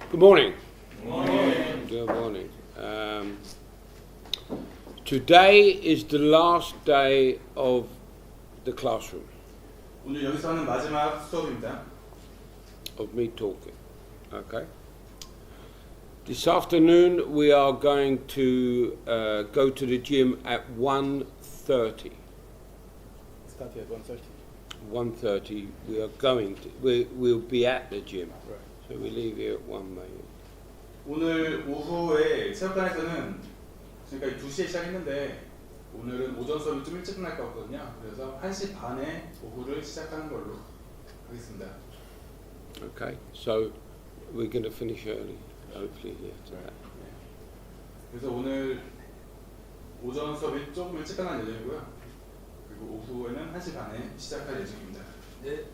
Good morning. Good morning. Good morning. Today is the last day of the classroom, 오늘 여기서 하는 마지막 수업입니다. of me talking. Okay? This afternoon we are going to go to the gym at 1:30. Start at 1:30. 1:30 we are going to, we'll be at the gym. Right. So we leave here at 1 maybe. 오늘 오후에 체육관에서는 지금까지 2시에 시작했는데 오늘은 오전 수업이 좀 일찍 끝날 것 같거든요. 그래서 1시 반에 오후를 시작하는 걸로 하겠습니다. Okay? So we're going to finish early, hopefully here today. 그래서 오늘 오전 수업이 조금 일찍 끝날 예정이고요. 그리고 오후에는 1시 반에 시작할 예정입니다. 네.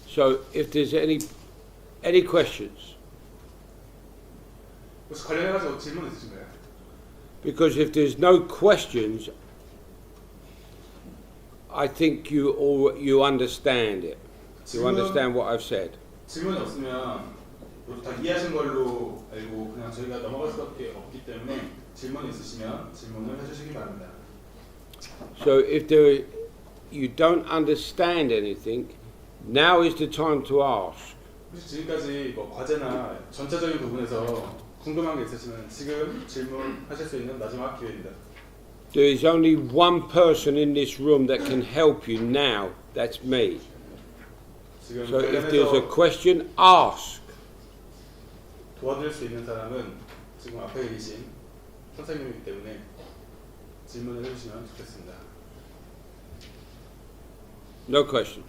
So if there's any questions, 혹시 관련해가지고 질문 있으신가요? because if there's no questions, I think you understand it. You understand what I've said. 질문이 없으면 모두 다 이해하신 걸로 알고 그냥 저희가 넘어갈 수밖에 없기 때문에 질문 있으시면 질문을 해주시기 바랍니다. So if you don't understand anything, now is the time to ask. 혹시 지금까지 뭐 과제나 전체적인 부분에서 궁금한 게 있으시면 지금 질문하실 수 있는 마지막 기회입니다. There is only one person in this room that can help you now. That's me. 지금 So if there's a 관련해서 question, ask. 도와드릴 수 있는 사람은 지금 앞에 계신 선생님이기 때문에 질문을 해주시면 좋겠습니다. No questions.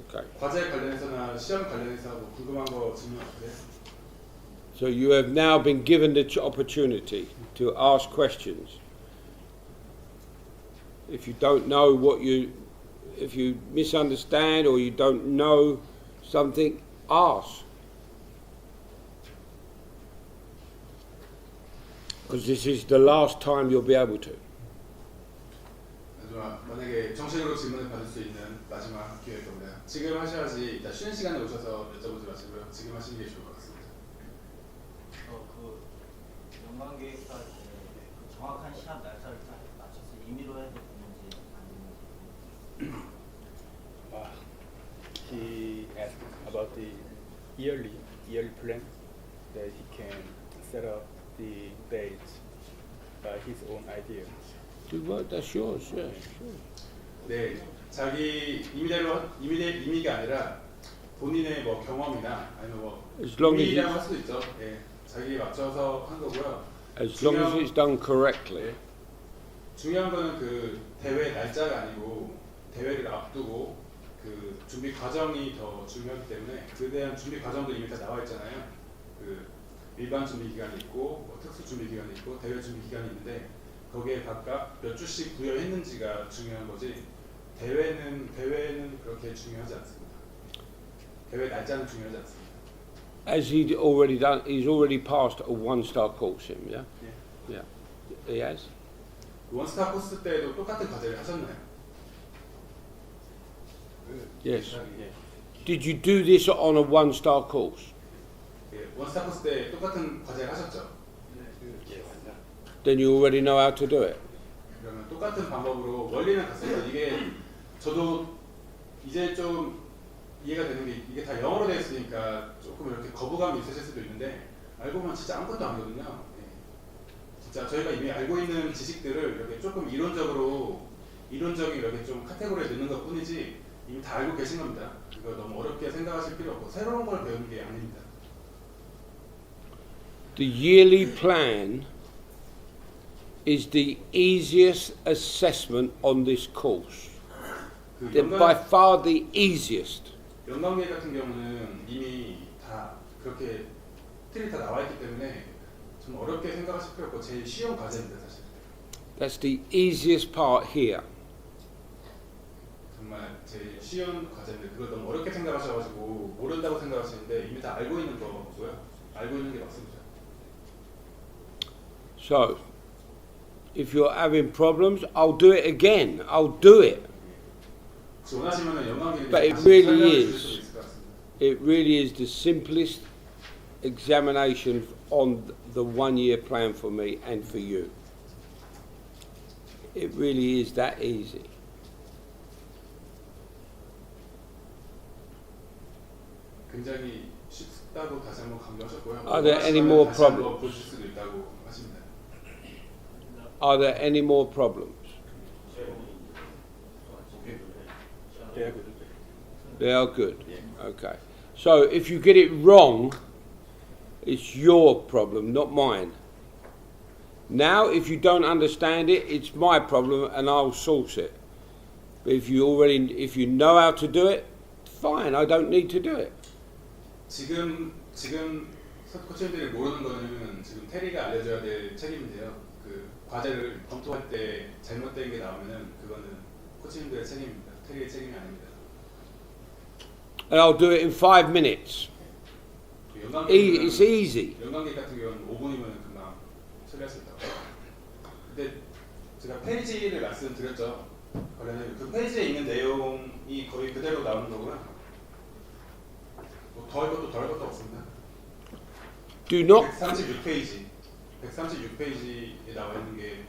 Okay. 과제 관련해서나 시험 관련해서 뭐 궁금한 거 질문 없으세요? So you have now been given the opportunity to ask questions. If you don't know if you misunderstand or you don't know something, ask. Because this is the last time you'll be able to. 만약에 정식으로 질문을 받을 수 있는 마지막 기회일 겁니다. 지금 하셔야지 이따 쉬는 시간에 오셔서 여쭤보지 마시고요. 지금 하시는 게 좋을 것 같습니다. 그 연간 계획사 그 정확한 시합 날짜를 맞춰서 임의로 해도 되는지 아니면 He asked about the yearly plan that he can set up the dates by his own idea. That's yours, yeah, sure. 네, 자기 임의가 아니라 본인의 뭐 경험이나 아니면 뭐 As long as 임의라고 할 수도 있죠. 네, 자기에 맞춰서 한 거고요. As long as it's done correctly. 중요한 거는 그 대회 날짜가 아니고 대회를 앞두고 그 준비 과정이 더 중요하기 때문에 그에 대한 준비 과정도 이미 다 나와 있잖아요. 그 일반 준비 기간이 있고 뭐 특수 준비 기간이 있고 대회 준비 기간이 있는데 거기에 각각 몇 주씩 부여했는지가 중요한 거지 대회는 그렇게 중요하지 않습니다. 대회 날짜는 중요하지 않습니다. As he's already passed a one-star course, yeah? Yeah. He has? 원스타 코스 때도 똑같은 과제를 하셨나요? Yes. 예. Did you do this on a one-star course? 예, 원스타 코스 때 똑같은 과제를 하셨죠? Then you already know how to do it. 그러면 똑같은 방법으로 원리는 같습니다. 이게 저도 이제 좀 이해가 되는 게 이게 다 영어로 되어 있으니까 조금 이렇게 거부감이 있으실 수도 있는데 알고 보면 진짜 아무것도 아니거든요. 네. 진짜 저희가 이미 알고 있는 지식들을 이렇게 조금 이론적인 이렇게 좀 카테고리에 넣는 것 뿐이지 이미 다 알고 계신 겁니다. 이거 너무 어렵게 생각하실 필요 없고 새로운 걸 배우는 게 아닙니다. The yearly plan is the easiest assessment on this course. 그 By far the easiest. 연관계획 같은 경우는 이미 다 그렇게 틀이 다 나와 있기 때문에 좀 어렵게 생각하실 필요 없고 제일 쉬운 과제입니다, 사실. That's the easiest part here. 정말 제일 쉬운 과제인데 그걸 너무 어렵게 생각하셔가지고 모른다고 생각하시는데 이미 다 알고 있는 거고요. 알고 있는 게 맞습니다. So, if you're having problems, I'll do it again. I'll do it. 원하시면은 연관계획 But it 다시 really 설명해 is. 주실 수 있을 것 같습니다. It really is the simplest examination on the 1 year plan for me and for you. It really is that easy. 굉장히 쉽다고 다시 한번 강조하셨고요. Are there any more 다시 한번 problems? 보실 수도 있다고 하십니다. Are there any more problems? They are good. They are good. Okay. So if you get it wrong, it's your problem, not mine. Now, if you don't understand it, it's my problem, and I'll source it. But if you know how to do it, fine. I don't need to do it. 지금 코치님들이 모르는 거는 지금 테리가 알려줘야 될 책임인데요. 그 과제를 검토할 때 잘못된 게 나오면은 그거는 코치님들의 책임입니다. 테리의 책임이 아닙니다. And I'll do it in 5 minutes. It's easy. 연관계 같은 경우는 5분이면 금방 처리할 수 있다고. 근데 제가 페이지를 말씀드렸죠. 원래는 그 페이지에 있는 내용이 거의 그대로 나오는 거고요. 뭐 더할 것도 덜 것도 없습니다. Do not 136페이지에 나와 있는 게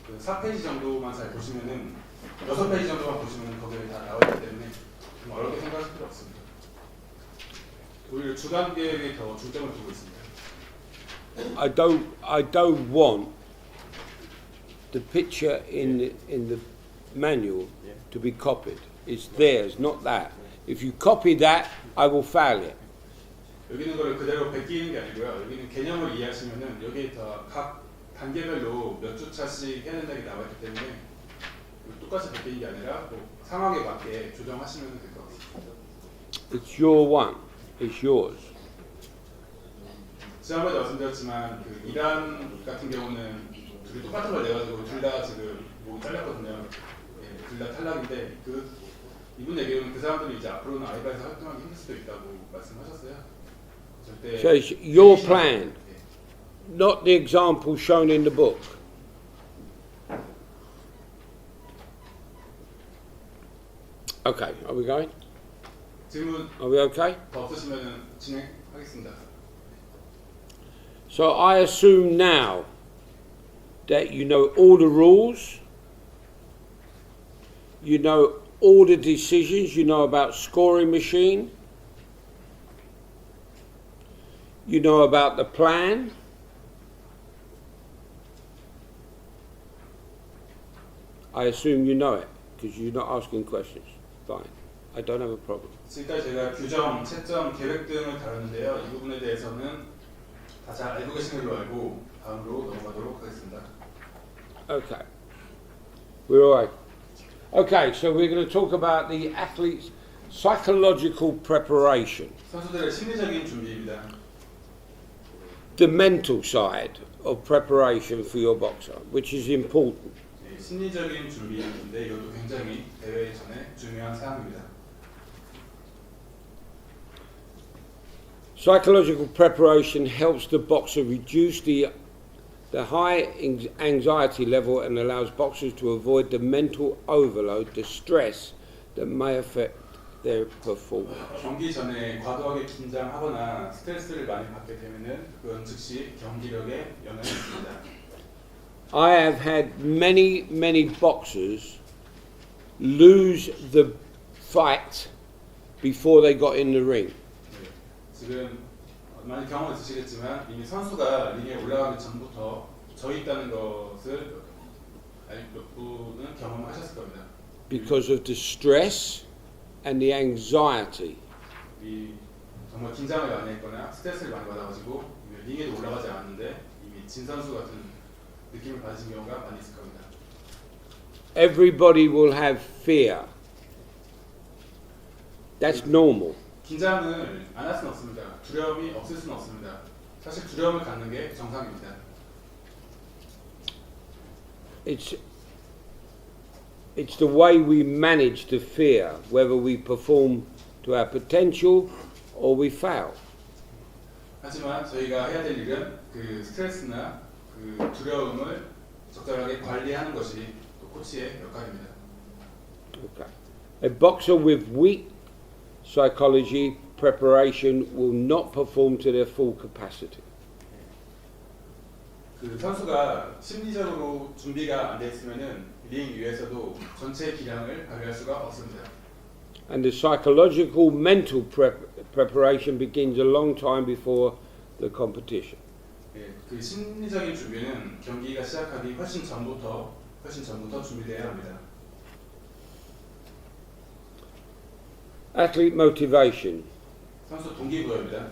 그 4페이지 정도만 잘 보시면은 6페이지 정도만 보시면 거기에 다 나와 있기 때문에 좀 어렵게 생각하실 필요 없습니다. 오히려 주간 계획에 더 중점을 두고 있습니다. I don't want the picture in the manual to be copied. It's theirs, not that. If you copy that, I will fail it. 여기 있는 걸 그대로 베끼는 게 아니고요. 여기는 개념을 이해하시면은 여기에 다 각 단계별로 몇 주차씩 해야 된다는 게 나와 있기 때문에 똑같이 베끼는 게 아니라 뭐 상황에 맞게 조정하시면 될 것 같습니다. It's your one. It's yours. 지난번에 말씀드렸지만 그 이란 같은 경우는 둘이 똑같은 걸 내가지고 둘 다 지금 목이 잘렸거든요. 예, 둘 다 탈락인데 그 이분 얘기로는 그 사람들이 이제 앞으로는 아이바에서 활동하기 힘들 수도 있다고 말씀하셨어요. 절대. So it's your 예. plan, not the example shown in the book. Okay, are we going? 질문 Are we okay? 더 없으시면 진행하겠습니다. So I assume now that you know all the rules, you know all the decisions, you know about scoring machine, you know about the plan. I assume you know it because you're not asking questions. Fine, I don't have a problem. 지금까지 제가 규정, 채점, 계획 등을 다뤘는데요. 이 부분에 대해서는 다 잘 알고 계신 걸로 알고 다음으로 넘어가도록 하겠습니다. Okay, we're all right. Okay, so we're going to talk about the athlete's psychological preparation, 선수들의 심리적인 준비입니다. the mental side of preparation for your boxer, which is important. 예, 심리적인 준비인데 이것도 굉장히 대회 전에 중요한 사항입니다. Psychological preparation helps the boxer reduce the high anxiety level and allows boxers to avoid the mental overload, the stress that may affect their performance. 경기 전에 과도하게 긴장하거나 스트레스를 많이 받게 되면은 그건 즉시 경기력에 영향을 줍니다. I have had many boxers lose the fight before they got in the ring. 지금 많이 경험을 드시겠지만 이미 선수가 링에 올라가기 전부터 져 있다는 것을 몇 분은 경험하셨을 겁니다. Because of the stress and the anxiety. 이 정말 긴장을 많이 했거나 스트레스를 많이 받아가지고 링에도 올라가지 않았는데 이미 진 선수 같은 느낌을 받으신 경우가 많이 있을 겁니다. Everybody will have fear. That's normal. 긴장을 안 할 수는 없습니다. 두려움이 없을 수는 없습니다. 사실 두려움을 갖는 게 정상입니다. It's the way we manage the fear, whether we perform to our potential or we fail. 하지만 저희가 해야 될 일은 그 스트레스나 그 두려움을 적절하게 관리하는 것이 또 코치의 역할입니다. Okay. A boxer with weak psychology preparation will not perform to their full capacity. 그 선수가 심리적으로 준비가 안 돼 있으면은 링 위에서도 전체 기량을 발휘할 수가 없습니다. And the psychological mental preparation begins a long time before the competition. 예, 그 심리적인 준비는 경기가 시작하기 훨씬 전부터 준비되어야 합니다. Athlete motivation. 선수 동기부여입니다.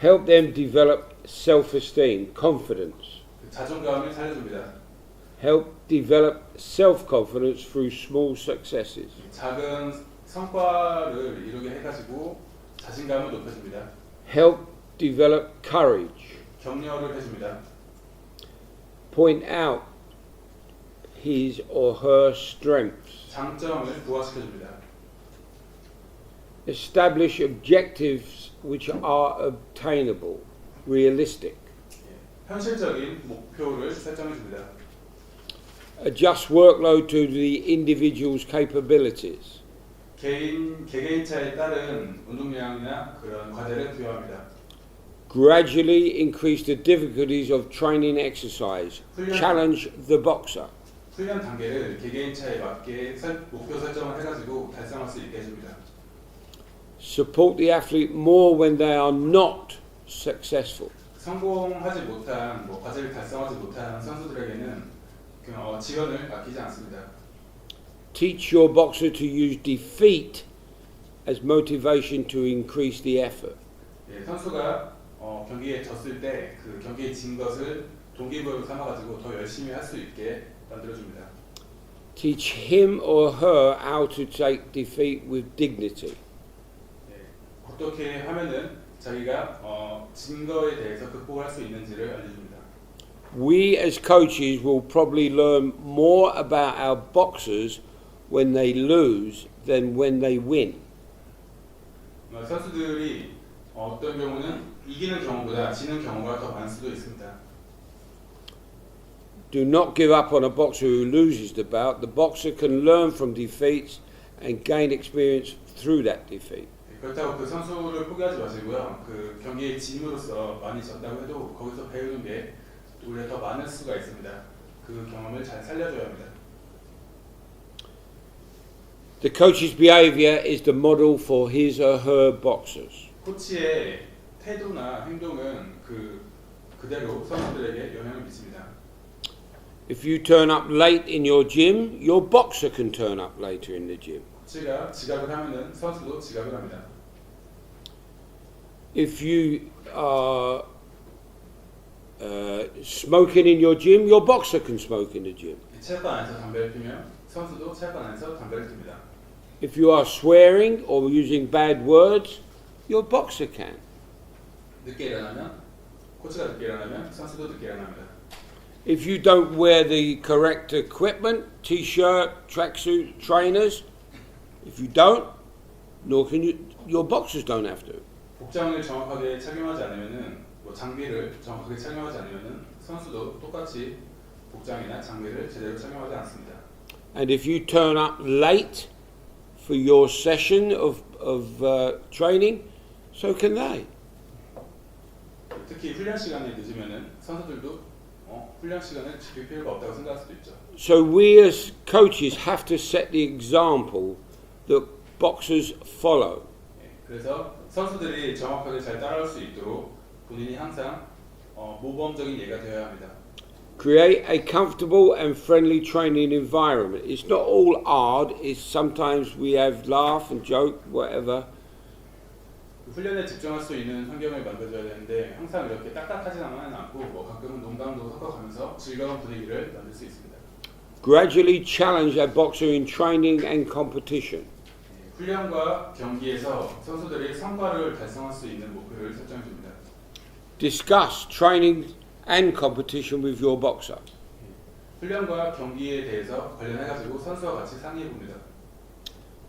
Help them develop self-esteem, confidence. 그 자존감을 살려줍니다. Help develop self-confidence through small successes. 작은 성과를 이루게 해가지고 자신감을 높여줍니다. Help develop courage. 격려를 해줍니다. Point out his or her strengths. 장점을 부각시켜줍니다. Establish objectives which are obtainable, realistic. 예, 현실적인 목표를 설정해줍니다. Adjust workload to the individual's capabilities. 개개인차에 따른 운동량이나 그런 과제를 부여합니다. Gradually increase the difficulties of training exercise. Challenge the boxer. 훈련 단계를 개개인차에 맞게 목표 설정을 해가지고 달성할 수 있게 해줍니다. Support the athlete more when they are not successful. 성공하지 못한 과제를 달성하지 못한 선수들에게는 지원을 아끼지 않습니다. Teach your boxer to use defeat as motivation to increase the effort. 예, 선수가 경기에 졌을 때 그 경기에 진 것을 동기부여로 삼아가지고 더 열심히 할 수 있게 만들어줍니다. Teach him or her how to take defeat with dignity. 어떻게 하면은 자기가 진 거에 대해서 극복할 수 있는지를 알려줍니다. We as coaches will probably learn more about our boxers when they lose than when they win. 선수들이 어떤 경우는 이기는 경우보다 지는 경우가 더 많을 수도 있습니다. Do not give up on a boxer who loses the bout. The boxer can learn from defeats and gain experience through that defeat. 그렇다고 그 선수를 포기하지 마시고요. 그 경기에 짐으로써 많이 졌다고 해도 거기서 배우는 게 오히려 더 많을 수가 있습니다. 그 경험을 잘 살려줘야 합니다. The coach's behavior is the model for his or her boxers. 코치의 태도나 행동은 그대로 선수들에게 영향을 미칩니다. If you turn up late in your gym, your boxer can turn up later in the gym. 코치가 지각을 하면은 선수도 지각을 합니다. If you are smoking in your gym, your boxer can smoke in the gym. 체육관 안에서 담배를 피면 선수도 체육관 안에서 담배를 핍니다. If you are swearing or using bad words, your boxer can. 늦게 일어나면 코치가 늦게 일어나면 선수도 늦게 일어납니다. If you don't wear the correct equipment, t-shirt, tracksuit, trainers, if you don't, nor can you, your boxers don't have to. 복장을 정확하게 착용하지 않으면은 장비를 정확하게 착용하지 않으면은 선수도 똑같이 복장이나 장비를 제대로 착용하지 않습니다. And if you turn up late for your session of training, so can they. 특히 훈련 시간에 늦으면은 선수들도 훈련 시간을 지킬 필요가 없다고 생각할 수도 있죠. So we as coaches have to set the example that boxers follow. 그래서 선수들이 정확하게 잘 따라올 수 있도록 본인이 항상 모범적인 예가 되어야 합니다. Create a comfortable and friendly training environment. It's not all hard. It's sometimes we have laugh and joke, whatever. 훈련에 집중할 수 있는 환경을 만들어줘야 되는데 항상 이렇게 딱딱하지는 않고 가끔은 농담도 섞어가면서 즐거운 분위기를 만들 수 있습니다. Gradually challenge a boxer in training and competition. 훈련과 경기에서 선수들이 성과를 달성할 수 있는 목표를 설정해 줍니다. Discuss training and competition with your boxer. 훈련과 경기에 대해서 관련해가지고 선수와 같이 상의해 봅니다.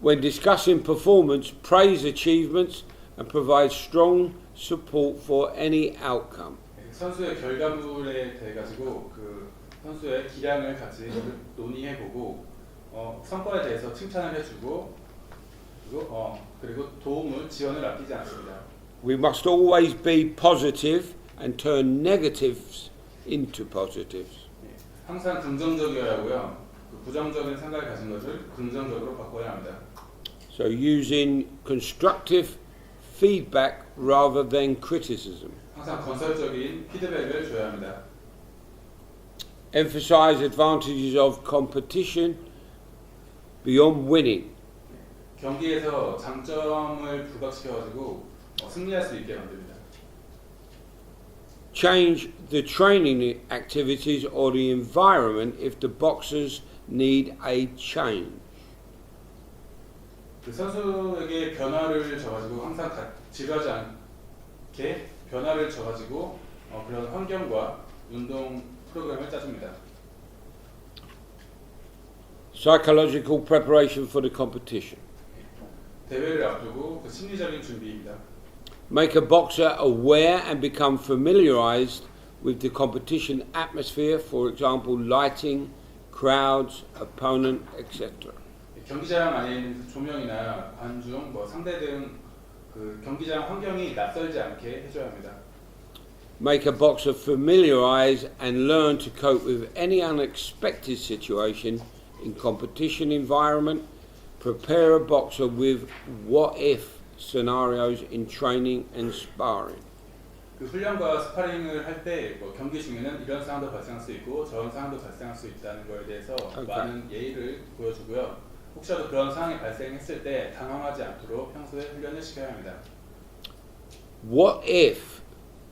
When discussing performance, praise achievements and provide strong support for any outcome. 선수의 결과물에 대해 가지고 그 선수의 기량을 같이 논의해 보고 성과에 대해서 칭찬을 해주고 그리고 도움을 지원을 아끼지 않습니다. We must always be positive and turn negatives into positives. 예, 항상 긍정적이어야 하고요. 그 부정적인 생각을 가진 것을 긍정적으로 바꿔야 합니다. So using constructive feedback rather than criticism. 항상 건설적인 피드백을 줘야 합니다. Emphasize advantages of competition beyond winning. 경기에서 장점을 부각시켜가지고 승리할 수 있게 만듭니다. Change the training activities or the environment if the boxers need a change. 그 선수에게 변화를 줘가지고 항상 지루하지 않게 변화를 줘가지고 그런 환경과 운동 프로그램을 짜줍니다. Psychological preparation for the competition. 대회를 앞두고 그 심리적인 준비입니다. Make a boxer aware and become familiarized with the competition atmosphere, for example, lighting, crowds, opponent, etc. 경기장 안에 있는 조명이나 관중, 상대 등 그 경기장 환경이 낯설지 않게 해줘야 합니다. Make a boxer familiarize and learn to cope with any unexpected situation in competition environment. Prepare a boxer with what-if scenarios in training and sparring. 그 훈련과 스파링을 할 때 경기 중에는 이런 상황도 발생할 수 있고 저런 상황도 발생할 수 있다는 거에 대해서 많은 예의를 보여주고요. 혹시라도 그런 상황이 발생했을 때 당황하지 않도록 평소에 훈련을 시켜야 합니다. What if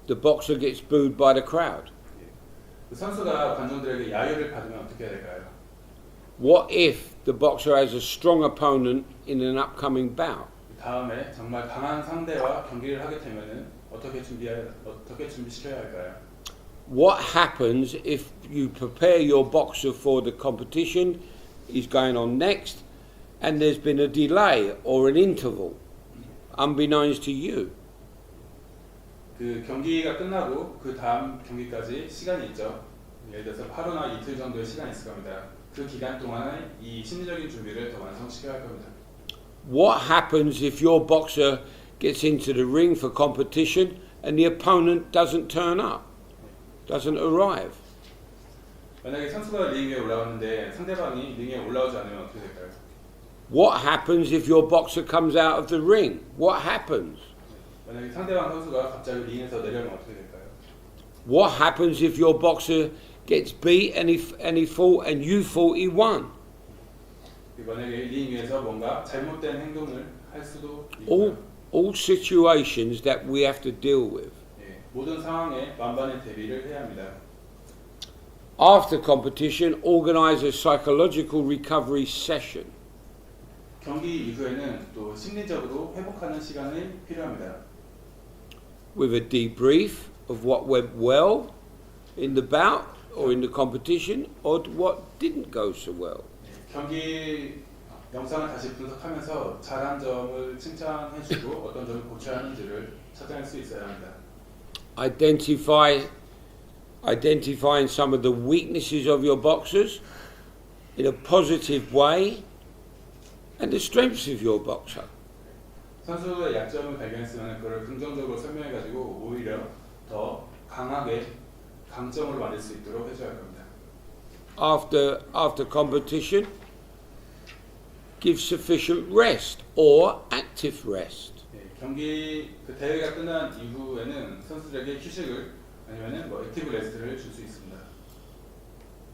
the boxer gets booed by the crowd? 그 선수가 관중들에게 야유를 받으면 어떻게 해야 될까요? What if the boxer has a strong opponent in an upcoming bout? 다음에 정말 강한 상대와 경기를 하게 되면은 어떻게 준비시켜야 할까요? What happens if you prepare your boxer for the competition is going on next and there's been a delay or an interval unbeknownst to you? 그 경기가 끝나고 그 다음 경기까지 시간이 있죠. 예를 들어서 하루나 이틀 정도의 시간이 있을 겁니다. 그 기간 동안에 이 심리적인 준비를 더 완성시켜야 할 겁니다. What happens if your boxer gets into the ring for competition and the opponent doesn't turn up, doesn't arrive? 만약에 선수가 링 위에 올라왔는데 상대방이 링에 올라오지 않으면 어떻게 될까요? What happens if your boxer comes out of the ring? What happens? 만약에 상대방 선수가 갑자기 링에서 내려오면 어떻게 될까요? What happens if your boxer gets beat and he fought and you thought he won? 만약에 링 위에서 뭔가 잘못된 행동을 할 수도 있고요. All situations that we have to deal with. 예, 모든 상황에 만반의 대비를 해야 합니다. After competition, organize a psychological recovery session. 경기 이후에는 또 심리적으로 회복하는 시간이 필요합니다. With a debrief of what went well in the bout or in the competition or what didn't go so well. 경기 영상을 다시 분석하면서 잘한 점을 칭찬해주고 어떤 점을 고쳐야 하는지를 찾아낼 수 있어야 합니다. Identifying some of the weaknesses of your boxers in a positive way and the strengths of your boxer. 선수의 약점을 발견했으면 그걸 긍정적으로 설명해가지고 오히려 더 강하게 강점으로 만들 수 있도록 해줘야 할 겁니다. After competition, give sufficient rest or active rest. 경기 그 대회가 끝난 이후에는 선수들에게 휴식을 아니면은 액티브 레스트를 줄 수 있습니다.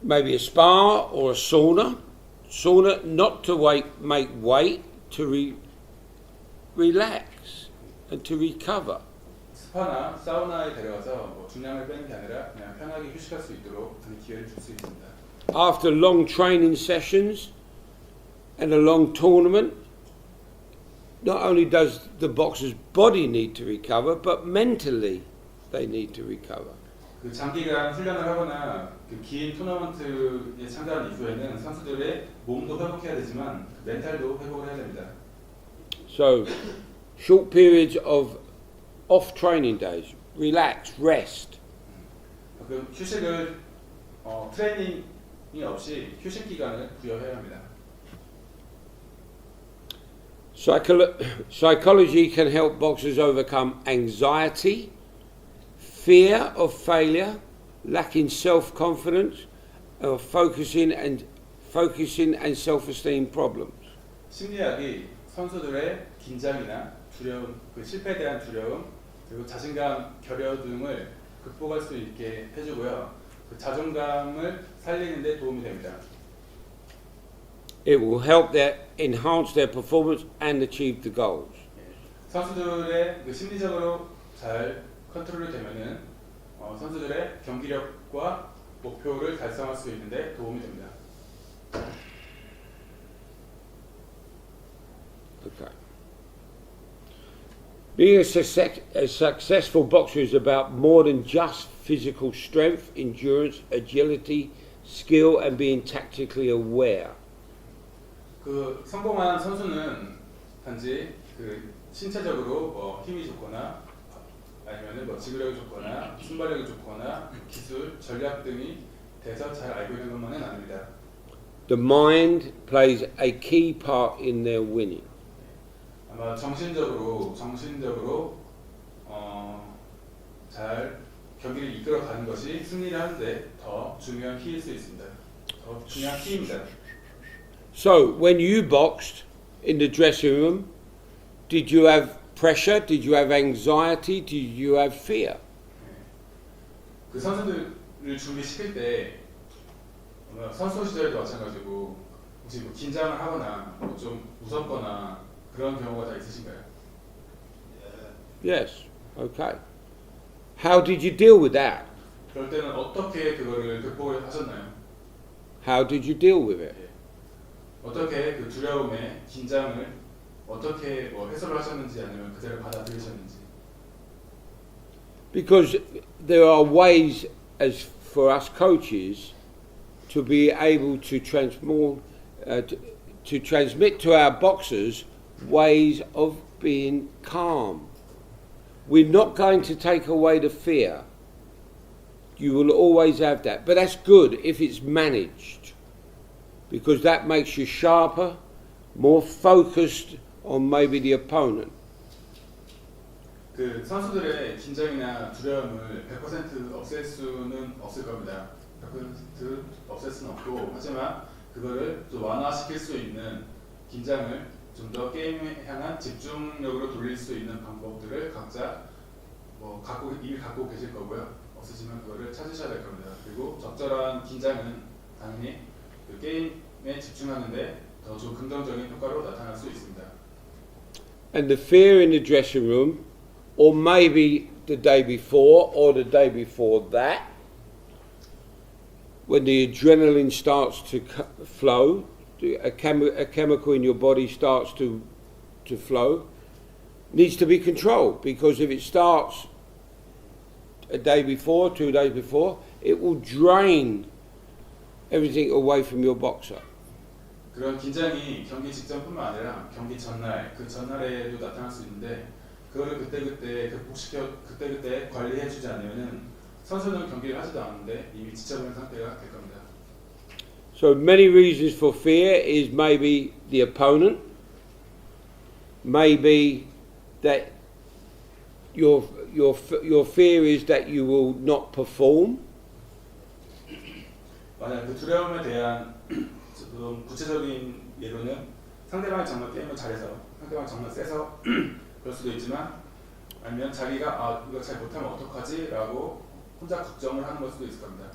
Maybe a spa or a sauna. Sauna not to make weight, to relax and to recover. 스파나 사우나에 데려가서 중량을 빼는 게 아니라 그냥 편하게 휴식할 수 있도록 그 기회를 줄 수 있습니다. After long training sessions and a long tournament, not only does the boxer's body need to recover, but mentally they need to recover. 그 장기간 훈련을 하거나 그 긴 토너먼트에 참가한 이후에는 선수들의 몸도 회복해야 되지만 멘탈도 회복을 해야 됩니다. So, short periods of off training days, relax, rest. 그 휴식을 트레이닝이 없이 휴식 기간을 부여해야 합니다. Psychology can help boxers overcome anxiety, fear of failure, lacking self-confidence, or focusing and self-esteem problems. 심리학이 선수들의 긴장이나 두려움, 그 실패에 대한 두려움, 그리고 자신감 결여 등을 극복할 수 있게 해주고요. 그 자존감을 살리는 데 도움이 됩니다. It will help enhance their performance and achieve the goals. 선수들의 그 심리적으로 잘 컨트롤이 되면은 선수들의 경기력과 목표를 달성할 수 있는데 도움이 됩니다. Okay. Being a successful boxer is about more than just physical strength, endurance, agility, skill, and being tactically aware. 그 성공한 선수는 단지 그 신체적으로 뭐 힘이 좋거나 아니면은 뭐 지구력이 좋거나 순발력이 좋거나 기술, 전략 등이 돼서 잘 알고 있는 것만은 아닙니다. The mind plays a key part in their winning. 아마 정신적으로 잘 경기를 이끌어가는 것이 승리를 하는데 더 중요한 키일 수 있습니다. 더 중요한 키입니다. So, when you boxed in the dressing room, did you have pressure? Did you have anxiety? Did you have fear? 그 선수들을 준비시킬 때 선수 시절에도 마찬가지고 혹시 뭐 긴장을 하거나 뭐 좀 무섭거나 그런 경우가 다 있으신가요? Yes. Okay. How did you deal with that? 그럴 때는 어떻게 그거를 극복을 하셨나요? How did you deal with it? 어떻게 그 두려움에 긴장을 어떻게 뭐 해소를 하셨는지 아니면 그대로 받아들이셨는지. Because there are ways as for us coaches to be able to transmit to our boxers ways of being calm. We're not going to take away the fear. You will always have that, but that's good if it's managed, because that makes you sharper, more focused on maybe the opponent. 그 선수들의 긴장이나 두려움을 100% 없앨 수는 없을 겁니다. 100% 없앨 수는 없고, 하지만 그거를 좀 완화시킬 수 있는 긴장을 좀 더 게임에 향한 집중력으로 돌릴 수 있는 방법들을 각자 뭐 이미 갖고 계실 거고요. 없으시면 그거를 찾으셔야 될 겁니다. 그리고 적절한 긴장은 당연히 그 게임에 집중하는데 더 좋은 긍정적인 효과로 나타날 수 있습니다. And the fear in the dressing room, or maybe the day before or the day before that, when the adrenaline starts to flow, a chemical in your body starts to flow, needs to be controlled, because if it starts a day before, 2 days before, it will drain everything away from your boxer. 그런 긴장이 경기 직전뿐만 아니라 경기 전날, 그 전날에도 나타날 수 있는데 그거를 그때그때 극복시켜 그때그때 관리해주지 않으면은 선수는 경기를 하지도 않는데 이미 지쳐버린 상태가 될 겁니다. So many reasons for fear is maybe the opponent, maybe that your fear is that you will not perform. 만약 그 두려움에 대한 구체적인 예로는 상대방이 정말 게임을 잘해서 상대방이 정말 세서 그럴 수도 있지만 아니면 자기가 이거 잘 못하면 어떡하지? 라고 혼자 걱정을 하는 걸 수도 있을 겁니다.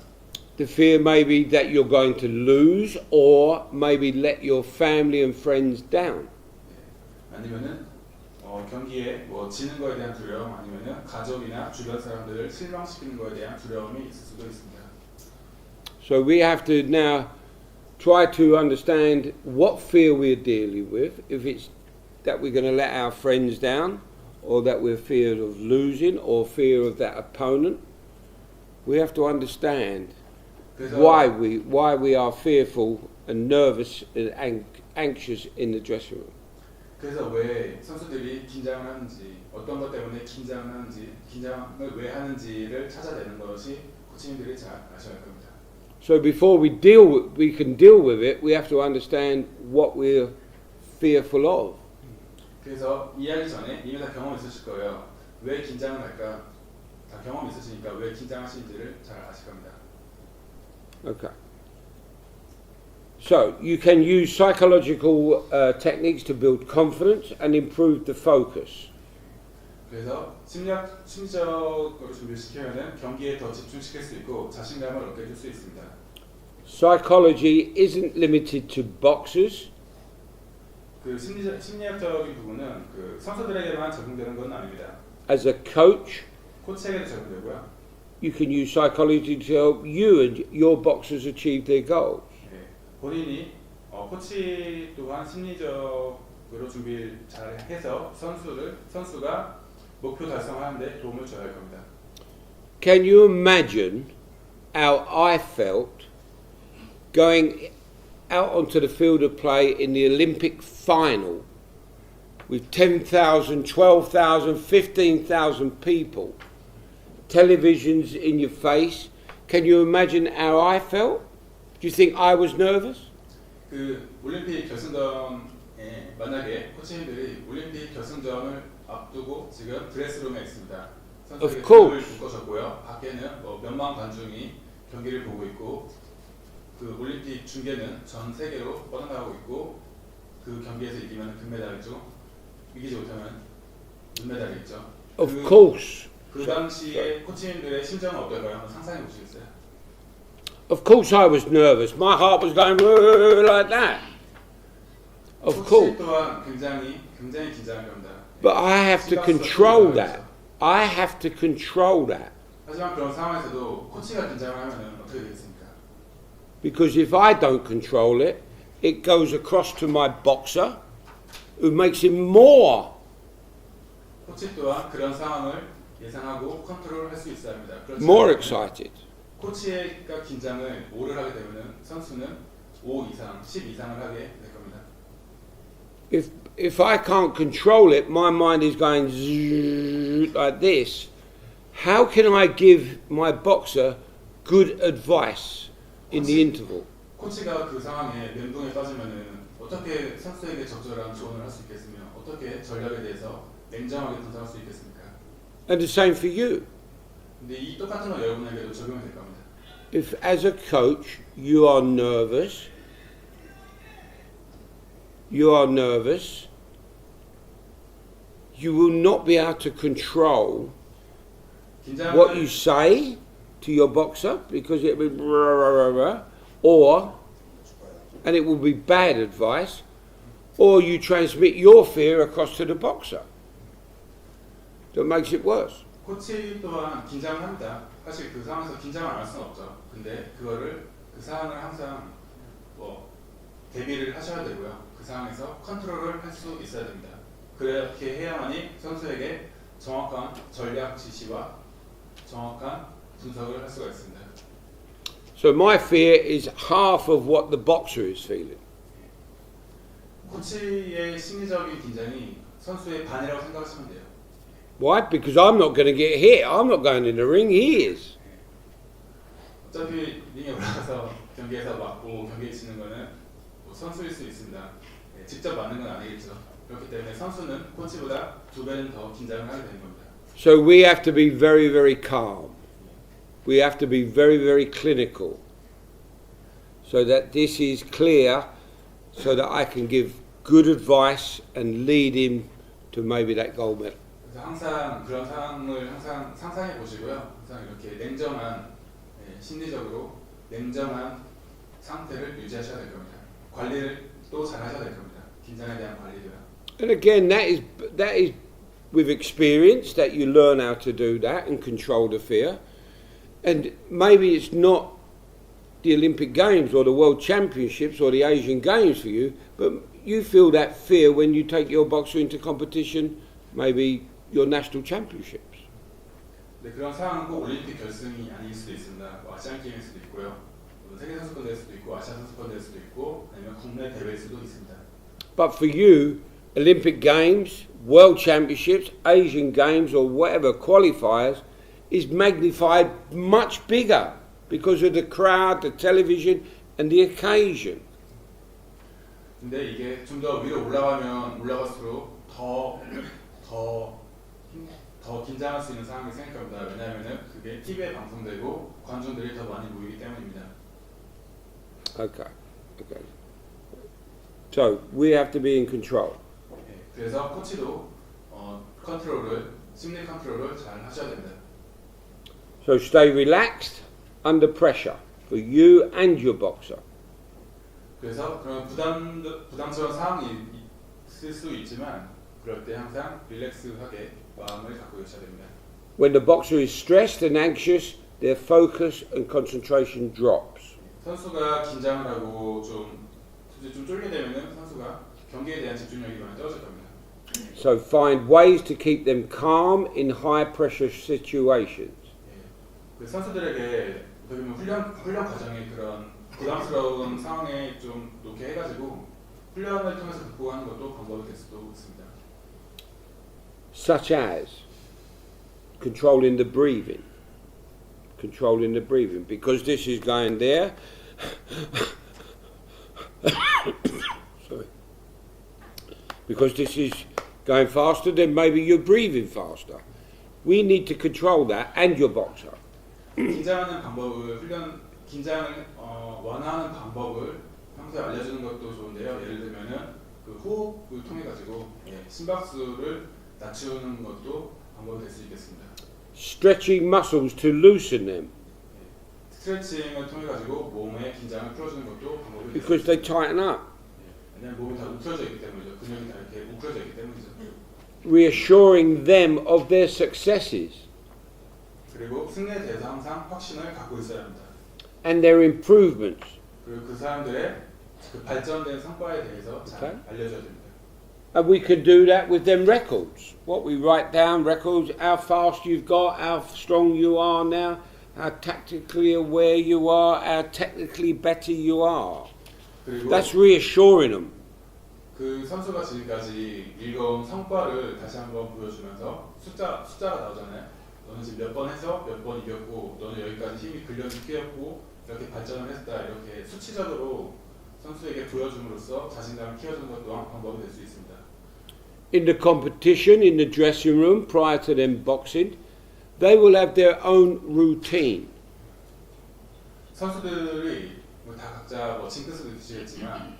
The fear may be that you're going to lose, or maybe let your family and friends down. 아니면은 경기에 뭐 지는 거에 대한 두려움, 아니면은 가족이나 주변 사람들을 실망시키는 거에 대한 두려움이 있을 수도 있습니다. So we have to now try to understand what fear we're dealing with. If it's that we're going to let our friends down, or that we're feared of losing, or fear of that opponent, we have to understand why we are fearful and nervous and anxious in the dressing room. 그래서 왜 선수들이 긴장을 하는지, 어떤 것 때문에 긴장을 하는지, 긴장을 왜 하는지를 찾아내는 것이 코치님들이 잘 아셔야 할 겁니다. So before we can deal with it, we have to understand what we're fearful of. 그래서 이해하기 전에 이미 다 경험 있으실 거예요. 왜 긴장을 할까? 다 경험 있으시니까 왜 긴장하시는지를 잘 아실 겁니다. Okay. So you can use psychological techniques to build confidence and improve the focus. 그래서 심리적으로 준비를 시키면은 경기에 더 집중시킬 수 있고 자신감을 얻게 해줄 수 있습니다. Psychology isn't limited to boxers. 그 심리학적인 부분은 그 선수들에게만 적용되는 건 아닙니다. As a coach, 코치에게도 적용되고요. you can use psychology to help you and your boxers achieve their goals. 네, 본인이 코치 또한 심리적으로 준비를 잘 해서 선수가 목표 달성하는데 도움을 줘야 할 겁니다. Can you imagine how I felt going out onto the field of play in the Olympic final with 10,000, 12,000, 15,000 people, televisions in your face? Can you imagine how I felt? Do you think I was nervous? 그 올림픽 결승전에 만약에 코치님들이 올림픽 결승전을 앞두고 지금 드레스룸에 있습니다. 선수들이 등을 묶어졌고요. 밖에는 몇만 관중이 경기를 보고 있고 그 올림픽 중계는 전 세계로 뻗어나가고 있고 그 경기에서 이기면 금메달이죠. 이기지 못하면 은메달이겠죠. Of course. 그 당시에 코치님들의 심정은 어떨까요? 한번 상상해 보시겠어요? Of course I was nervous. My heart was going like that. Of 코치 course. 또한 굉장히 긴장할 겁니다. But I have to control that. I have to control that. 하지만 그런 상황에서도 코치가 긴장을 하면 어떻게 되겠습니까? Because if I don't control it, it goes across to my boxer, who makes him more. 코치 또한 그런 상황을 예상하고 컨트롤할 수 있어야 합니다. More excited. 코치가 긴장을 5를 하게 되면 선수는 5 이상, 10 이상을 하게 될 겁니다. If I can't control it, my mind is going zzz, like this. How can I give my boxer good advice in the interval? 코치가 그 상황에 멘붕에 빠지면은 어떻게 선수에게 적절한 조언을 할 수 있겠으며 어떻게 전략에 대해서 냉정하게 분석할 수 있겠습니까? And the same for you. 근데 이 똑같은 건 여러분에게도 적용이 될 겁니다. If as a coach you are nervous, you will not be able to control what you say to your boxer because it will be and it will be bad advice, or you transmit your fear across to the boxer. That makes it worse. 코치 또한 긴장을 합니다. 사실 그 상황에서 긴장을 안 할 수는 없죠. 근데 그 상황을 항상 대비를 하셔야 되고요. 그 상황에서 컨트롤을 할 수 있어야 됩니다. 그렇게 해야만이 선수에게 정확한 전략 지시와 정확한 분석을 할 수가 있습니다. So my fear is half of what the boxer is feeling. 코치의 심리적인 긴장이 선수의 반이라고 생각하시면 돼요. Why? Because I'm not going to get hit. I'm not going in the ring. He is. 어차피 링에 올라가서 경기에서 맞고 경기에 지는 거는 선수일 수 있습니다. 직접 맞는 건 아니겠죠. 그렇기 때문에 선수는 코치보다 2배는 더 긴장을 하게 되는 겁니다. So we have to be very, very calm. We have to be very, very clinical. So that this is clear, so that I can give good advice and lead him to maybe that gold medal. 그래서 항상 그런 상황을 항상 상상해 보시고요. 항상 이렇게 냉정한 심리적으로 냉정한 상태를 유지하셔야 될 겁니다. 관리를 또 잘 하셔야 될 겁니다. 긴장에 대한 관리도요. And again, that is with experience that you learn how to do that and control the fear. And maybe it's not the Olympic Games or the World Championships or the Asian Games for you, but you feel that fear when you take your boxer into competition, maybe your national championships. 네, 그런 상황은 꼭 올림픽 결승이 아닐 수도 있습니다. 아시안 게임일 수도 있고요. 세계 선수권 될 수도 있고 아시아 선수권 될 수도 있고 아니면 국내 대회일 수도 있습니다. But for you, Olympic Games, World Championships, Asian Games or whatever qualifiers is magnified much bigger because of the crowd, the television and the occasion. 근데 이게 좀 더 위로 올라가면 올라갈수록 더 더 긴장할 수 있는 상황이 생길 겁니다. 왜냐하면은 그게 TV에 방송되고 관중들이 더 많이 모이기 때문입니다. Okay. Okay. So we have to be in control. 예, 그래서 코치도 심리 컨트롤을 잘 하셔야 됩니다. So stay relaxed under pressure for you and your boxer. 그래서 그런 부담스러운 상황이 있을 수 있지만 그럴 때 항상 릴렉스하게 마음을 갖고 계셔야 됩니다. When the boxer is stressed and anxious, their focus and concentration drops. 선수가 긴장을 하고 좀 쫄게 되면은 선수가 경기에 대한 집중력이 많이 떨어질 겁니다. So find ways to keep them calm in high pressure situations. 그 선수들에게 어떻게 보면 훈련 과정에 그런 부담스러운 상황에 좀 놓게 해가지고 훈련을 통해서 극복하는 것도 방법이 될 수도 있습니다. Such as controlling the breathing. Controlling the breathing. Because this is going there. Sorry. Because this is going faster, then maybe you're breathing faster. We need to control that and your boxer. 긴장하는 방법을 긴장을 완화하는 방법을 평소에 알려주는 것도 좋은데요. 예를 들면은 그 호흡을 통해 가지고 심박수를 낮추는 것도 방법이 될 수 있겠습니다. Stretching muscles to loosen them. 스트레칭을 통해 가지고 몸의 긴장을 풀어주는 것도 방법이 될 수 Because they 있습니다. tighten up. 왜냐하면 몸이 다 움츠러져 있기 때문이죠. 근육이 다 이렇게 움츠러져 있기 때문이죠. Reassuring them of their successes 그리고 승리에 대해서 항상 확신을 갖고 있어야 합니다. and their improvements. 그리고 그 사람들의 그 발전된 성과에 대해서 잘 Okay. 알려줘야 됩니다. And we can do that with them records. What we write down, records, how fast you've got, how strong you are now, how tactically aware you are, how technically better you are. 그리고 That's reassuring them. 그 선수가 지금까지 읽어온 성과를 다시 한번 보여주면서 숫자가 나오잖아요. 너는 지금 몇 번 해서 몇 번 이겼고, 너는 여기까지 힘이 근력이 키웠고 이렇게 발전을 했다. 이렇게 수치적으로 선수에게 보여줌으로써 자신감을 키워주는 것 또한 방법이 될 수 있습니다. In the competition, in the dressing room, prior to them boxing, they will have their own routine. 선수들이 다 각자 징크스도 있으시겠지만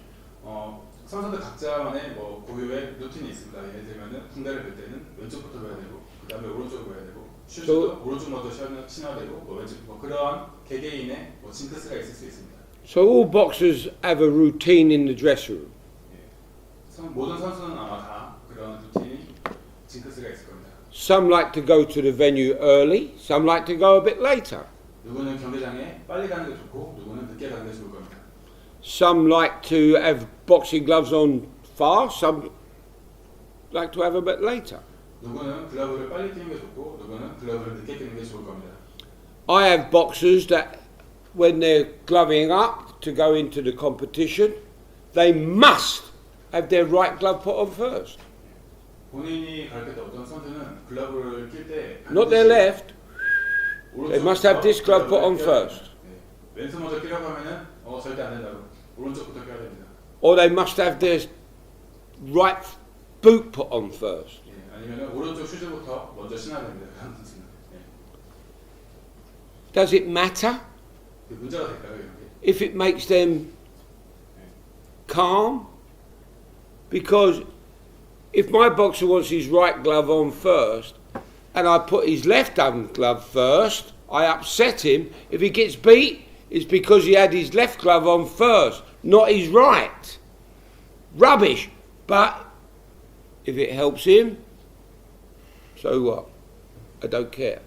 선수들 각자만의 고유의 루틴이 있습니다. 예를 들면은 붕대를 벨 때는 왼쪽부터 배야 되고 그 다음에 오른쪽으로 배야 되고 슈즈도 오른쪽 먼저 신어야 되고 왼쪽 그러한 개개인의 징크스가 있을 수 있습니다. So all boxers have a routine in the dressing room. 모든 선수는 아마 다 그런 루틴이 징크스가 있을 겁니다. Some like to go to the venue early, some like to go a bit later. 누구는 경기장에 빨리 가는 게 좋고 누구는 늦게 가는 게 좋을 겁니다. Some like to have boxing gloves on fast, some like to have a bit later. 누구는 글러브를 빨리 끼는 게 좋고 누구는 글러브를 늦게 끼는 게 좋을 겁니다. I have boxers that when they're gloving up to go into the competition, they must have their right glove put on first. 본인이 가르칠 때 어떤 선수는 글러브를 낄 때 Not their left. They must have this glove put on first. 왼손 먼저 끼라고 하면은 절대 안 된다고. 오른쪽부터 껴야 됩니다. Or they must have their right boot put on first. 아니면은 오른쪽 슈즈부터 먼저 신어야 됩니다. 그런 선수는. Does it matter 문제가 될까요, 이런 게? if it makes them calm? Because if my boxer wants his right glove on first and I put his left glove first, I upset him. If he gets beat, it's because he had his left glove on first, not his right. Rubbish. But if it helps him, so what? I don't care.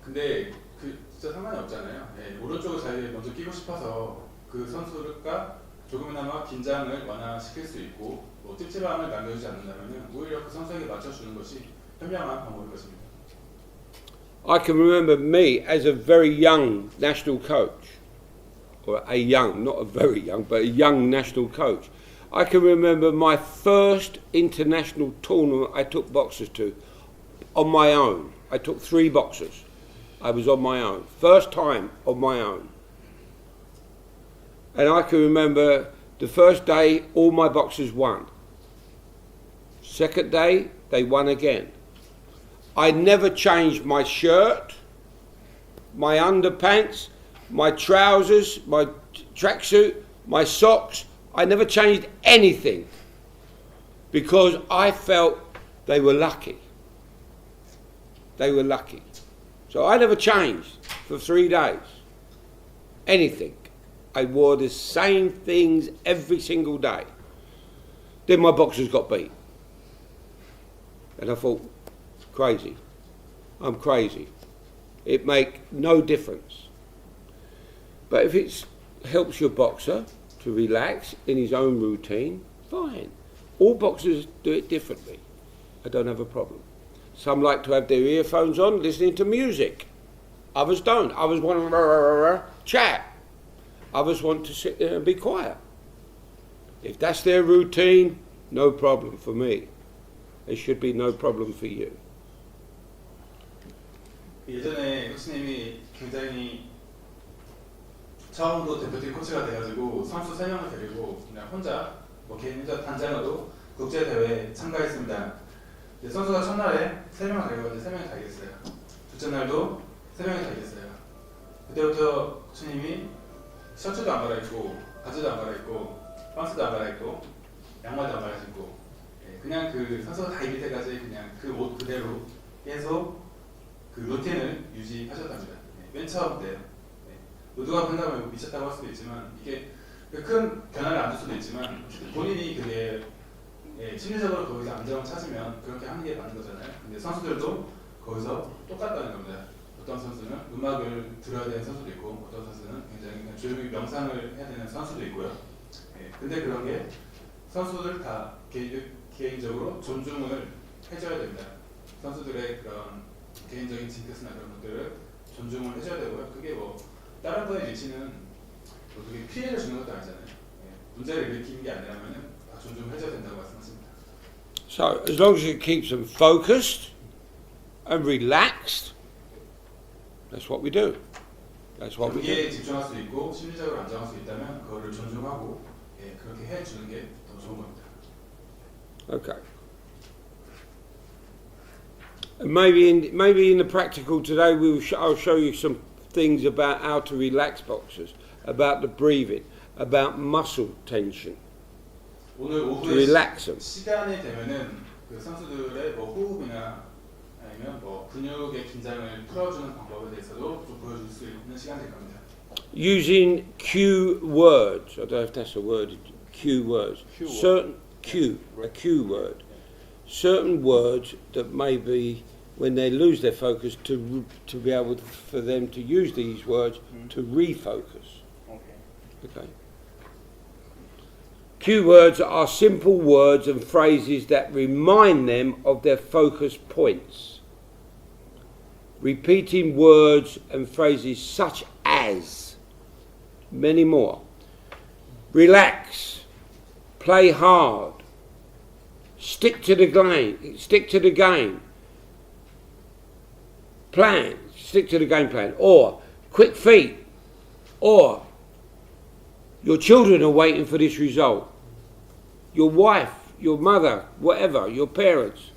근데 그 진짜 상관이 없잖아요. 오른쪽을 자기가 먼저 끼고 싶어서 그 선수가 조금이나마 긴장을 완화시킬 수 있고 찝찝함을 남겨주지 않는다면 오히려 그 선수에게 맞춰주는 것이 현명한 방법일 것입니다. I can remember me as a very young national coach, or a young, not a very young, but a young national coach. I can remember my first international tournament I took boxers to on my own. I took 3 boxers. I was on my own. First time on my own. And I can remember the first day all my boxers won. Second day, they won again. I never changed my shirt, my underpants, my trousers, my tracksuit, my socks. I never changed anything because I felt they were lucky. They were lucky. So I never changed for 3 days. Anything. I wore the same things every single day. Then my boxers got beat. And I thought, crazy. I'm crazy. It makes no difference. But if it helps your boxer to relax in his own routine, fine. All boxers do it differently. I don't have a problem. Some like to have their earphones on, listening to music. Others don't. Others want to chat. Others want to sit there and be quiet. If that's their routine, no problem for me. It should be no problem for you. 예전에 코치님이 굉장히 처음으로 대표팀 코치가 돼가지고 선수 3명을 데리고 그냥 혼자 뭐 개인 혼자 단장으로 국제 대회에 참가했습니다. 이제 선수가 첫날에 3명을 데리고 이제 3명이 다 이겼어요. 둘째 날도 3명이 다 이겼어요. 그때부터 코치님이 셔츠도 안 갈아입고 바지도 안 갈아입고 반스도 안 갈아입고 양말도 안 갈아입고 그냥 그 선수가 다 이길 때까지 그냥 그 옷 그대로 계속 그 루틴을 유지하셨답니다. 맨 처음 때요. 누가 본다면 미쳤다고 할 수도 있지만 이게 큰 변화를 안 줄 수도 있지만 본인이 그게 심리적으로 거기서 안정을 찾으면 그렇게 하는 게 맞는 거잖아요. 근데 선수들도 거기서 똑같다는 겁니다. 어떤 선수는 음악을 들어야 되는 선수도 있고 어떤 선수는 굉장히 그냥 조용히 명상을 해야 되는 선수도 있고요. 근데 그런 게 선수들 다 개인적으로 존중을 해줘야 됩니다. 선수들의 그런 개인적인 징크스나 그런 것들을 존중을 해줘야 되고요. 그게 뭐 다른 거에 미치는 뭐 그게 피해를 주는 것도 아니잖아요. 문제를 일으키는 게 아니라면은 다 존중을 해줘야 된다고 말씀하십니다. So as long as it keeps them focused and relaxed, that's what we do. That's what we 경기에 do. 집중할 수 있고 심리적으로 안정할 수 있다면 그거를 존중하고 그렇게 해주는 게 더 좋은 겁니다. Okay. And maybe in the practical today I'll show you some things about how to relax boxers, about the breathing, about muscle tension. 오늘 To 오후에 relax them. 시간이 되면은 그 선수들의 뭐 호흡이나 아니면 뭐 근육의 긴장을 풀어주는 방법에 대해서도 좀 보여줄 수 있는 시간 될 겁니다. Using cue words. I don't know if that's a word. Cue words. Cue word. Certain cue, a cue word. Certain words that maybe when they lose their focus to be able for them to use these words to refocus. Okay. Cue words are simple words and phrases that remind them of their focus points. Repeating words and phrases such as, many more. Relax, play hard, stick to the game, plan, stick to the game plan, or quick feet, or your children are waiting for this result. Your wife, your mother, whatever, your parents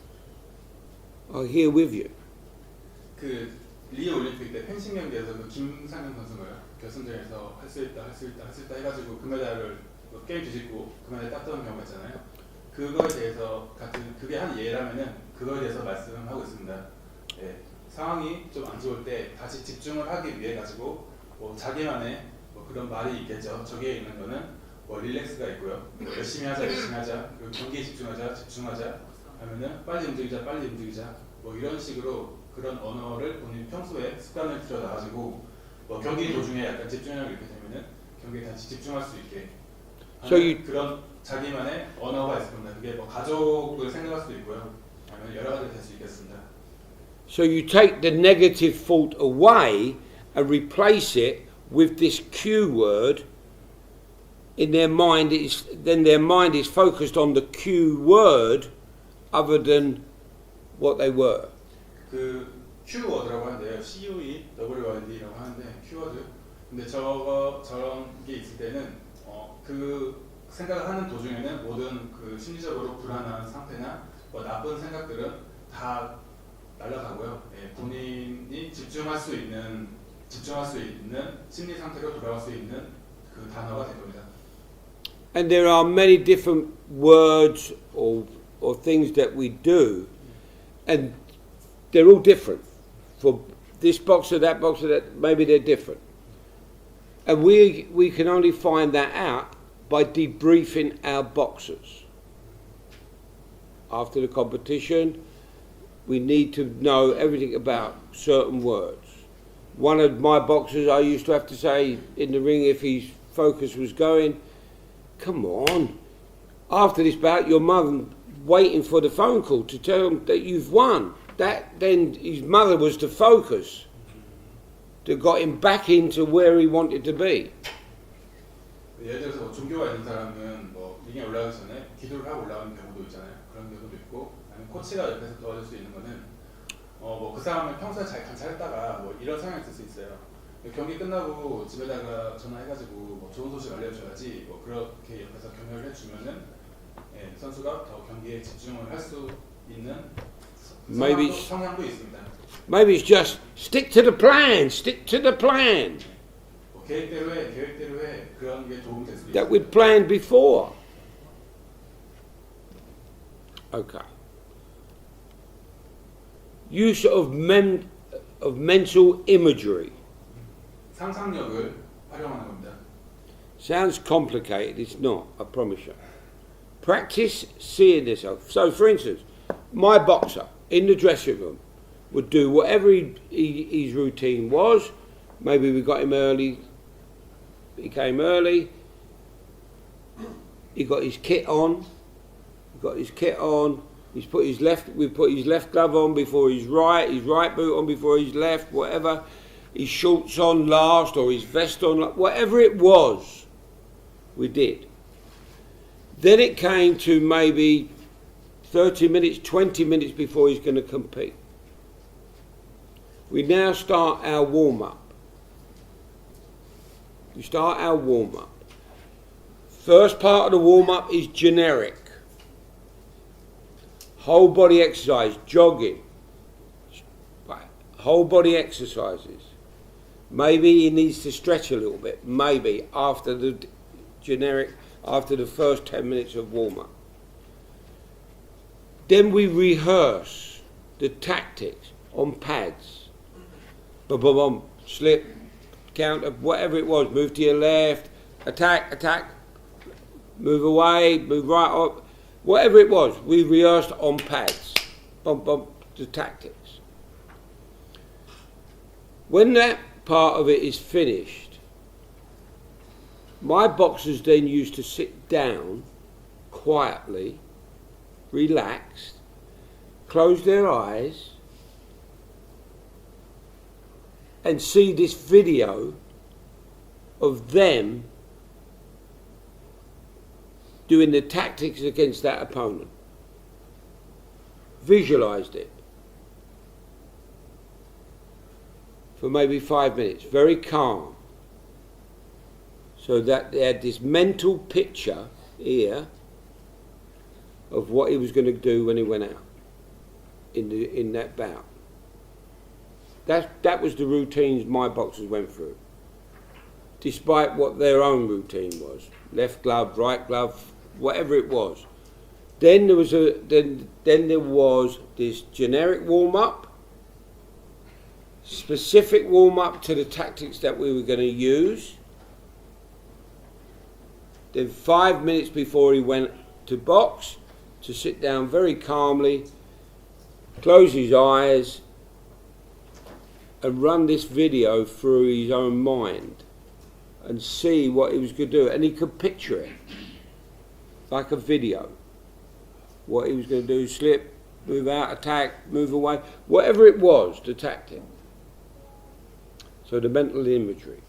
are here with you. 그 리오 올림픽 때 펜싱 경기에서 그 김상현 선수가 결승전에서 할 수 있다 해가지고 금메달을 게임 뒤집고 금메달 땄던 경우가 있잖아요. 그거에 대해서 같은 그게 한 예라면은 그거에 대해서 말씀하고 있습니다. 상황이 좀 안 좋을 때 다시 집중을 하기 위해 가지고 뭐 자기만의 뭐 그런 말이 있겠죠. 저기에 있는 거는 뭐 릴렉스가 있고요. 뭐 열심히 하자, 그리고 경기에 집중하자 하면은 빨리 움직이자 뭐 이런 식으로 그런 언어를 본인 평소에 습관을 들여놔가지고 뭐 경기 도중에 약간 집중력이 이렇게 되면은 경기에 다시 집중할 수 있게 하는 그런 자기만의 언어가 있을 겁니다. 그게 뭐 가족을 생각할 수도 있고요. 아니면 여러 가지 될 수 있겠습니다. So you take the negative thought away and replace it with this cue word. In their mind, then their mind is focused on the cue word other than what they were. 그 Q워드라고 하는데요. CUEWORD라고 하는데 Q워드. 근데 저런 게 있을 때는 그 생각을 하는 도중에는 모든 그 심리적으로 불안한 상태나 뭐 나쁜 생각들은 다 날아가고요. 예, 본인이 집중할 수 있는 심리 상태로 돌아갈 수 있는 그 단어가 될 겁니다. And there are many different words or things that we do, and they're all different. For this boxer, that boxer, that maybe they're different. And we can only find that out by debriefing our boxers. After the competition, we need to know everything about certain words. One of my boxers, I used to have to say in the ring if his focus was going, come on, after this bout your mother waiting for the phone call to tell him that you've won. That then his mother was the focus that got him back into where he wanted to be. 예를 들어서 뭐 종교가 있는 사람은 뭐 링에 올라가기 전에 기도를 하고 올라가는 경우도 있잖아요. 그런 경우도 있고, 아니면 코치가 옆에서 도와줄 수 있는 거는 뭐 그 사람은 평소에 잘 관찰했다가 뭐 이런 상황이 있을 수 있어요. 경기 끝나고 집에다가 전화해가지고 뭐 좋은 소식 알려줘야지 뭐 그렇게 옆에서 격려를 해주면은 선수가 더 경기에 집중을 할 수 있는 성향도 있습니다. Maybe it's just stick to the plan, stick to the plan. 계획대로 해 그런 게 도움이 될 수 있어요. That we'd planned before. Okay. Use of mental imagery. 상상력을 활용하는 겁니다. Sounds complicated, it's not, I promise you. Practice seeing yourself. So for instance, my boxer in the dressing room would do whatever his routine was. Maybe we got him early, he came early, he got his kit on, we put his left glove on before his right boot on before his left, whatever, his shorts on last or his vest on, whatever it was, we did. Then it came to maybe 30 minutes, 20 minutes before he's going to compete. We now start our warm-up. First part of the warm-up is generic. Whole body exercise, jogging, whole body exercises. Maybe he needs to stretch a little bit, maybe after the first 10 minutes of warm-up. Then we rehearse the tactics on pads. Boom, boom, boom, slip, counter, whatever it was, move to your left, attack, move away, move right up, whatever it was, we rehearsed on pads, bump, the tactics. When that part of it is finished, my boxers then used to sit down quietly, relaxed, close their eyes, and see this video of them doing the tactics against that opponent. Visualised it for maybe 5 minutes, very calm, so that they had this mental picture here of what he was going to do when he went out in that bout. That was the routines my boxers went through, despite what their own routine was. Left glove, right glove, whatever it was. Then there was this generic warm-up, specific warm-up to the tactics that we were going to use. Then 5 minutes before he went to box, to sit down very calmly, close his eyes, and run this video through his own mind and see what he was going to do. And he could picture it like a video. What he was going to do, slip, move out, attack, move away, whatever it was, the tactic. So the mental imagery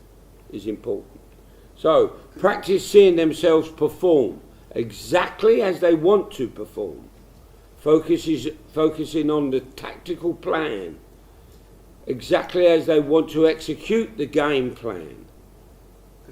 is important. So practice seeing themselves perform exactly as they want to perform. Focusing on the tactical plan, exactly as they want to execute the game plan.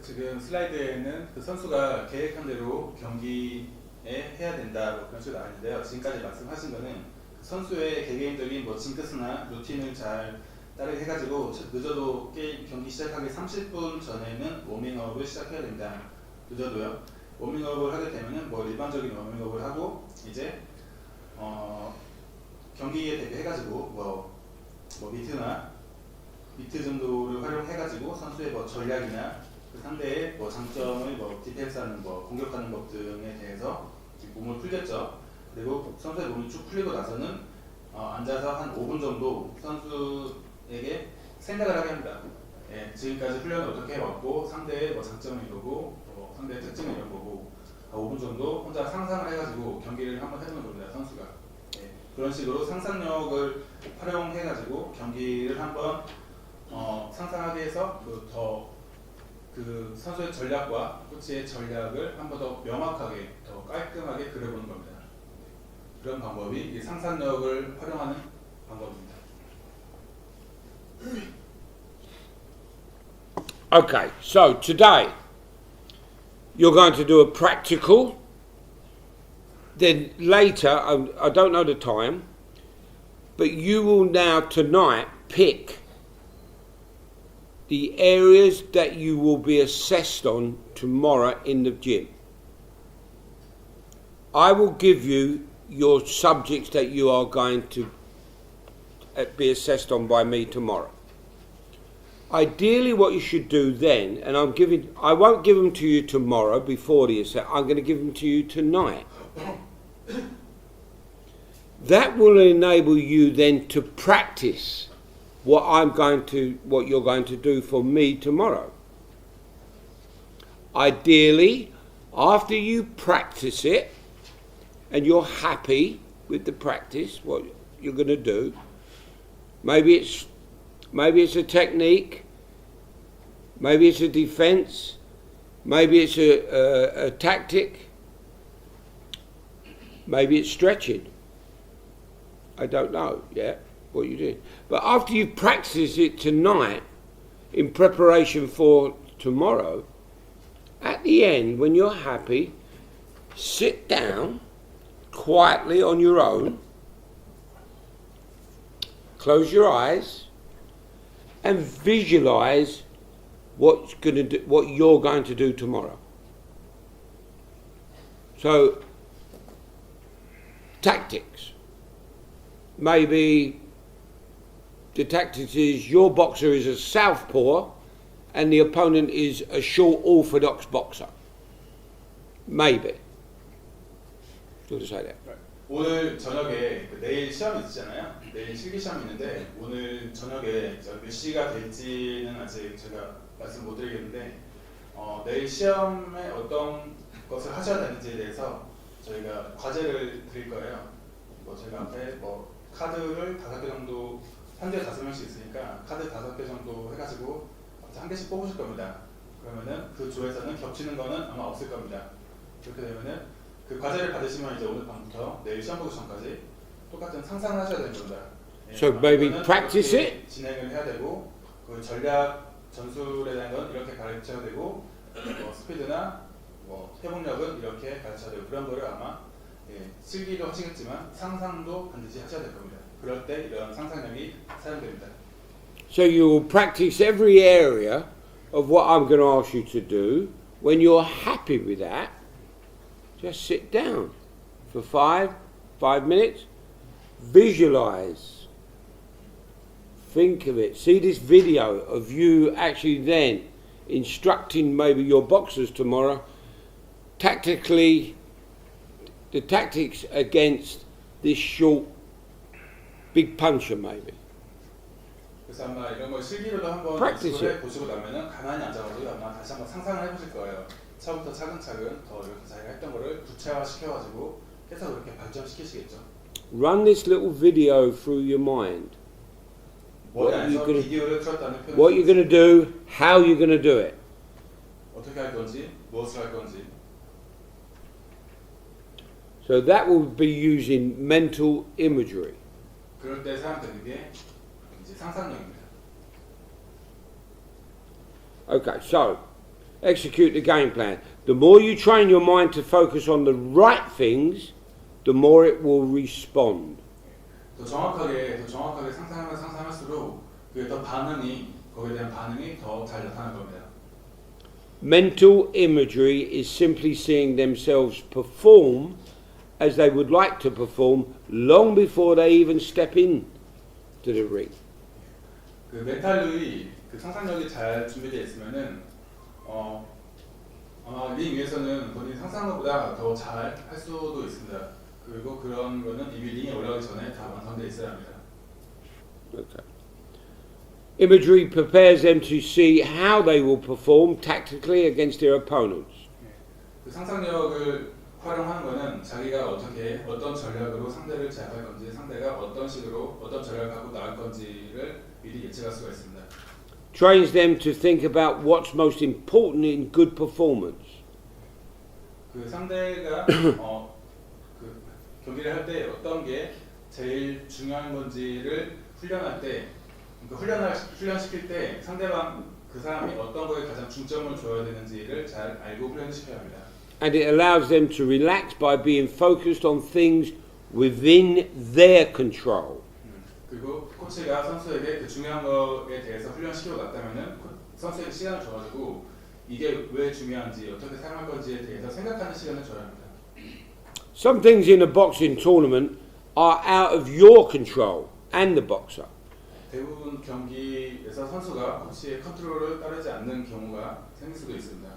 지금 슬라이드에는 그 선수가 계획한 대로 경기 해야 된다 뭐 그런 식으로 나왔는데요. 지금까지 말씀하신 거는 선수의 개개인적인 뭐 징크스나 루틴을 잘 따르게 해가지고 늦어도 게임 경기 시작하기 30분 전에는 워밍업을 시작해야 됩니다. 늦어도요. 워밍업을 하게 되면은 뭐 일반적인 워밍업을 하고 이제 경기에 대비해가지고 뭐 미트 정도를 활용해가지고 선수의 뭐 전략이나 그 상대의 뭐 장점을 뭐 디펜스하는 뭐 공격하는 것 등에 대해서 몸을 풀겠죠. 그리고 선수의 몸이 쭉 풀리고 나서는 앉아서 한 5분 정도 선수에게 생각을 하게 합니다. 예, 지금까지 훈련을 어떻게 해왔고 상대의 뭐 장점을 이루고 상대의 특징을 이런 거고 5분 정도 혼자 상상을 해가지고 경기를 한번 해보는 겁니다. 선수가. 예, 그런 식으로 상상력을 활용해가지고 경기를 한번 상상하게 해서 그 선수의 전략과 코치의 전략을 한 번 더 명확하게, 더 깔끔하게 그려보는 겁니다. 그런 방법이 상상력을 활용하는 방법입니다. Okay, so today you're going to do a practical. Then later, I don't know the time, but you will now tonight pick the areas that you will be assessed on tomorrow in the gym. I will give you your subjects that you are going to be assessed on by me tomorrow. Ideally what you should do then, and I won't give them to you tomorrow before the assessment, I'm going to give them to you tonight. That will enable you then to practice what you're going to do for me tomorrow. Ideally, after you practice it and you're happy with the practice, what you're going to do, maybe it's a technique, maybe it's a defense, maybe it's a tactic, maybe it's stretching. I don't know yet what you do. But after you practice it tonight in preparation for tomorrow, at the end, when you're happy, sit down quietly on your own, close your eyes, and visualize what you're going to do tomorrow. So, tactics. Maybe the tactics is your boxer is a southpaw and the opponent is a short orthodox boxer. Maybe. Do you say that? 오늘 저녁에 내일 시험이 있잖아요. 내일 실기 시험이 있는데 오늘 저녁에 몇 시가 될지는 아직 제가 말씀 못 드리겠는데 내일 시험에 어떤 것을 하셔야 되는지에 대해서 저희가 과제를 드릴 거예요. 제가 앞에 카드를 5개 정도 현재 5명씩 있으니까 카드 5개 정도 해가지고 한 개씩 뽑으실 겁니다. 그러면은 그 조에서는 겹치는 거는 아마 없을 겁니다. 그렇게 되면은 그 과제를 받으시면 이제 오늘 밤부터 내일 시험 보기 전까지 똑같은 상상을 하셔야 되는 겁니다. So maybe practice it. 진행을 해야 되고 그 전략 전술에 대한 건 이렇게 가르쳐야 되고 스피드나 회복력은 이렇게 가르쳐야 되고 그런 거를 아마 실기도 하시겠지만 상상도 반드시 하셔야 될 겁니다. 그럴 때 이런 상상력이 사용됩니다. So you will practice every area of what I'm going to ask you to do. When you're happy with that, just sit down for 5 minutes, visualize, think of it, see this video of you actually then instructing maybe your boxers tomorrow tactically, the tactics against this short big puncher maybe. 그래서 아마 이런 걸 실기로도 한번 연습을 해보시고 나면은 가만히 앉아가지고 아마 다시 한번 상상을 해보실 거예요. 처음부터 차근차근 더 이렇게 자기가 했던 거를 구체화시켜가지고 계속 이렇게 발전시키시겠죠. Run this little video through your mind. What you're going to do, how you're going to do it. 어떻게 할 건지, 무엇을 할 건지. So that will be using mental imagery. 그럴 때 사용되는 게 이제 상상력입니다. Okay, so execute the game plan. The more you train your mind to focus on the right things, the more it will respond. 더 정확하게 상상하면 상상할수록 그게 더 거기에 대한 반응이 더 잘 나타날 겁니다. Mental imagery is simply seeing themselves perform as they would like to perform long before they even step in to the ring. 그 멘탈이 그 상상력이 잘 준비되어 있으면은 아마 링 위에서는 본인 상상한 것보다 더 잘 할 수도 있습니다. 그리고 그런 거는 이미 링에 올라가기 전에 다 완성되어 있어야 합니다. Okay. Imagery prepares them to see how they will perform tactically against their opponents. 그 상상력을 활용하는 거는 자기가 어떤 전략으로 상대를 제압할 건지, 상대가 어떤 식으로 어떤 전략을 갖고 나갈 건지를 미리 예측할 수가 있습니다. Trains them to think about what's most important in good performance. 그 상대가 그 경기를 할 때 어떤 게 제일 중요한 건지를 훈련할 때, 그러니까 훈련시킬 때 상대방 그 사람이 어떤 거에 가장 중점을 줘야 되는지를 잘 알고 훈련시켜야 합니다. And it allows them to relax by being focused on things within their control. 그리고 코치가 선수에게 그 중요한 거에 대해서 훈련시키고 났다면은 선수에게 시간을 줘가지고 이게 왜 중요한지 어떻게 사용할 건지에 대해서 생각하는 시간을 줘야 합니다. Some things in a boxing tournament are out of your control and the boxer. 대부분 경기에서 선수가 코치의 컨트롤을 따르지 않는 경우가 생길 수도 있습니다.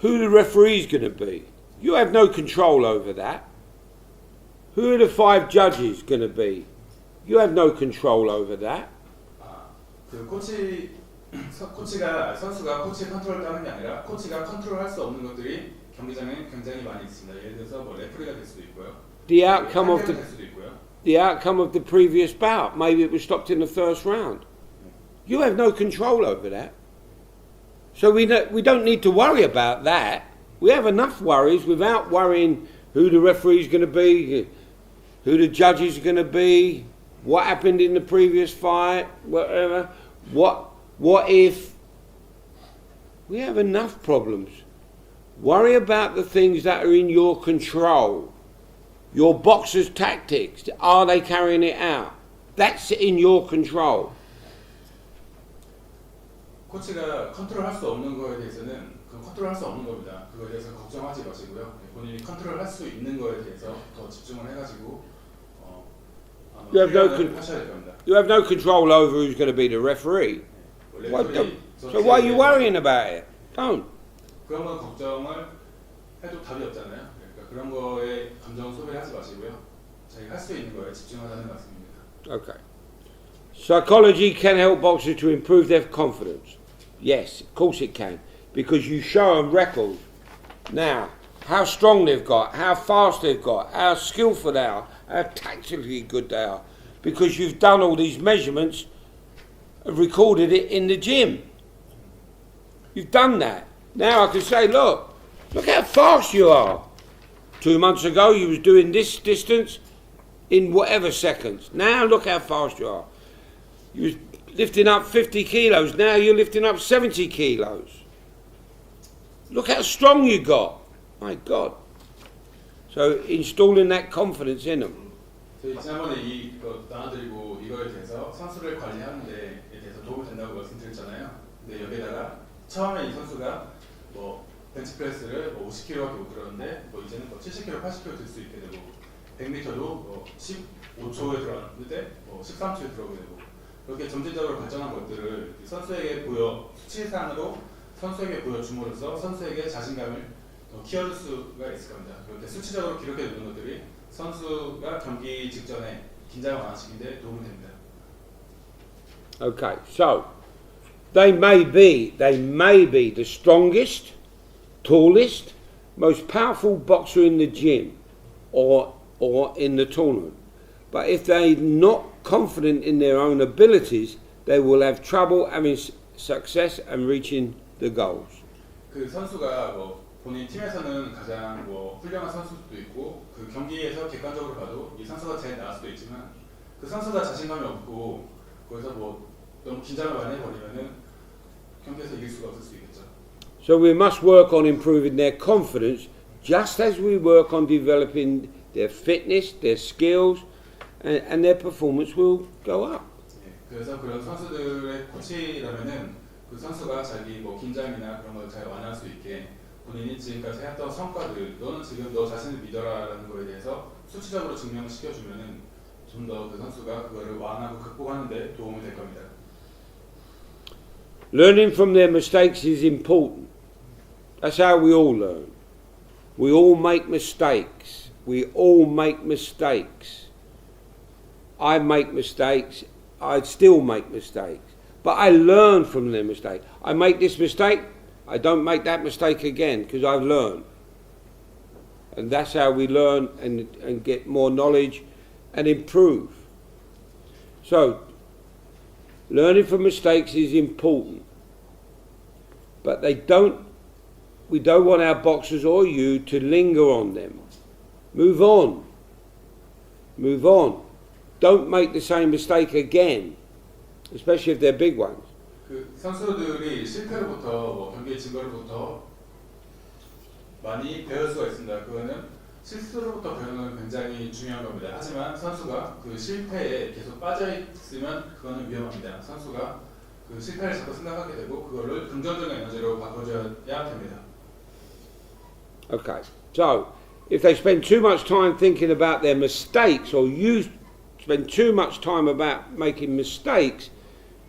Who the referee is going to be? You have no control over that. Who are the 5 judges going to be? You have no control over that. 그 코치가 선수가 코치의 컨트롤을 따르는 게 아니라 코치가 컨트롤할 수 없는 것들이 경기장에 굉장히 많이 있습니다. 예를 들어서 뭐 레프리가 될 수도 있고요. The outcome of 될 수도 있고요. the outcome of the previous bout. Maybe it was stopped in the first round. You have no control over that. So we don't need to worry about that. We have enough worries without worrying who the referee is going to be, who the judges are going to be, what happened in the previous fight, whatever. What if? We have enough problems. Worry about the things that are in your control. Your boxer's tactics, are they carrying it out? That's in your control. 코치가 컨트롤할 수 없는 거에 대해서는 컨트롤할 수 없는 겁니다. 그거에 대해서 걱정하지 마시고요. 본인이 컨트롤할 수 있는 거에 대해서 더 집중을 해가지고 하셔야 될 겁니다. You have no control over who's going to be the referee. So why are you worrying about it? Don't. 그런 건 걱정을 해도 답이 없잖아요. 그러니까 그런 거에 감정 소비하지 마시고요. 자기가 할 수 있는 거에 집중하자는 말씀입니다. Okay. Psychology can help boxers to improve their confidence. Yes, of course it can. Because you show them records. Now, how strong they've got, how fast they've got, how skillful they are, how tactically good they are. Because you've done all these measurements and recorded it in the gym. You've done that. Now I can say, look how fast you are. 2 months ago you was doing this distance in whatever seconds. Now look how fast you are. You was lifting up 50 kilos, now you're lifting up 70 kilos. Look how strong you got. My God. So installing that confidence in them. 저희 지난번에 이거 나눠드리고 이거에 대해서 선수를 관리하는 데에 대해서 도움이 된다고 말씀드렸잖아요. 근데 여기다가 처음에 이 선수가 뭐 벤치프레스를 뭐 50kg 하고 그러는데 뭐 이제는 뭐 70kg, 80kg 들 수 있게 되고 100m도 뭐 15초에 들어갔는데 뭐 13초에 들어오게 되고 그렇게 점진적으로 발전한 것들을 선수에게 수치상으로 선수에게 보여줌으로써 선수에게 자신감을 더 키워줄 수가 있을 겁니다. 그렇게 수치적으로 기록해 두는 것들이 선수가 경기 직전에 긴장을 완화시키는 데 도움이 됩니다. Okay, so they may be the strongest, tallest, most powerful boxer in the gym or in the tournament. But if they're not confident in their own abilities, they will have trouble having success and reaching the goals. 그 선수가 뭐 본인 팀에서는 가장 뭐 훌륭한 선수도 있고 그 경기에서 객관적으로 봐도 이 선수가 제일 나을 수도 있지만 그 선수가 자신감이 없고 거기서 뭐 너무 긴장을 많이 해버리면은 경기에서 이길 수가 없을 수 있겠죠. So we must work on improving their confidence just as we work on developing their fitness, their skills, and their performance will go up. 예, 그래서 그런 선수들의 코치라면은 그 선수가 자기 뭐 긴장이나 그런 걸 잘 완화할 수 있게 본인이 지금까지 해왔던 성과들, 너는 지금 너 자신을 믿어라라는 거에 대해서 수치적으로 증명을 시켜주면은 좀 더 그 선수가 그거를 완화하고 극복하는 데 도움이 될 겁니다. Learning from their mistakes is important. That's how we all learn. We all make mistakes. We all make mistakes. I make mistakes. I still make mistakes. But I learn from their mistake. I make this mistake. I don't make that mistake again because I've learned. And that's how we learn and get more knowledge and improve. So, learning from mistakes is important. But we don't want our boxers or you to linger on them. Move on. Move on. Don't make the same mistake again, especially if they're big ones. 그 선수들이 실패로부터 뭐 경기의 증거로부터 많이 배울 수가 있습니다. 그거는 실수로부터 배우는 건 굉장히 중요한 겁니다. 하지만 선수가 그 실패에 계속 빠져 있으면 그거는 위험합니다. 선수가 그 실패를 자꾸 생각하게 되고 그거를 긍정적인 에너지로 바꿔줘야 됩니다. Okay, so if they spend too much time thinking about their mistakes, or you spend too much time about making mistakes,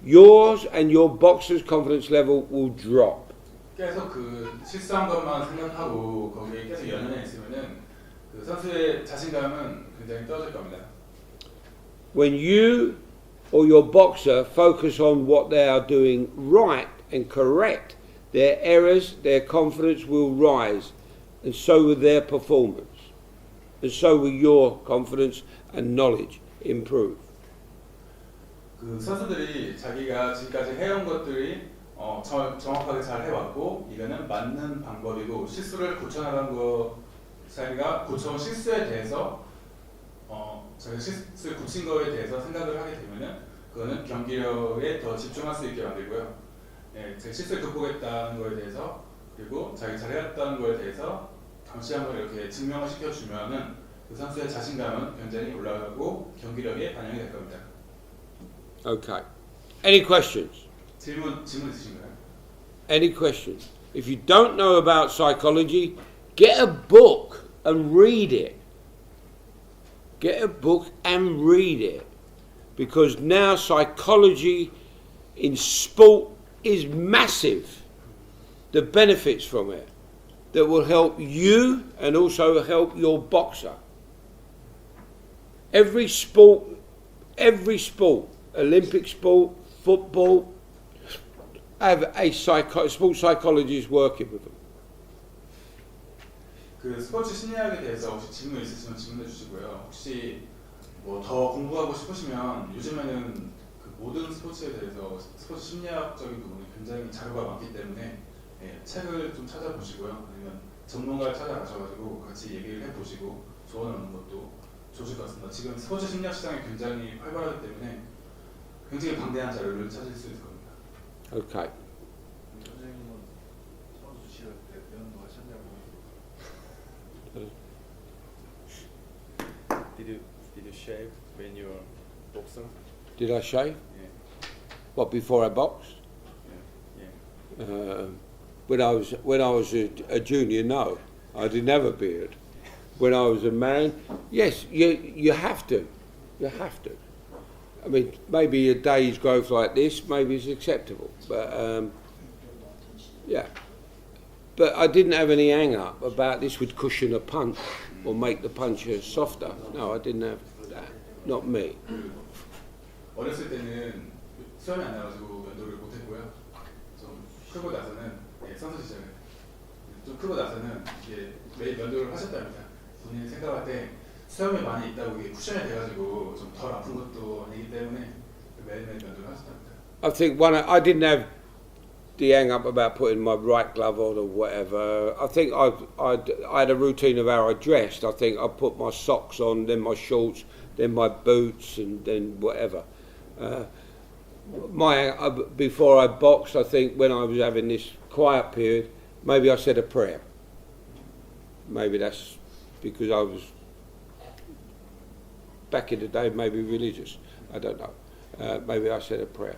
yours and your boxer's confidence level will drop. 계속 그 실수한 것만 생각하고 거기에 계속 연연해 있으면은 그 선수의 자신감은 굉장히 떨어질 겁니다. When you or your boxer focus on what they are doing right and correct, their errors, their confidence will rise, and so will their performance, and so will your confidence and knowledge improve. 그 선수들이 자기가 지금까지 해온 것들이 정확하게 잘 해왔고 이거는 맞는 방법이고 실수를 고쳐나간 자기가 고쳐온 실수에 대해서 자기가 실수를 고친 거에 대해서 생각을 하게 되면은 그거는 경기력에 더 집중할 수 있게 만들고요. 예, 제 실수를 극복했다는 거에 대해서 그리고 자기 잘해왔다는 거에 대해서 다시 한번 이렇게 증명을 시켜주면은 그 선수의 자신감은 굉장히 올라가고 경기력에 반영이 될 겁니다. Okay. Any questions? 질문 있으신가요? Any questions? If you don't know about psychology, get a book and read it. Get a book and read it. Because now psychology in sport is massive. The benefits from it that will help you and also help your boxer. Every sport, Olympic sport, football, have a sports psychologist working with them. 그 스포츠 심리학에 대해서 혹시 질문 있으시면 질문해 주시고요. 혹시 뭐 더 공부하고 싶으시면 요즘에는 그 모든 스포츠에 대해서 스포츠 심리학적인 부분이 굉장히 자료가 많기 때문에 예, 책을 좀 찾아보시고요. 아니면 전문가를 찾아가셔가지고 같이 얘기를 해보시고 조언을 얻는 것도 좋을 것 같습니다. 지금 스포츠 심리학 시장이 굉장히 활발하기 때문에 굉장히 방대한 자료를 찾을 수 있을 겁니다. Okay. 선생님은 선수 시절 때 면도 하셨냐고. Did you shave when you were boxer? Did I shave? Yeah. What, before I boxed? Yeah. When I was a junior, no, I didn't have a beard. When I was a man, yes, you have to. You have to. I mean, maybe a day's growth like this, maybe it's acceptable, but yeah. But I didn't have any hang up about this would cushion a punch or make the puncher softer. No, I didn't have that. Not me. 어렸을 때는 수염이 안 나가지고 면도를 못했고요. 좀 크고 나서는 선수 시절에 좀 크고 나서는 이게 매일 면도를 하셨답니다. 본인이 생각할 때 수염이 많이 있다고 이게 쿠션이 돼가지고 좀 덜 아픈 것도 아니기 때문에 매일매일 면도를 하셨답니다. I think I didn't have the hang up about putting my right glove on or whatever. I think I had a routine of how I dressed. I think I put my socks on, then my shorts, then my boots, and then whatever. before I boxed, I think when I was having this quiet period, maybe I said a prayer. Maybe that's because I was back in the day, maybe religious. I don't know. Maybe I said a prayer.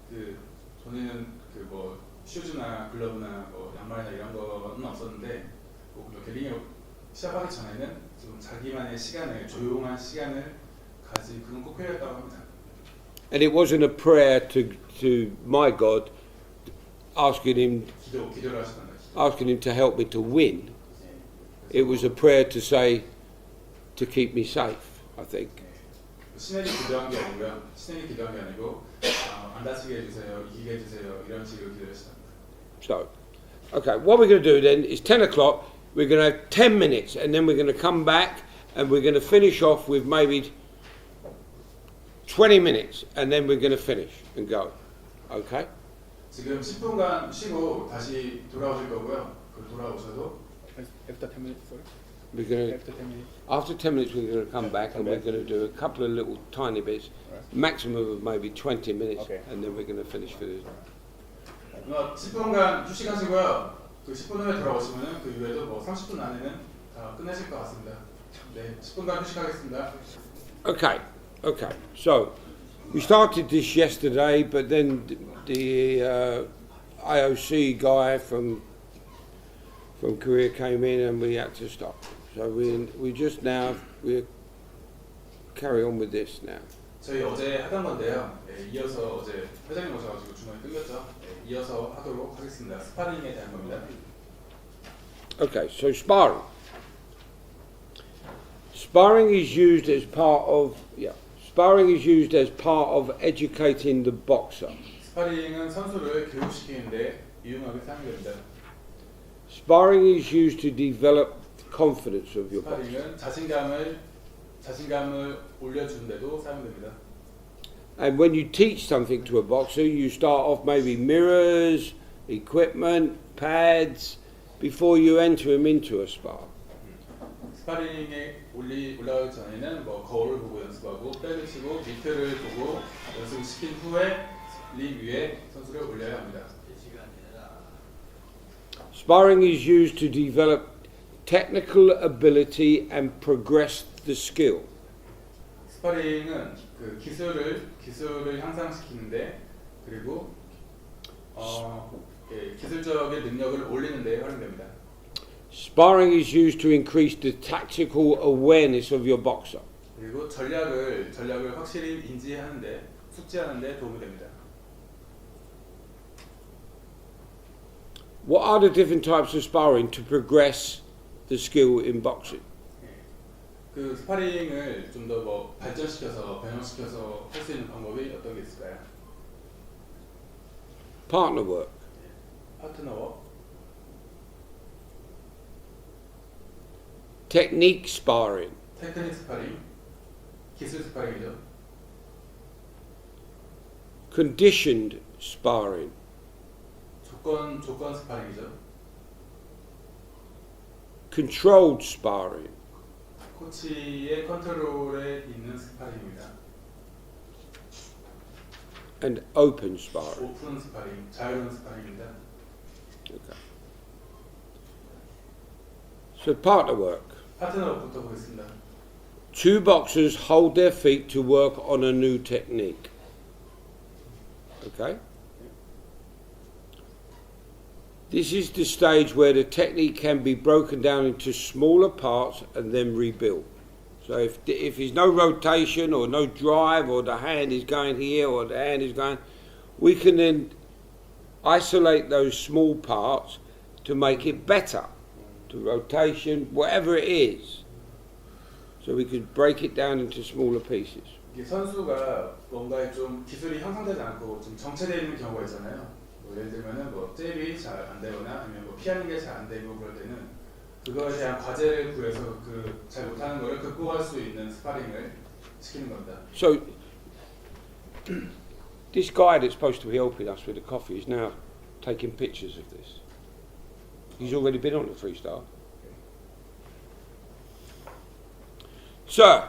그 전에는 그 뭐 슈즈나 글러브나 뭐 양말이나 이런 거는 없었는데 뭐 이렇게 링을 시작하기 전에는 좀 자기만의 시간을 조용한 시간을 가지 그건 꼭 필요했다고 합니다. And it wasn't a prayer to my God, asking him 기도를 하시던가. asking him to help me to win. It was a prayer to say to keep me safe, I think. 신에게 기도한 게 아니고요. 신에게 기도한 게 아니고 안 다치게 해주세요, 이기게 해주세요 이런 식으로 기도했습니다. So, okay, what we're going to do then is 10 o'clock, we're going to have 10 minutes and then we're going to come back and we're going to finish off with maybe 20 minutes and then we're going to finish and go. Okay? 지금 10분간 쉬고 다시 돌아오실 거고요. 그 돌아오셔도 After 10 minutes, sorry. We're going to, After 10 minutes. after 10 minutes we're going to come back and we're going to do a couple of little tiny bits, Right. maximum of maybe 20 minutes Okay. and then we're going to finish for this. 10분간 휴식하시고요. 그 10분 후에 돌아오시면은 그 이후에도 뭐 30분 안에는 다 끝내실 것 같습니다. 네, 10분간 휴식하겠습니다. Okay, okay. So we started this yesterday, but then the IOC guy from Korea came in and we had to stop. So we just now we carry on with this now. 저희 어제 하던 건데요. 네, 이어서 어제 회장님 오셔가지고 중간에 끊겼죠. 네, 이어서 하도록 하겠습니다. 스파링에 대한 겁니다. Okay, so sparring. Sparring is used as part of Sparring is used as part of educating the boxer. 스파링은 선수를 교육시키는데 유용하게 사용됩니다. Sparring is used to develop confidence of your boxer. 스파링은 자신감을 올려주는데도 사용됩니다. And when you teach something to a boxer, you start off maybe mirrors, equipment, pads, before you enter him into a spar. 스파링에 올라가기 전에는 뭐 거울을 보고 연습하고 백을 치고 미트를 보고 연습을 시킨 후에 링 위에 선수를 올려야 합니다. Sparring is used to develop technical ability and progress the skill. 스파링은 그 기술을 향상시키는데 그리고 기술적인 능력을 올리는 데 활용됩니다. Sparring is used to increase the tactical awareness of your boxer. 그리고 전략을 확실히 인지하는데 숙지하는데 도움이 됩니다. What are the different types of sparring to progress the skill in boxing? 그 스파링을 좀 더 뭐 발전시켜서 변형시켜서 할 수 있는 방법이 어떤 게 있을까요? Partner work, 파트너워, technique sparring, 테크닉 스파링, 기술 스파링이죠. conditioned sparring, 조건 스파링이죠. controlled sparring, 코치의 컨트롤에 있는 스파링입니다. and open sparring. 오픈 스파링, 자유로운 스파링입니다. Okay. So partner work. 파트너부터 보겠습니다. Two boxers hold their feet to work on a new technique. Okay? This is the stage where the technique can be broken down into smaller parts and then rebuilt. So if there's no rotation or no drive or the hand is going here or the hand is going, we can then isolate those small parts to make it better, to rotation, whatever it is. So we could break it down into smaller pieces. 이게 선수가 뭔가에 좀 기술이 형성되지 않고 좀 정체되어 있는 경우가 있잖아요. 뭐 예를 들면은 뭐 잽이 잘 안 되거나 아니면 뭐 피하는 게 잘 안 되고 그럴 때는 그거에 대한 과제를 구해서 그 잘 못하는 거를 극복할 수 있는 스파링을 시키는 겁니다. So this guy that's supposed to be helping us with the coffee is now taking pictures of this. He's already been on the freestyle. Sir,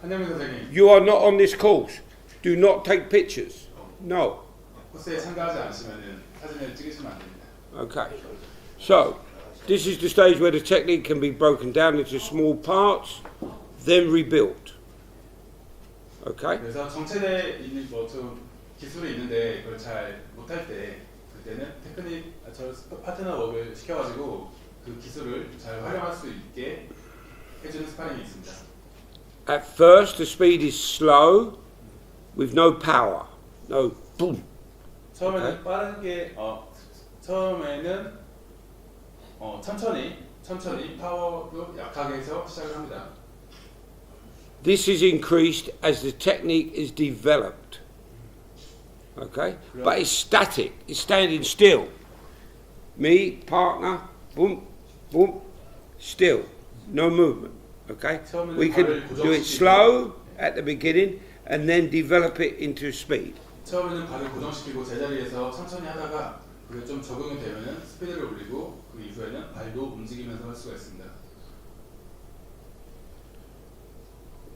한영민 선생님, you are not on this course. do not take pictures. No. 코스에 참가하지 않으시면은 사진을 찍으시면 안 됩니다. Okay. So, this is the stage where the technique can be broken down into small parts, then rebuilt. Okay? 그래서 정체되어 있는 좀 기술이 있는데 그걸 잘 못할 때 그때는 파트너 워크를 시켜가지고 그 기술을 잘 활용할 수 있게 해주는 스파링이 있습니다. At first, the speed is slow, with no power. No boom. 처음에는 빠르게 처음에는 천천히 파워도 약하게 해서 시작을 합니다. This is increased as the technique is developed. Okay? But it's static, it's standing still. Me, partner, boom, boom, still. No movement. Okay? We can do it slow at the beginning and then develop it into speed. 처음에는 발을 고정시키고 제자리에서 천천히 하다가 그게 좀 적응이 되면은 스피드를 올리고 그 이후에는 발도 움직이면서 할 수가 있습니다.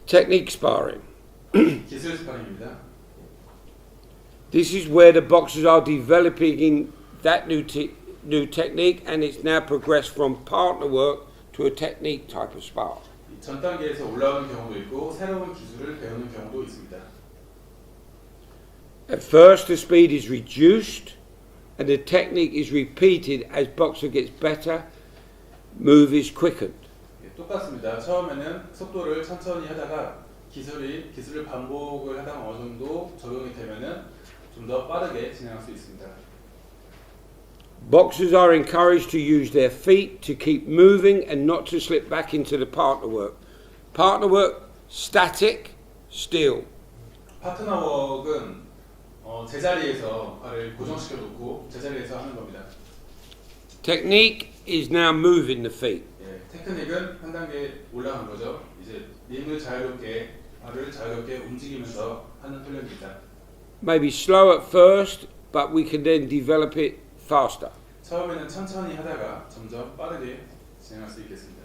Technique sparring. 기술 스파링입니다. This is where the boxers are developing that new technique, and it's now progressed from partner work to a technique type of spar. 전 단계에서 올라오는 경우도 있고 새로운 기술을 배우는 경우도 있습니다. At first, the speed is reduced, and the technique is repeated as boxer gets better. Move is quickened. 똑같습니다. 처음에는 속도를 천천히 하다가 기술을 반복을 하다가 어느 정도 적용이 되면은 좀 더 빠르게 진행할 수 있습니다. Boxers are encouraged to use their feet to keep moving and not to slip back into the partner work. Partner work, static, still. 파트너 웍은 제자리에서 발을 고정시켜 놓고 제자리에서 하는 겁니다. Technique is now moving the feet. 테크닉은 한 단계 올라간 거죠. 이제 발을 자유롭게 움직이면서 하는 훈련입니다. Maybe slow at first, but we can then develop it faster. 처음에는 천천히 하다가 점점 빠르게 진행할 수 있겠습니다.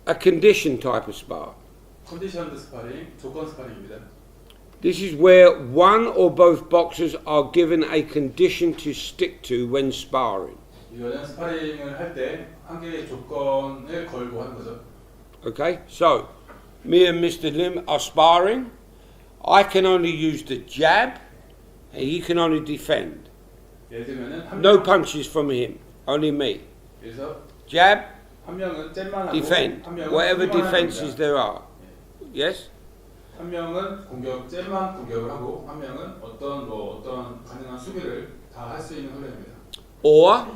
A condition type of spar. 컨디션드 스파링, 조건 스파링입니다. This is where one or both boxers are given a condition to stick to when sparring. 이거는 스파링을 할 때 한 개의 조건을 걸고 하는 거죠. Okay, so me and Mr. Lim are sparring. I can only use the jab, and he can only defend. 예를 들면은 No punches from him, only me. 그래서 Jab, 한 명은 잽만 하고 defend, 한 명은 whatever 공격만 defenses 합니다. there are. Yes? 한 명은 잽만 공격을 하고 한 명은 어떤 가능한 수비를 다 할 수 있는 훈련입니다. Or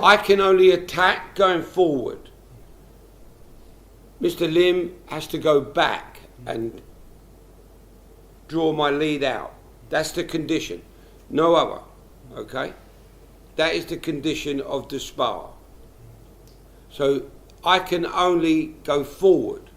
I can only attack going forward. Mr. Lim has to go back and draw my lead out. That's the condition. No other. Okay? That is the condition of the spar. So I can only go forward.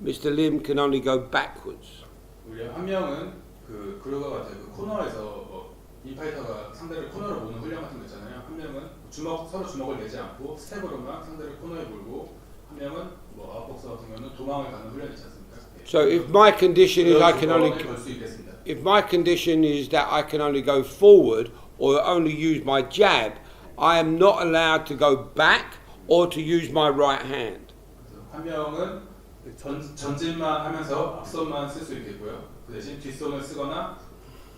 Mr. Lim can only go backwards. 우리 한 명은 그거가 같아요. 그 코너에서 이 파이터가 상대를 코너로 모는 훈련 같은 거 있잖아요. 한 명은 서로 주먹을 내지 않고 스텝으로만 상대를 코너에 몰고 한 명은 아웃복서 같은 경우는 도망을 가는 훈련이 있지 않습니까? So if my condition is I can only 걸수 있겠습니다. if my condition is that I can only go forward or only use my jab, I am not allowed to go back or to use my right hand. 한 명은 전진만 하면서 앞손만 쓸 수 있겠고요. 그 대신 뒷손을 쓰거나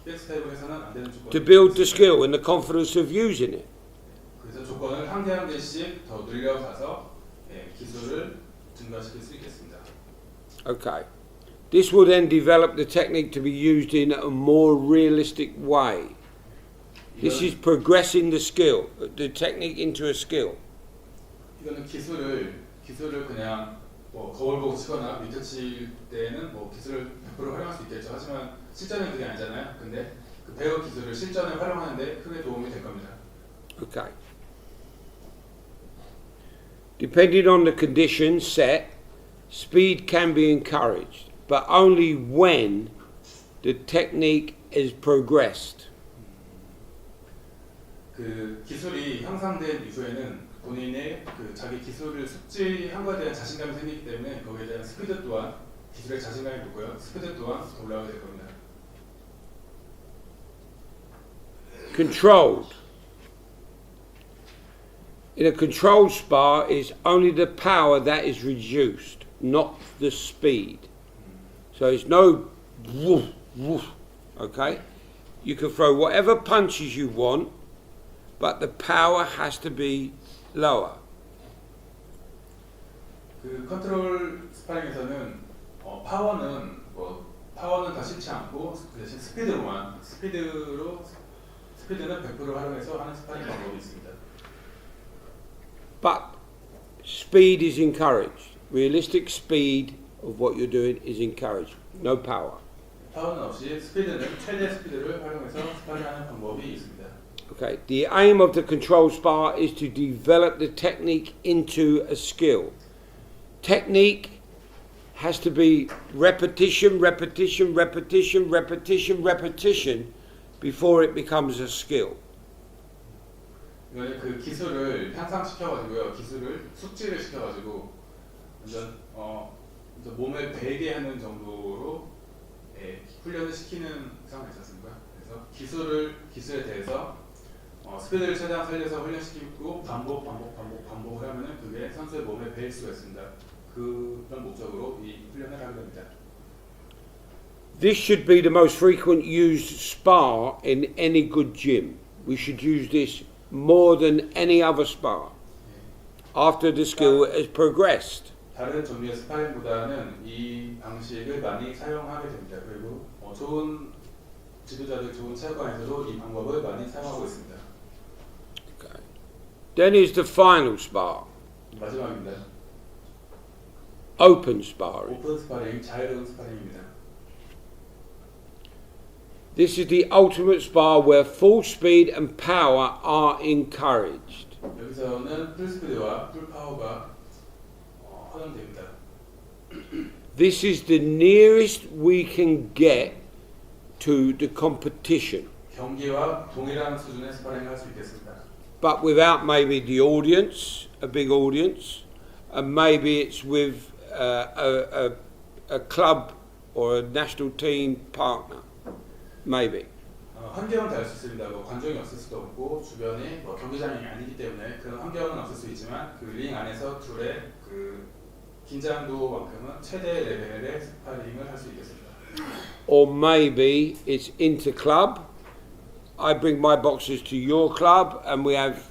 백스텝을 해서는 안 되는 조건. To build the skill and the confidence of using it. 그래서 조건을 한 개 한 개씩 더 늘려가서 기술을 증가시킬 수 있겠습니다. Okay. This will then develop the technique to be used in a more realistic way. This is progressing the skill, the technique into a skill. 이거는 기술을 그냥 거울 보고 치거나 밑에 칠 때는 기술을 100% 활용할 수 있겠죠. 하지만 실전은 그게 아니잖아요. 근데 그 배우 기술을 실전에 활용하는데 크게 도움이 될 겁니다. Okay. Depending on the condition set, speed can be encouraged, but only when the technique is progressed. 그 기술이 향상된 이후에는 본인의 자기 기술을 숙지한 것에 대한 자신감이 생기기 때문에 거기에 대한 스피드 또한 기술에 자신감이 붙고요. 스피드 또한 올라가게 될 겁니다. Controlled. In a controlled spar is only the power that is reduced, not the speed. So it's no woof, woof, okay? You can throw whatever punches you want, but the power has to be lower. 그 컨트롤 스파링에서는 파워는 다 싫지 않고 그 대신 스피드는 100% 활용해서 하는 스파링 방법이 있습니다. But speed is encouraged. Realistic speed of what you're doing is encouraged. No power. 파워는 없이 최대 스피드를 활용해서 스파링하는 방법이 있습니다. Okay. The aim of the control spar is to develop the technique into a skill. Technique has to be repetition before it becomes a skill. 이거는 그 기술을 향상시켜가지고요. 기술을 숙지를 시켜가지고 완전 몸을 배게 하는 정도로 훈련을 시키는 상황이 있었습니다. 그래서 기술에 대해서 스피드를 최대한 살려서 훈련시키고 반복을 하면은 그게 선수의 몸에 배일 수가 있습니다. 그런 목적으로 이 훈련을 하게 됩니다. This should be the most frequent used spar in any good gym. We should use this more than any other spar after the skill has progressed. 다른 종류의 스파링보다는 이 방식을 많이 사용하게 됩니다. 그리고 좋은 지도자들, 좋은 체육관에서도 이 방법을 많이 사용하고 있습니다. Okay. Then is the final spar. 마지막입니다. Open sparring. 오픈 스파링, 자유로운 스파링입니다. This is the ultimate spar where full speed and power are encouraged. 여기서는 풀 스피드와 풀 파워가 허용됩니다. This is the nearest we can get to the competition, 경기와 동일한 수준의 스파링을 할 수 있겠습니다. but without maybe the audience, a big audience, and maybe it's with a club or a national team partner, maybe. 환경은 다를 수 있습니다. 관중이 없을 수도 없고 주변이 경기장이 아니기 때문에 그런 환경은 없을 수 있지만 그 링 안에서 둘의 그 긴장도만큼은 최대 레벨의 스파링을 할 수 있겠습니다. Or maybe it's inter-club. I bring my boxers to your club and we have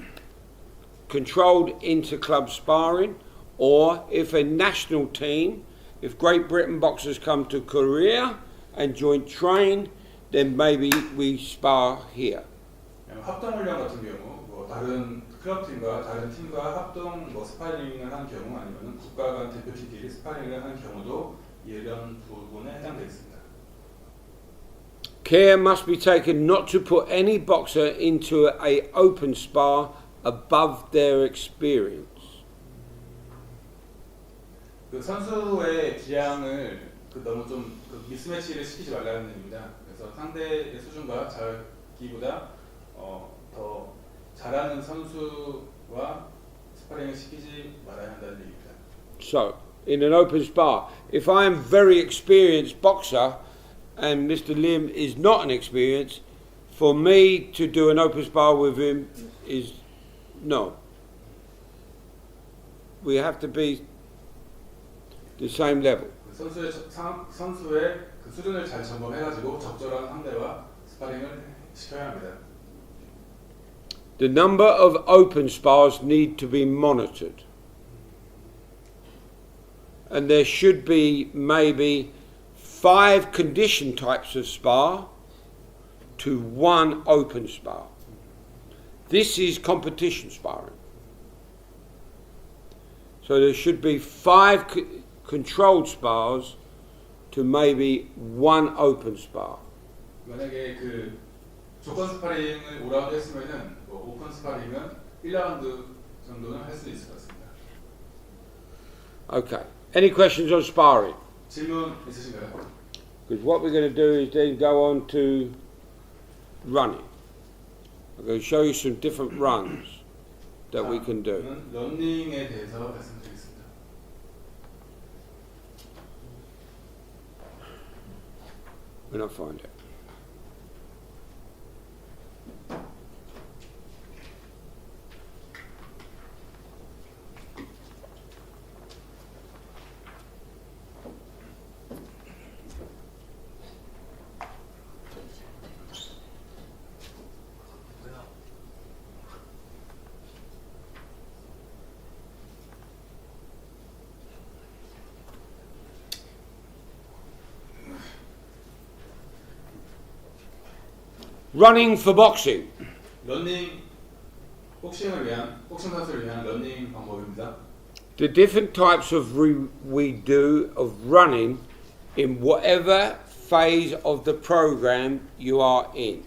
controlled inter-club sparring. Or if a national team, if Great Britain boxers come to Korea and joint train, then maybe we spar here. 합동 훈련 같은 경우 다른 클럽 팀과 다른 팀과 합동 스파링을 한 경우 아니면 국가 간 대표팀끼리 스파링을 한 경우도 이런 부분에 해당되어 있습니다. Care must be taken not to put any boxer into an open spar above their experience. 그 선수의 기량을 너무 좀 미스매치를 시키지 말라는 얘기입니다. 그래서 상대의 수준과 자기보다 더 잘하는 선수와 스파링을 시키지 말아야 한다는 얘기입니다. So, in an open spar, if I am very experienced boxer and Mr. Lim is not an experienced, for me to do an open spar with him is no. We have to be the same level. 선수의 그 수준을 잘 점검해가지고 적절한 상대와 스파링을 시켜야 합니다. The number of open spars need to be monitored. And there should be maybe 5 condition types of spar to 1 open spar. This is competition sparring. So there should be 5 controlled spars to maybe 1 open spar. 만약에 그 조건 스파링을 5라운드 했으면은 오픈 스파링은 1라운드 정도는 할 수 있을 것 같습니다. Okay. Any questions on sparring? 질문 있으신가요? Because what we're going to do is then go on to running. I'm going to show you some different runs that we can do. 저는 러닝에 대해서 말씀드리겠습니다. when I find it. Running for boxing. 런닝 복싱 선수를 위한 런닝 방법입니다. The different types of we do of running in whatever phase of the program you are in.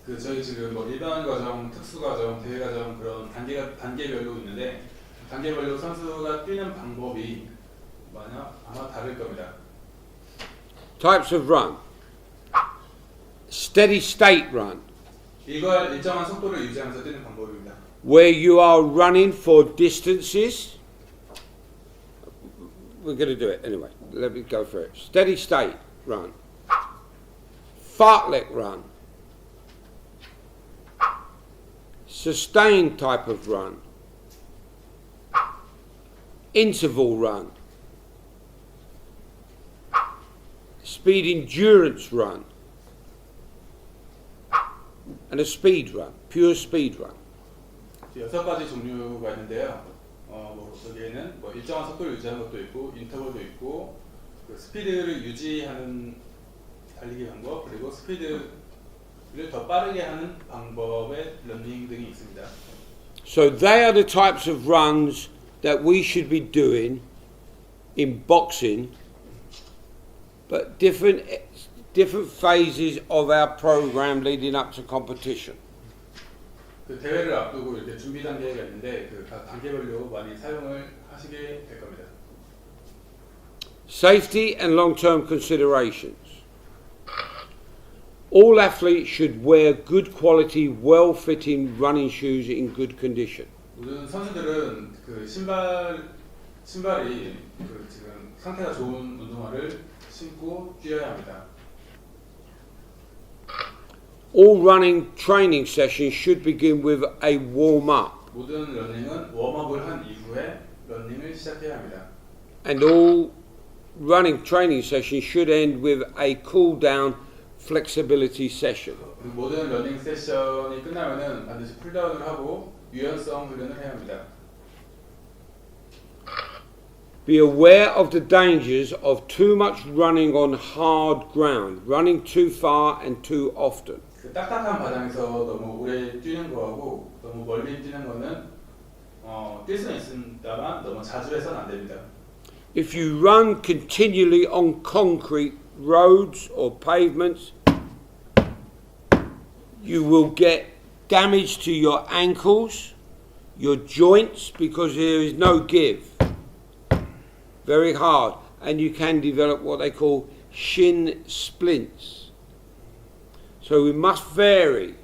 그 저희 지금 뭐 일반 과정, 특수 과정, 대회 과정 그런 단계별로 있는데 단계별로 선수가 뛰는 방법이 아마 다를 겁니다. Types of run. Steady state run, 이걸 일정한 속도를 유지하면서 뛰는 방법입니다. where you are running for distances. We're going to do it anyway. Let me go for it. Steady state run. Fartlek run. Sustained type of run. Interval run. Speed endurance run. And a speed run, pure speed run. 6가지 종류가 있는데요. 뭐 여기에는 뭐 일정한 속도를 유지하는 것도 있고 인터벌도 있고 그 스피드를 유지하는 달리기 방법 그리고 스피드를 더 빠르게 하는 방법의 러닝 등이 있습니다. So they are the types of runs that we should be doing in boxing, but different phases of our program leading up to competition. 그 대회를 앞두고 이렇게 준비 단계가 있는데 그 각 단계별로 많이 사용을 하시게 될 겁니다. Safety and long-term considerations. All athletes should wear good quality, well-fitting running shoes in good condition. 모든 선수들은 그 신발이 그 지금 상태가 좋은 운동화를 신고 뛰어야 합니다. All running training sessions should begin with a warm-up. 모든 러닝은 웜업을 한 이후에 러닝을 시작해야 합니다. And all running training sessions should end with a cool-down flexibility session. 모든 러닝 세션이 끝나면은 반드시 쿨다운을 하고 유연성 훈련을 해야 합니다. Be aware of the dangers of too much running on hard ground, running too far and too often. 그 딱딱한 바닥에서 너무 오래 뛰는 거하고 너무 멀리 뛰는 거는 뛸 수는 있습니다만 너무 자주 해서는 안 됩니다. If you run continually on concrete roads or pavements, you will get damage to your ankles, your joints, because there is no give. Very hard, and you can develop what they call shin splints. So we must vary.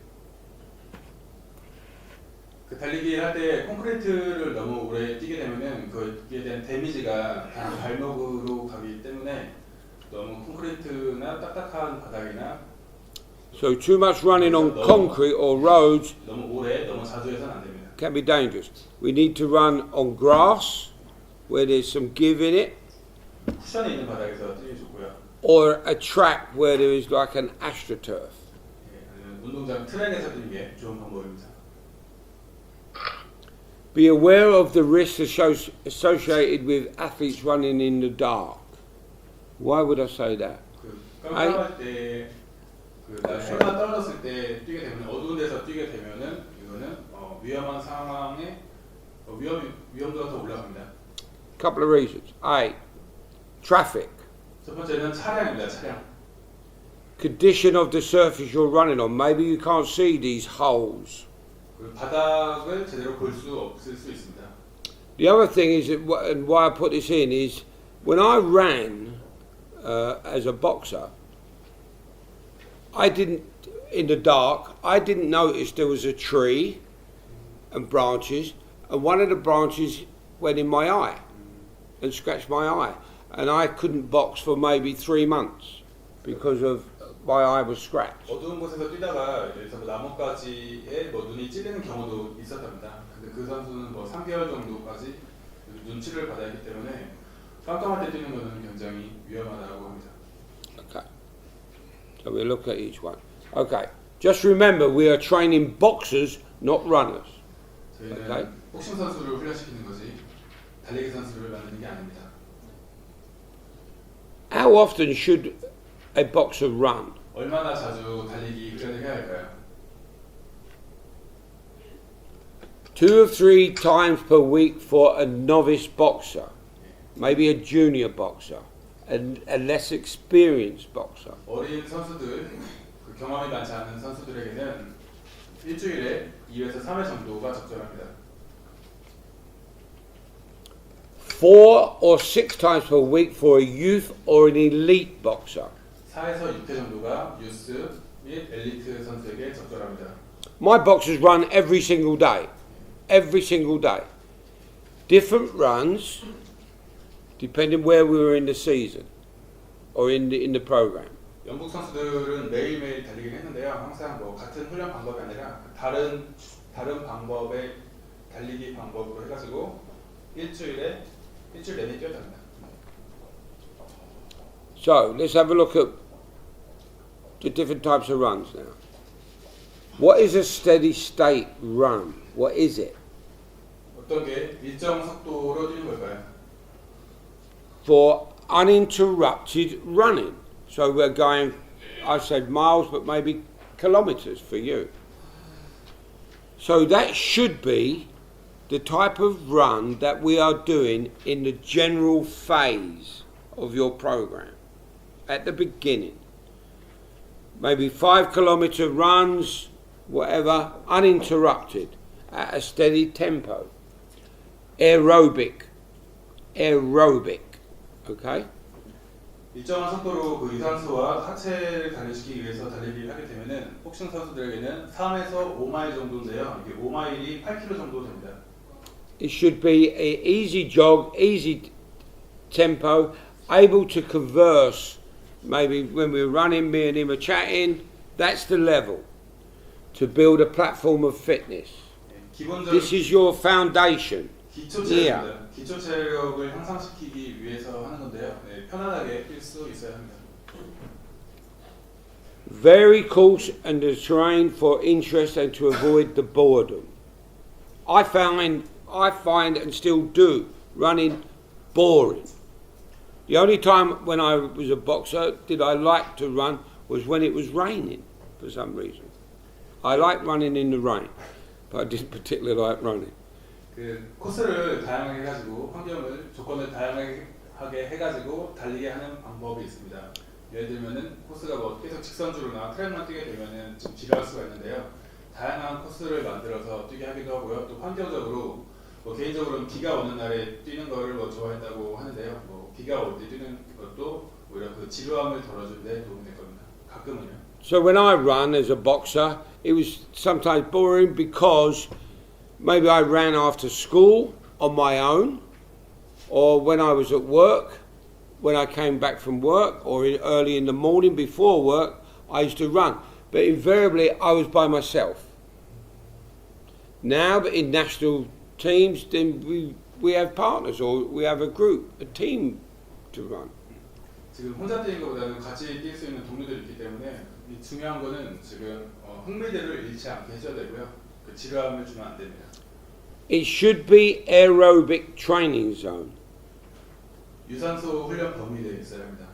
그 달리기를 할 때 콘크리트를 너무 오래 뛰게 되면은 그에 대한 데미지가 발목으로 가기 때문에 너무 콘크리트나 딱딱한 바닥이나 So too much running on concrete or roads 너무 오래 너무 자주 해서는 안 됩니다. can be dangerous. We need to run on grass where there's some give in it, 쿠션이 있는 바닥에서 뛰기 좋고요. or a track where there is like an astroturf. 아니면 운동장 트랙에서 뛰는 게 좋은 방법입니다. Be aware of the risks associated with athletes running in the dark. Why would I say that? 그 깜깜할 때, 해가 떨어졌을 때 뛰게 되면 어두운 데서 뛰게 되면은 이거는 위험한 상황에 위험도가 더 올라갑니다. Couple of reasons. A, traffic. 첫 번째는 차량입니다. 차량. Condition of the surface you're running on. Maybe you can't see these holes. 그 바닥을 제대로 볼 수 없을 수 있습니다. The other thing is, and why I put this in, is when I ran as a boxer, I didn't, in the dark, I didn't notice there was a tree and branches, and one of the branches went in my eye and scratched my eye, and I couldn't box for maybe 3 months. because of my eye was scratched. 어두운 곳에서 뛰다가 예를 들어서 뭐 나뭇가지에 뭐 눈이 찔리는 경우도 있었답니다. 근데 그 선수는 뭐 3개월 정도까지 눈치를 받아야 하기 때문에 깜깜할 때 뛰는 것은 굉장히 위험하다고 합니다. Okay. So we'll look at each one. Okay. Just remember, we are training boxers, not runners. 저희는 Okay. 복싱 선수를 훈련시키는 거지 달리기 선수를 만드는 게 아닙니다. How often should a boxer run? 얼마나 자주 달리기 훈련을 해야 할까요? 2 or 3 times per week for a novice boxer, maybe a junior boxer, and a less experienced boxer. 어린 선수들, 그 경험이 많지 않은 선수들에게는 일주일에 2회에서 3회 정도가 적절합니다. 4 or 6 times per week for a youth or an elite boxer. 4에서 6회 정도가 유스 및 엘리트 선수에게 적절합니다. My boxers run every single day. Every single day. Different runs, depending where we were in the season or in the program. 영국 선수들은 매일매일 달리긴 했는데요. 항상 뭐 같은 훈련 방법이 아니라 다른 방법의 달리기 방법으로 해가지고 일주일 내내 뛰었답니다. So let's have a look at the different types of runs now. What is a steady state run? What is it? 어떤 게 일정 속도로 뛰는 걸까요? For uninterrupted running. So we're going, I said miles, but maybe kilometres for you. So that should be the type of run that we are doing in the general phase of your program at the beginning. Maybe 5 kilometre runs, whatever, uninterrupted, at a steady tempo. Aerobic, okay? 일정한 속도로 그 유산소와 하체를 단련시키기 위해서 달리기를 하게 되면은 복싱 선수들에게는 3에서 5마일 정도인데요. 이게 5마일이 8km 정도 됩니다. It should be an easy jog, easy tempo, able to converse. Maybe when we're running, me and him are chatting. That's the level to build a platform of fitness. 기본적인 This is your foundation. 기초 체력입니다. 기초 체력을 향상시키기 위해서 하는 건데요. 네, 편안하게 뛸 수 있어야 합니다. Vary course and the terrain for interest and to avoid the boredom. I find and still do running boring. The only time when I was a boxer did I like to run was when it was raining for some reason. I like running in the rain, but I didn't particularly like running. 그 코스를 다양하게 해가지고 조건을 다양하게 해가지고 달리게 하는 방법이 있습니다. 예를 들면은 코스가 뭐 계속 직선주로나 트랙만 뛰게 되면은 좀 지루할 수가 있는데요. 다양한 코스를 만들어서 뛰게 하기도 하고요. 또 환경적으로 뭐 개인적으로는 비가 오는 날에 뛰는 거를 뭐 좋아한다고 하는데요. 뭐 비가 올 때 뛰는 것도 오히려 그 지루함을 덜어주는 데 도움이 될 겁니다. 가끔은요. So when I run as a boxer, it was sometimes boring because maybe I ran after school on my own, or when I was at work, when I came back from work, or early in the morning before work, I used to run. But invariably, I was by myself. Now, but in national teams, then we have partners, or we have a group, a team to run. 지금 혼자 뛰는 것보다는 같이 뛸 수 있는 동료들이 있기 때문에 이 중요한 거는 지금 흥미들을 잃지 않게 해줘야 되고요. 그 지루함을 주면 안 됩니다. It should be aerobic training zone. 유산소 훈련 범위에 되어 있어야 합니다.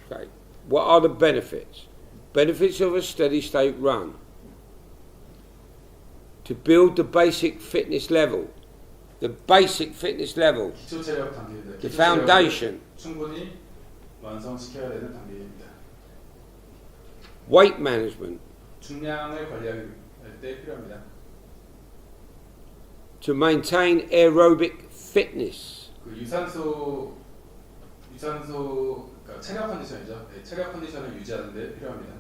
Okay. What are the benefits? Benefits of a steady state run. To build the basic fitness level. The basic fitness level. 기초 체력 단계입니다. The foundation. 충분히 완성시켜야 되는 단계입니다. Weight management. 중량을 관리할 때 필요합니다. To maintain aerobic fitness. 그 유산소 그러니까 체력 컨디션이죠. 네, 체력 컨디션을 유지하는 데 필요합니다.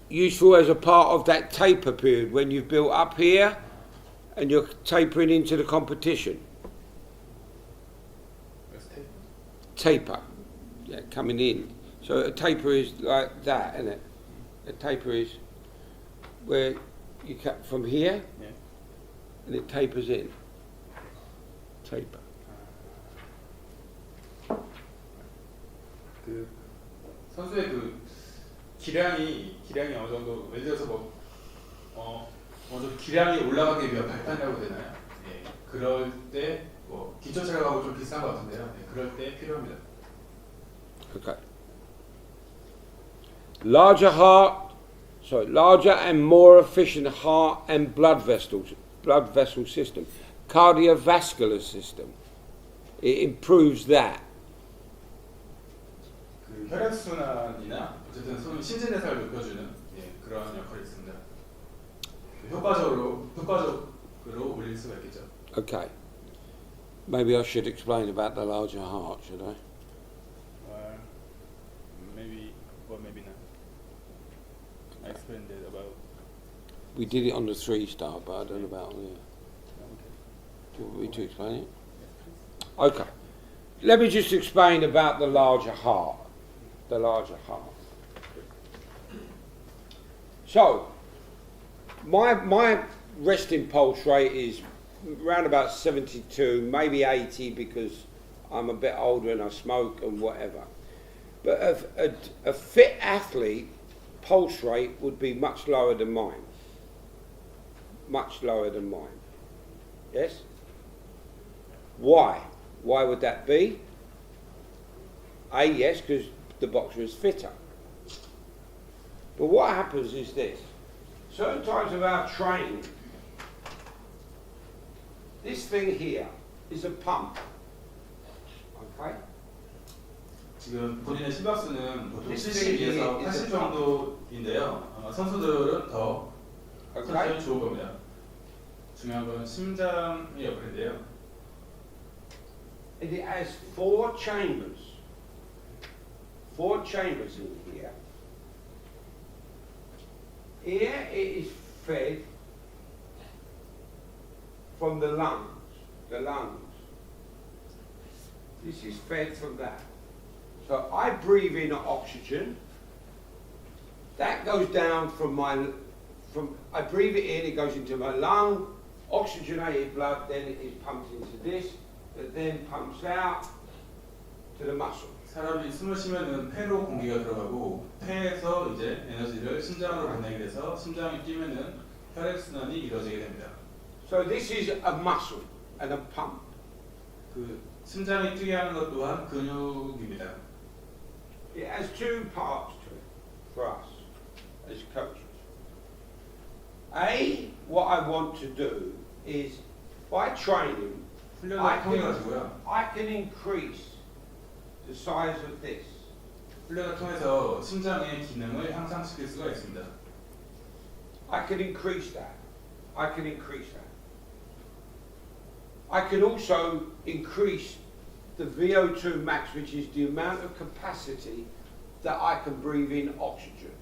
Useful as a part of that taper period when you've built up here and you're tapering into the competition. Taper. Yeah, coming in. So a taper is like that, isn't it? A taper is where you cut from here Yeah. and it tapers in. Taper. 그 선수의 그 기량이 어느 정도 예를 들어서 어느 정도 기량이 올라가기 위한 발판이라고 해야 되나요? 예, 그럴 때 뭐 기초 체력하고 좀 비슷한 것 같은데요. 예, 그럴 때 필요합니다. Okay. Larger and more efficient heart and blood vessel system, cardiovascular system. It improves that. 그 혈액 순환이나 어쨌든 손 신진대사를 높여주는 예, 그런 역할이 있습니다. 효과적으로 올릴 수가 있겠죠. Okay. Maybe I should explain about the larger heart, should I? Maybe or maybe not. I explained that about. We did it on the 3-star, but I don't know about here. Okay. Do you want me to explain it? Yes, please. Okay. Let me just explain about the larger heart. The larger heart. So, my resting pulse rate is around about 72, maybe 80 because I'm a bit older and I smoke and whatever. But a fit athlete pulse rate would be much lower than mine. Much lower than mine. Yes? Why? Why would that be? Yes, because the boxer is fitter. But what happens is this. Certain times of our training, this thing here is a pump. Okay? 지금 본인의 심박수는 보통 This 72에서 is 80 정도인데요. 선수들은 더 Okay? 컨디션이 좋을 겁니다. 중요한 건 심장의 역할인데요. And it has 4 chambers. 4 chambers in here. Here it is fed from the lungs. The lungs. This is fed from that. So I breathe in oxygen. That goes down I breathe it in, it goes into my lung, oxygenated blood, then it is pumped into this, that then pumps out to the muscle. 사람이 숨을 쉬면은 폐로 공기가 들어가고 폐에서 이제 에너지를 심장으로 보내게 돼서 심장이 뛰면은 혈액 순환이 이루어지게 됩니다. So this is a muscle and a pump. 그 심장이 뛰게 하는 것 또한 근육입니다. It has 2 parts to it for us as coaches. What I want to do is by training, 훈련을 통해 가지고요. I can increase the size of this. 훈련을 통해서 심장의 기능을 향상시킬 수가 있습니다. I can increase that. I can increase that. I can also increase the VO2 max, which is the amount of capacity that I can breathe in oxygen.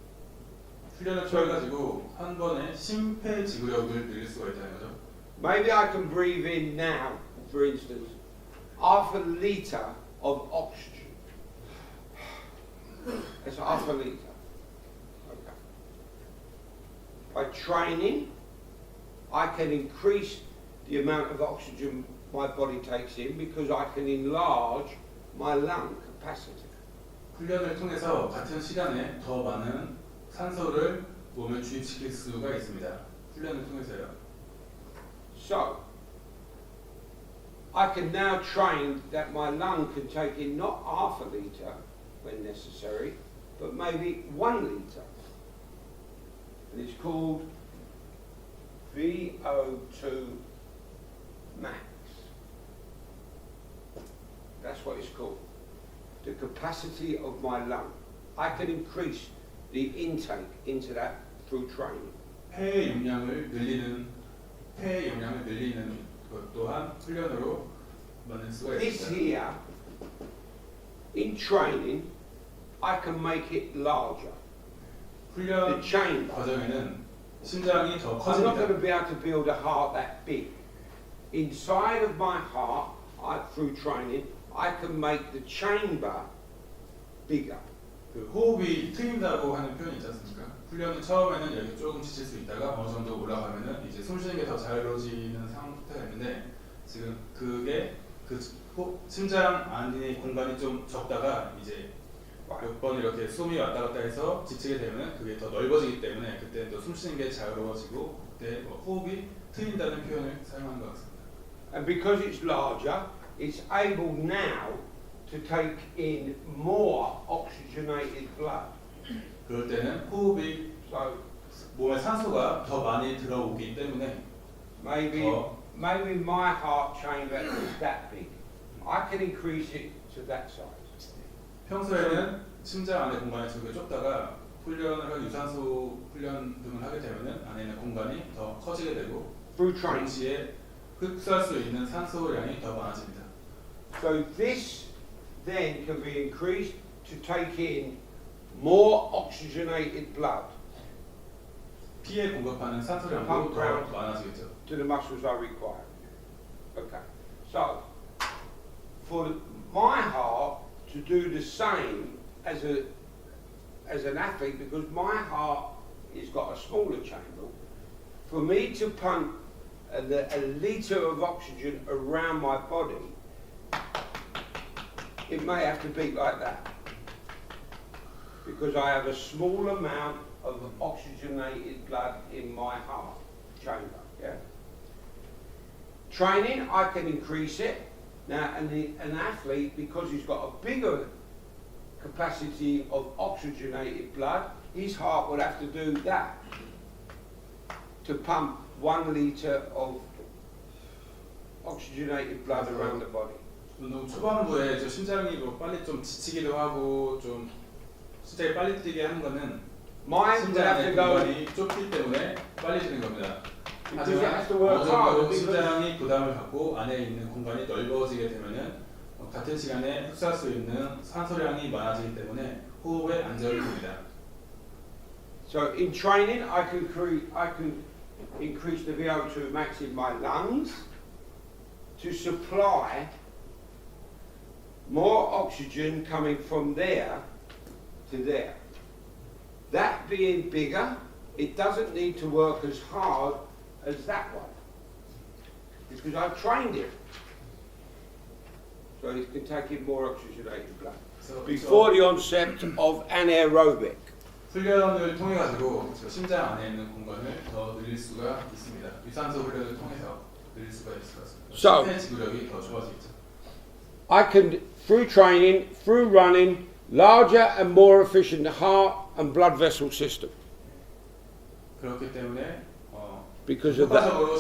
훈련을 통해 가지고 한 번에 심폐지구력을 늘릴 수가 있다는 거죠. Maybe I can breathe in now, for instance, half a litre of oxygen. That's half a litre. Okay. By training, I can increase the amount of oxygen my body takes in because I can enlarge my lung capacity. 훈련을 통해서 같은 시간에 더 많은 산소를 몸에 주입시킬 수가 있습니다. 훈련을 통해서요. So, I can now train that my lung can take in not half a litre when necessary, but maybe 1 litre. And it's called VO2 max. That's what it's called. The capacity of my lung. I can increase the intake into that through training. 폐 용량을 늘리는 것 또한 훈련으로 만들 수가 This 있습니다. here, in training, I can make it larger. 훈련 The chamber. 과정에는 심장이 더 I'm not going to 커집니다. be able to build a heart that big. Inside of my heart, through training, I can make the chamber bigger. 그 호흡이 트인다고 하는 표현이 있지 않습니까? 훈련은 처음에는 여기 조금 지칠 수 있다가 어느 정도 올라가면은 이제 숨 쉬는 게 더 자유로워지는 상태가 있는데 지금 그게 심장 안의 공간이 좀 적다가 이제 몇 번 이렇게 숨이 왔다 갔다 해서 지치게 되면 그게 더 넓어지기 때문에 그때 또 숨 쉬는 게 자유로워지고 그때 호흡이 트인다는 표현을 사용하는 것 같습니다. And because it's larger, it's able now to take in more oxygenated blood. 그럴 때는 호흡이 So 몸에 산소가 더 많이 들어오기 때문에 maybe my heart chamber is that big. I can increase it to that size. 평소에는 심장 안의 공간이 되게 좁다가 훈련을 하고 유산소 훈련 등을 하게 되면은 안에 있는 공간이 더 커지게 되고 Through training. 동시에 흡수할 수 있는 산소량이 더 많아집니다. So this then can be increased to take in more oxygenated blood 피에 공급하는 산소량도 Pump 더 round. 많아지겠죠. to the muscles I require. Okay. So for my heart to do the same as an athlete, because my heart has got a smaller chamber, for me to pump a litre of oxygen around my body, it may have to beat like that, because I have a small amount of oxygenated blood in my heart chamber. Yeah. Training, I can increase it. Now, an athlete, because he's got a bigger capacity of oxygenated blood, his heart would have to do that to pump 1 litre of oxygenated blood around the body. 운동 초반부에 저 심장이 뭐 빨리 좀 지치기도 하고 좀 심장이 빨리 뛰게 하는 거는 Mine would 심장 have to 안의 go. 공간이 좁기 때문에 빨리 뛰는 겁니다. Because it 하지만 has to work 어느 hard, 정도 because- 심장이 부담을 받고 안에 있는 공간이 넓어지게 되면은 같은 시간에 흡수할 수 있는 산소량이 많아지기 때문에 호흡에 안정을 줍니다. So in training, I can increase the VO2 max in my lungs to supply more oxygen coming from there to there. That being bigger, it doesn't need to work as hard as that one, because I've trained it. So it can take in more oxygenated blood. 그래서 Before the onset of anaerobic. 훈련을 통해 가지고 심장 안에 있는 공간을 더 늘릴 수가 있습니다. 유산소 훈련을 통해서 늘릴 수가 있을 것 같습니다. So- 심폐 지구력이 더 좋아지겠죠. I can, through training, through running, larger and more efficient heart and blood vessel system 그렇기 때문에 because of that. 효과적으로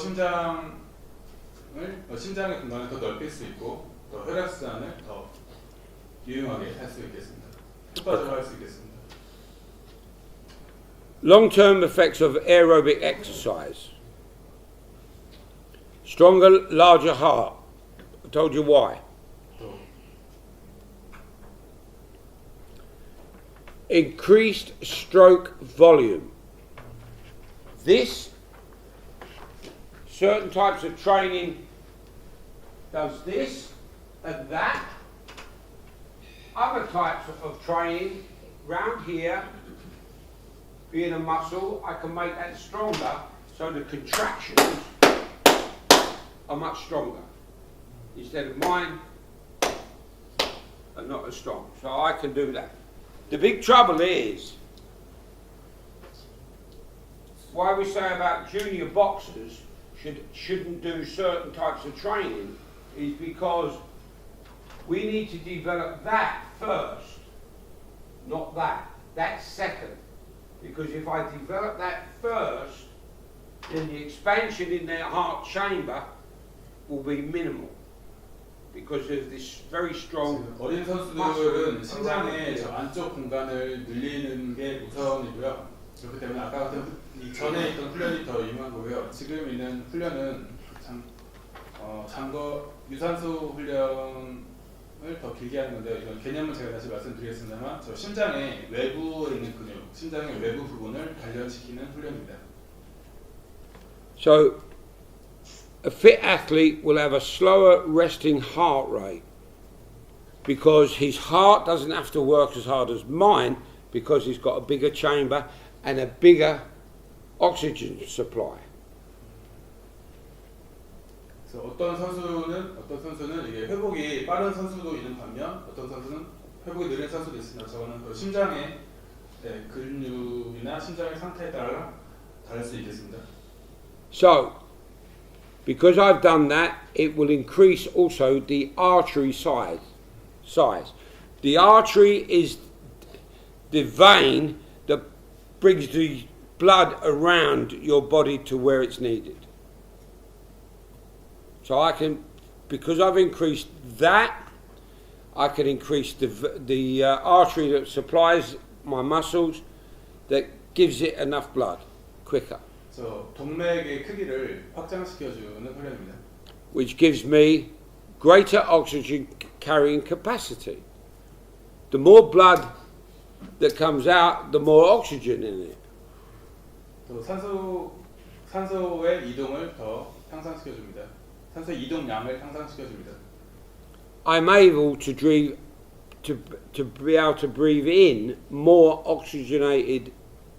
심장의 공간을 더 넓힐 수 있고 더 혈액순환을 더 유용하게 할 수 있겠습니다. 효과적으로 할 수 있겠습니다. Long-term effects of aerobic exercise. Stronger, larger heart. I told you why. 또 Increased stroke volume. This, certain types of training does this and that. Other types of training, round here, being a muscle, I can make that stronger so the contractions are much stronger. Instead of mine are not as strong. So I can do that. The big trouble is, why we say about junior boxers shouldn't do certain types of training is because we need to develop that first, not that. That's second. Because if I develop that first, then the expansion in their heart chamber will be minimal. Because of this very strong. 지금 어린 선수들은 심장의 저 안쪽 공간을 늘리는 게 우선이고요. 그렇기 때문에 아까 같은 전에 있던 훈련이 더 유용한 거고요. 지금 있는 훈련은 장거 유산소 훈련을 더 길게 하는 건데요. 이건 개념은 제가 다시 말씀드리겠습니다만 저 심장의 외부에 있는 근육, 심장의 외부 부분을 단련시키는 훈련입니다. So a fit athlete will have a slower resting heart rate because his heart doesn't have to work as hard as mine because he's got a bigger chamber and a bigger oxygen supply. 그래서 어떤 선수는 이게 회복이 빠른 선수도 있는 반면 어떤 선수는 회복이 느린 선수도 있습니다. 저거는 그 심장의 근육이나 심장의 상태에 따라 다를 수 있겠습니다. So, because I've done that, it will increase also the artery size. The artery is the vein that brings the blood around your body to where it's needed. So I can, because I've increased that, I can increase the artery that supplies my muscles, that gives it enough blood quicker. 그래서 동맥의 크기를 확장시켜주는 훈련입니다. Which gives me greater oxygen carrying capacity. The more blood that comes out, the more oxygen in it. 또 산소의 이동을 더 향상시켜줍니다. 산소의 이동량을 향상시켜줍니다. I'm able to be able to breathe in more oxygenated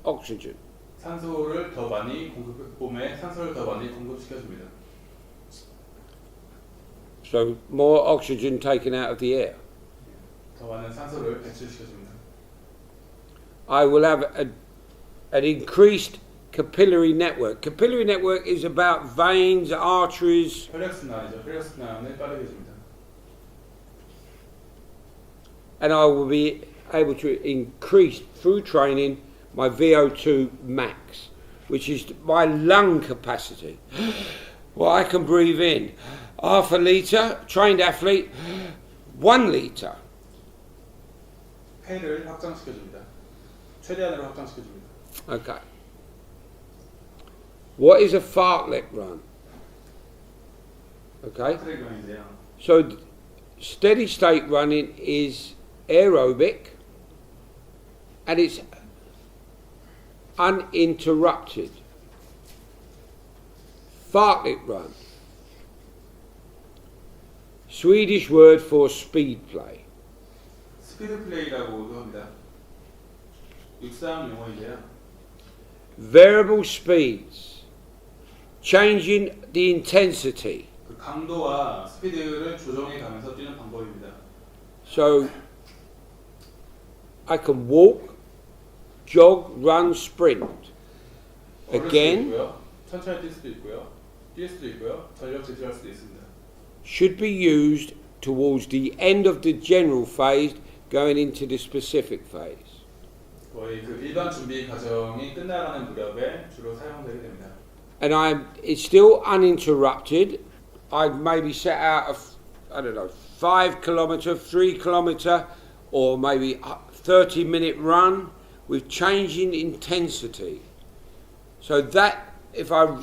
oxygen. 산소를 더 많이 몸에 산소를 더 많이 공급시켜줍니다. So more oxygen taken out of the air. 더 많은 산소를 배출시켜줍니다. I will have an increased capillary network. Capillary network is about veins, arteries. 혈액순환이죠. 혈액순환을 빠르게 해줍니다. And I will be able to increase through training my VO2 max, which is my lung capacity. Well, I can breathe in half a litre, trained athlete, 1 litre. 폐를 확장시켜줍니다. 최대한으로 확장시켜줍니다. Okay. What is a fartlek run? Okay. 트랙런인데요. So steady state running is aerobic and it's uninterrupted. Fartlek run. Swedish word for speed play. 스피드 플레이라고도 합니다. 육상 용어인데요. Variable speeds. Changing the intensity. 그 강도와 스피드를 조정해 가면서 뛰는 방법입니다. So I can walk, jog, run, sprint. 걸을 Again, 수도 있고요. 천천히 뛸 수도 있고요. 뛸 수도 있고요. 전력 질주할 수도 있습니다. should be used towards the end of the general phase going into the specific phase. 거의 그 일반 준비 과정이 끝나가는 무렵에 주로 사용되게 됩니다. And it's still uninterrupted. I'd maybe set out a, 5 kilometre, 3 kilometre, or maybe 30-minute run with changing intensity. So that, if I'm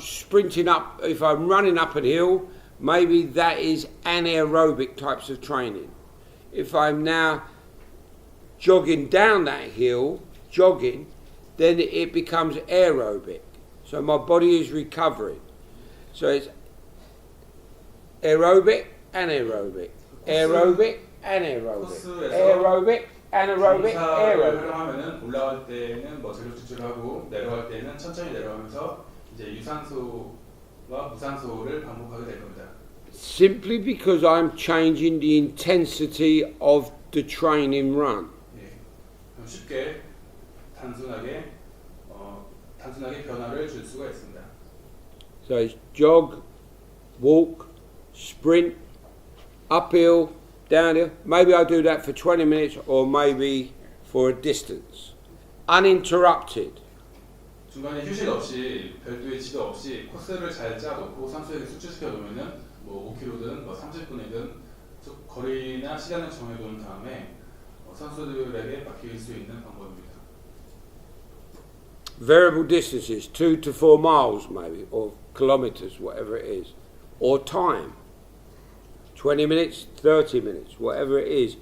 running up a hill, maybe that is anaerobic types of training. If I'm now jogging down that hill, then it becomes aerobic. So my body is recovering. So it's aerobic, anaerobic, aerobic, anaerobic, aerobic, anaerobic, aerobic. 활용하면은 올라갈 때는 뭐 전력 질주를 하고 내려갈 때는 천천히 내려가면서 이제 유산소와 무산소를 반복하게 될 겁니다. Simply because I'm changing the intensity of the training run. 예, 쉽게 단순하게 변화를 줄 수가 있습니다. So it's jog, walk, sprint, uphill, downhill. Maybe I do that for 20 minutes or maybe for a distance. Uninterrupted. 중간에 휴식 없이 별도의 지도 없이 코스를 잘 짜놓고 선수에게 숙지시켜 놓으면은 뭐 5km든 뭐 30분이든 거리나 시간을 정해놓은 다음에 선수들에게 맡길 수 있는 방법입니다. Variable distances, 2 to 4 miles maybe, or kilometres, whatever it is, or time, 20 minutes, 30 minutes, whatever it is,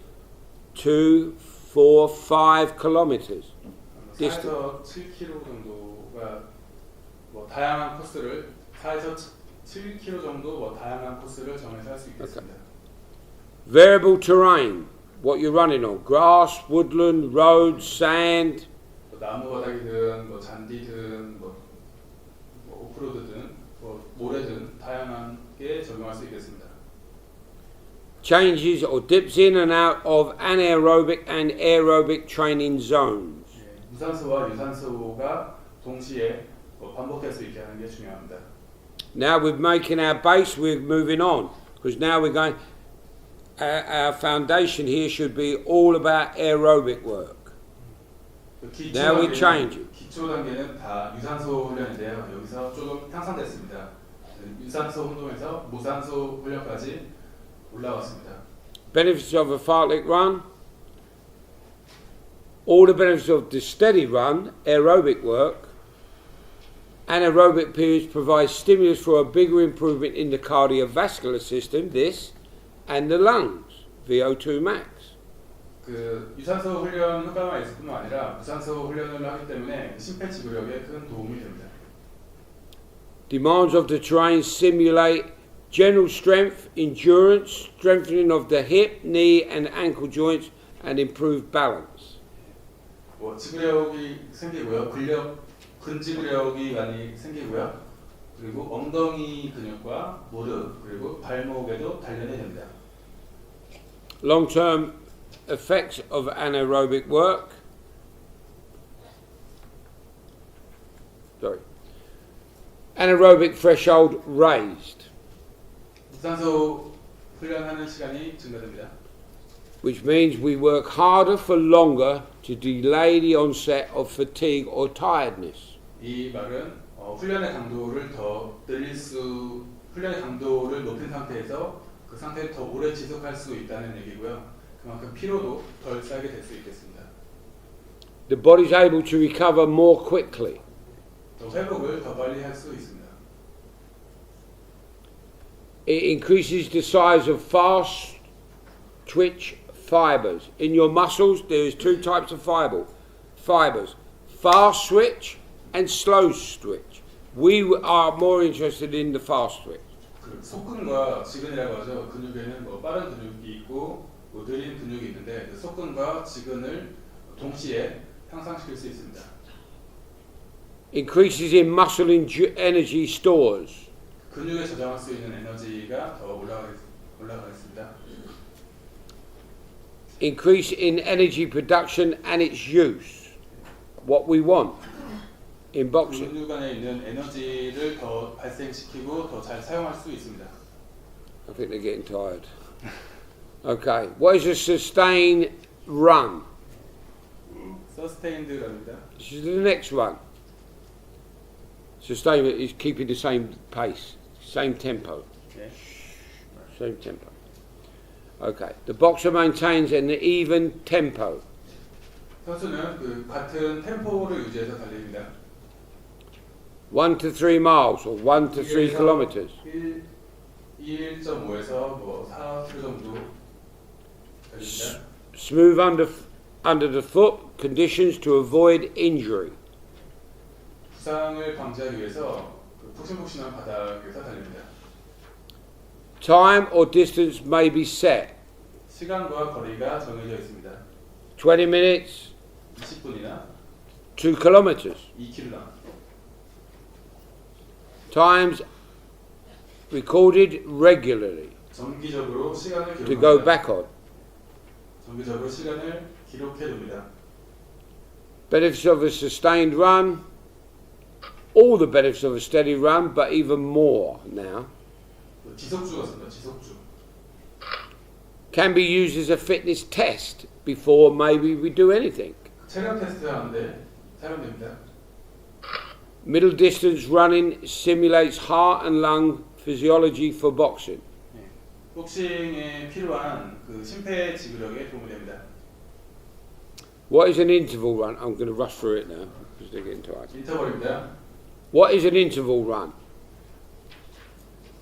2, 4, 5 kilometres. 4에서 7km 정도가 뭐 다양한 코스를 4에서 7km 정도 뭐 다양한 코스를 정해서 할 수 있겠습니다. Variable terrain, what you're running on. Grass, woodland, roads, sand. 뭐 나무 바닥이든 뭐 잔디든 뭐 오프로드든 뭐 모래든 다양한 게 적용할 수 있겠습니다. Changes or dips in and out of anaerobic and aerobic training zones. 무산소와 유산소가 동시에 반복될 수 있게 하는 게 중요합니다. Now we're making our base, we're moving on. Because now we're going, our foundation here should be all about aerobic work. Now we change it. 기초 단계는 다 유산소 훈련인데요. 여기서 조금 향상됐습니다. 유산소 운동에서 무산소 훈련까지 올라왔습니다. Benefits of a fartlek run. All the benefits of the steady run, aerobic work. Anaerobic periods provide stimulus for a bigger improvement in the cardiovascular system, this, and the lungs, VO2 max. 그 유산소 훈련 효과가 있을 뿐만 아니라 무산소 훈련을 하기 때문에 심폐지구력에 큰 도움이 됩니다. Demands of the terrain simulate general strength, endurance, strengthening of the hip, knee and ankle joints and improved balance. 뭐 지구력이 생기고요. 근지구력이 많이 생기고요. 그리고 엉덩이 근육과 무릎 그리고 발목에도 단련이 됩니다. Long-term effects of anaerobic work. Anaerobic threshold raised, 무산소 훈련하는 시간이 증가됩니다. which means we work harder for longer to delay the onset of fatigue or tiredness. 이 말은 훈련의 강도를 훈련의 강도를 높인 상태에서 그 상태를 더 오래 지속할 수 있다는 얘기고요. 그만큼 피로도 덜 쌓이게 될 수 있겠습니다. The body is able to recover more quickly. 또 회복을 더 빨리 할 수 있습니다. It increases the size of fast twitch fibers. In your muscles, there is two types of fibers, fast twitch and slow twitch. We are more interested in the fast twitch. 그 속근과 지근이라고 하죠. 근육에는 뭐 빠른 근육이 있고 뭐 느린 근육이 있는데 그 속근과 지근을 동시에 향상시킬 수 있습니다. Increases in muscle energy stores. 근육에 저장할 수 있는 에너지가 더 올라가겠습니다. Increase in energy production and its use. What we want in boxing. 근육 안에 있는 에너지를 더 발생시키고 더 잘 사용할 수 있습니다. I think they're getting tired. Okay, what is a sustained run? Sustained run입니다. This is the next one. Sustainment is keeping the same pace, same tempo. 네. Same tempo. Okay, the boxer maintains an even tempo. 선수는 그 같은 템포를 유지해서 달립니다. 1 to 3 miles or 1 to 3 kilometers. 1.5에서 뭐 4km 정도 달립니다. Smooth under the foot conditions to avoid injury. 부상을 방지하기 위해서 그 푹신푹신한 바닥에서 달립니다. Time or distance may be set. 시간과 거리가 정해져 있습니다. 20 minutes, 20분이나 2 kilometers. 2km나. Times recorded regularly 정기적으로 시간을 to go 기록합니다. back on. 정기적으로 시간을 기록해 둡니다. Benefits of a sustained run. All the benefits of a steady run, but even more now. 지속주가 있습니다. 지속주. Can be used as a fitness test before maybe we do anything. 체력 테스트 하는데 사용됩니다. Middle distance running simulates heart and lung physiology for boxing. 복싱에 필요한 그 심폐지구력에 도움이 됩니다. What is an interval run? I'm going to rush through it now because they're getting tired. 인터벌입니다. What is an interval run?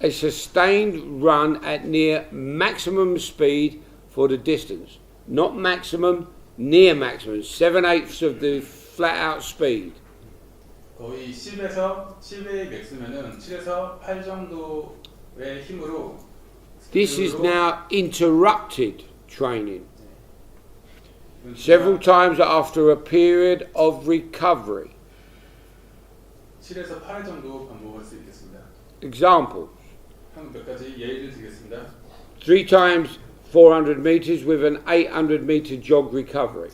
A sustained run at near maximum speed for the distance. Not maximum, near maximum. 7/8 of the flat out speed. 거의 10의 맥스면은 7에서 8 정도의 힘으로 This is now interrupted training. several times after a period of recovery. 7에서 8회 정도 반복할 수 있겠습니다. Example, 한 몇 가지 예를 드리겠습니다. 3 times 400 meters with an 800 meter jog recovery.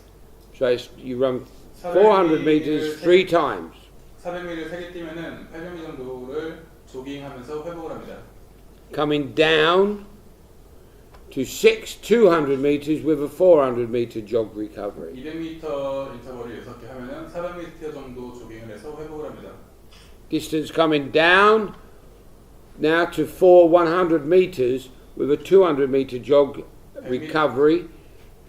So you run 400 meters 3 times. 400m를 3개 뛰면은 800m 정도를 조깅하면서 회복을 합니다. Coming down to 6 200 meters with a 400 meter jog recovery. 200m 인터벌을 6개 하면은 400m 정도 조깅을 해서 회복을 합니다. Distance coming down now to 4 100 meters with a 200 meter jog recovery,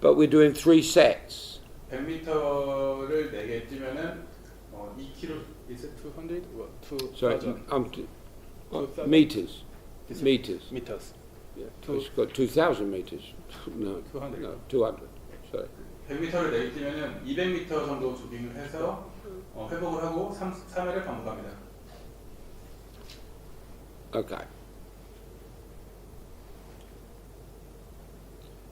but we're doing 3 sets. 100m를 4개 뛰면은 2km Is it 200 or Sorry, 2000 meters. This is Meters. meters? Yeah, Two- it's got 2,000 meters. No, 200. no, 200. Sorry. 100m를 4개 뛰면은 200m 정도 조깅을 해서 회복을 하고 3회를 반복합니다. Okay.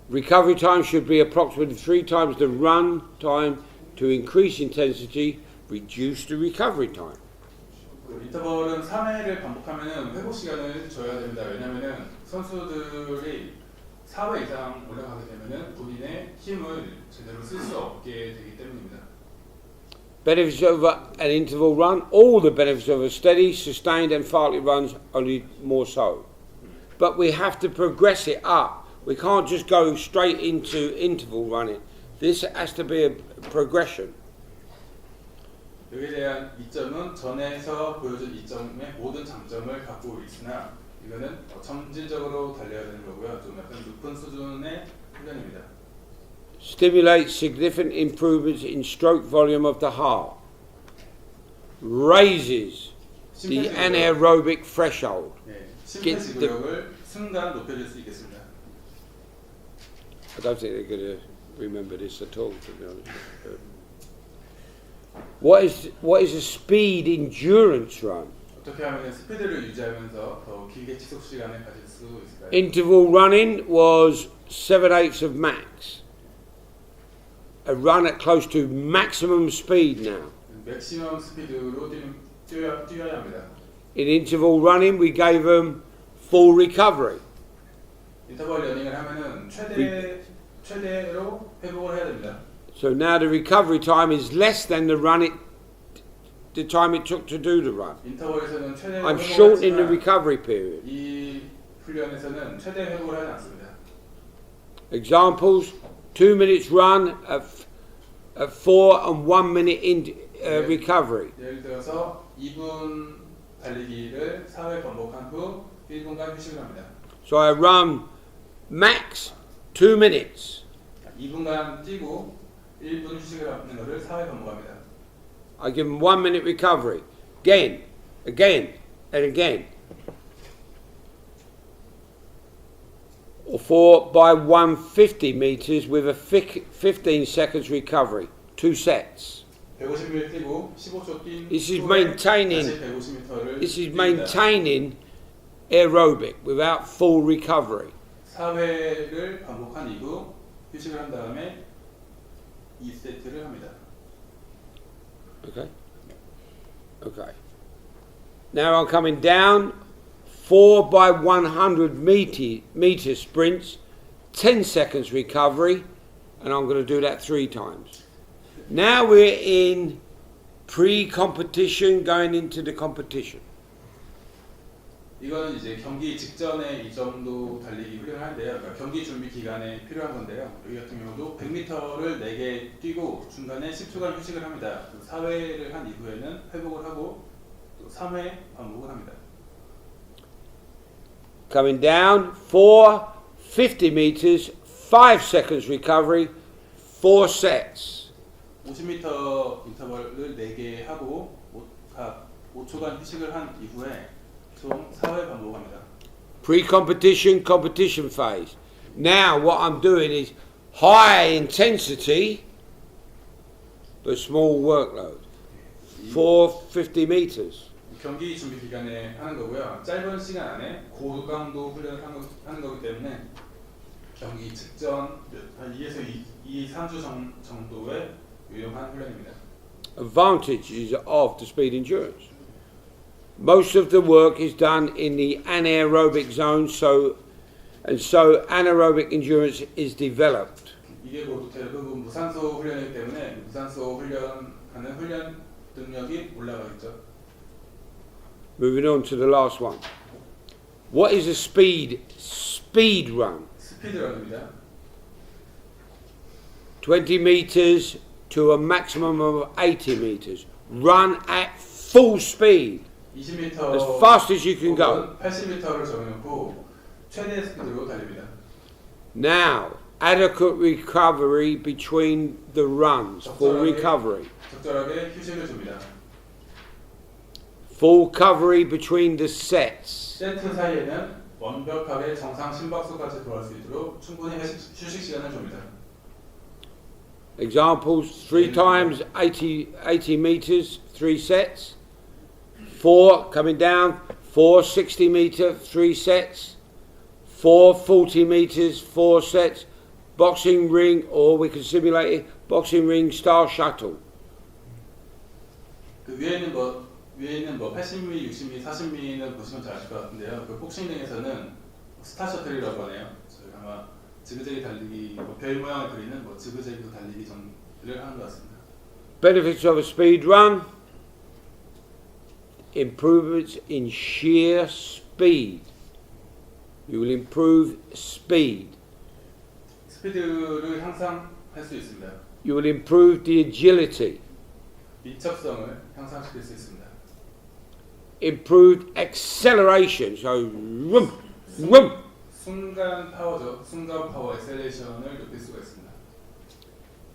Recovery time should be approximately 3 times the run time to increase intensity, reduce the recovery time. 인터벌은 3회를 반복하면은 회복 시간을 줘야 됩니다. 왜냐면은 선수들이 4회 이상 올라가게 되면은 본인의 힘을 제대로 쓸 수 없게 되기 때문입니다. Benefits of an interval run, all the benefits of a steady, sustained and fartlek runs, only more so. But we have to progress it up. We can't just go straight into interval running. This has to be a progression. 여기에 대한 이점은 전에서 보여준 이점의 모든 장점을 갖고 있으나 이거는 점진적으로 달려야 되는 거고요. 좀 약간 높은 수준의 훈련입니다. Stimulates significant improvements in stroke volume of the heart. Raises the anaerobic threshold. 네, 심폐지구력을 순간 높여줄 수 있겠습니다. I don't think they're going to remember this at all, to be honest. What is a speed endurance run? 어떻게 하면 스피드를 유지하면서 더 길게 지속 시간을 가질 수 있을까요? Interval running was 7/8 of max. A run at close to maximum speed now. 맥시멈 스피드로 뛰어야 합니다. In interval running, we gave them full recovery. 인터벌 러닝을 하면은 최대로 회복을 해야 됩니다. So now the recovery time is less than the time it took to do the run. 인터벌에서는 최대 I'm 회복을 shortening the 하지만 recovery period. 이 훈련에서는 최대 회복을 하지 않습니다. Examples: 2 minutes run at 4 and 1 minute recovery. 예를 들어서 2분 달리기를 4회 반복한 후 1분간 휴식을 합니다. So I run max 2 minutes. 2분간 뛰고 1분 휴식을 하는 것을 4회 반복합니다. I give them 1 minute recovery. Again, and again. Or 4 by 150 meters with a 15 seconds recovery. 2 sets. 150m 뛰고 15초 뛴 This is 후에 maintaining- 다시 150m를 This is maintaining aerobic without full recovery. 4회를 반복한 이후 휴식을 한 다음에 2세트를 합니다. Okay. Okay. Now I'm coming down 4 by 100 meter sprints, 10 seconds recovery, and I'm going to do that 3 times. Now we're in pre-competition, going into the competition. 이거는 이제 경기 직전에 이 정도 달리기 훈련을 하는데요. 그러니까 경기 준비 기간에 필요한 건데요. 여기 같은 경우도 100m를 4개 뛰고 중간에 10초간 휴식을 합니다. 4회를 한 이후에는 회복을 하고 또 3회 반복을 합니다. Coming down 4, 50 meters, 5 seconds recovery, 4 sets. 50m 인터벌을 4개 하고 각 5초간 휴식을 한 이후에 총 4회 반복합니다. Pre-competition, competition phase. Now what I'm doing is high intensity but small workload. 450 meters. 경기 준비 기간에 하는 거고요. 짧은 시간 안에 고강도 훈련을 하는 거기 때문에 경기 직전 한 2에서 3주 정도의 유용한 훈련입니다. Advantages of the speed endurance. Most of the work is done in the anaerobic zone, so anaerobic endurance is developed. 이게 모두 대부분 무산소 훈련이기 때문에 무산소 훈련하는 훈련 능력이 올라가겠죠. Moving on to the last one. What is a speed run? 스피드런입니다. 20 meters to a maximum of 80 meters. Run at full speed. 20m As fast as you can go. 80m를 정해놓고 최대 스피드로 달립니다. Now, adequate recovery between the runs. Full recovery. 적절하게 휴식을 줍니다. Full recovery between the sets. 세트 사이에는 완벽하게 정상 심박수까지 돌아올 수 있도록 충분히 휴식 시간을 줍니다. Examples, 3 times 80 meters, 3 sets. 4 coming down, 4 60 meter, 3 sets. 4 40 meters, 4 sets. Boxing ring, or we can simulate it, boxing ring style shuttle. 그 위에 있는 80mm, 60mm, 40mm는 보시면 잘 아실 것 같은데요. 그 복싱링에서는 스타 셔틀이라고 하네요. 저희가 아마 지그재기 달리기, 별 모양을 그리는 지그재기 달리기 전를 하는 것 같습니다. Benefits of a speed run. Improvements in sheer speed. You will improve speed. 스피드를 향상할 수 있습니다. You will improve the agility. 민첩성을 향상시킬 수 있습니다. Improved acceleration. So, vroom, vroom. 순간 파워죠. 순간 파워 엑셀레이션을 높일 수가 있습니다.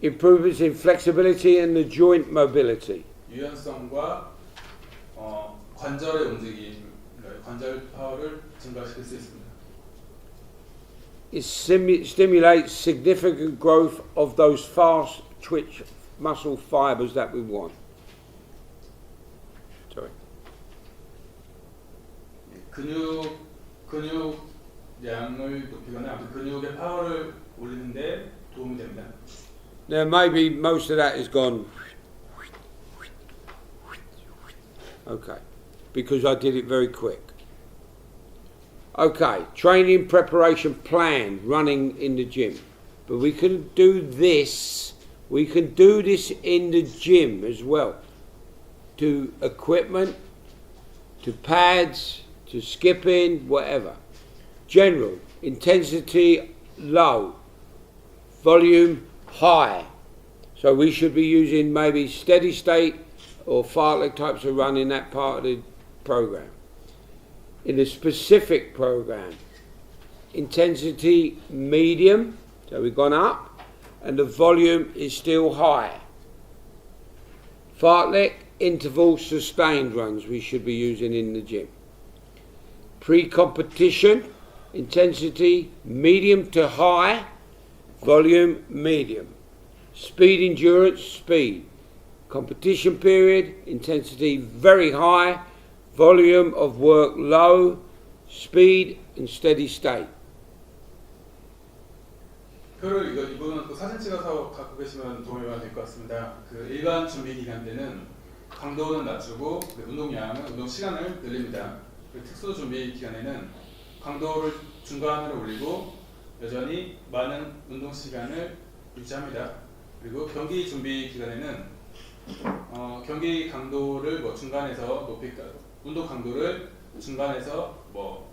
Improvements in flexibility and the joint mobility. 유연성과 관절의 움직임, 관절 파워를 증가시킬 수 있습니다. It stimulates significant growth of those fast twitch muscle fibers that we want. Sorry. 근육량을 높이거나 근육의 파워를 올리는데 도움이 됩니다. Now maybe most of that is gone. Okay, because I did it very quick. Okay, training preparation plan, running in the gym. But we can do this. We can do this in the gym as well. To equipment, to pads, to skipping, whatever. General, intensity low, volume high. So we should be using maybe steady state or fartlek types of run in that part of the program. In a specific program, intensity medium, so we've gone up, and the volume is still high. Fartlek interval sustained runs we should be using in the gym. Pre-competition, intensity medium to high, volume medium. Speed endurance, speed. Competition period, intensity very high, volume of work low, speed and steady state. 표를 이거는 또 사진 찍어서 갖고 계시면 도움이 많이 될 것 같습니다. 그 일반 준비 기간 때는 강도는 낮추고 운동 시간을 늘립니다. 특수 준비 기간에는 강도를 중간으로 올리고 여전히 많은 운동 시간을 유지합니다. 그리고 경기 준비 기간에는 경기 강도를 중간에서 운동 강도를 중간에서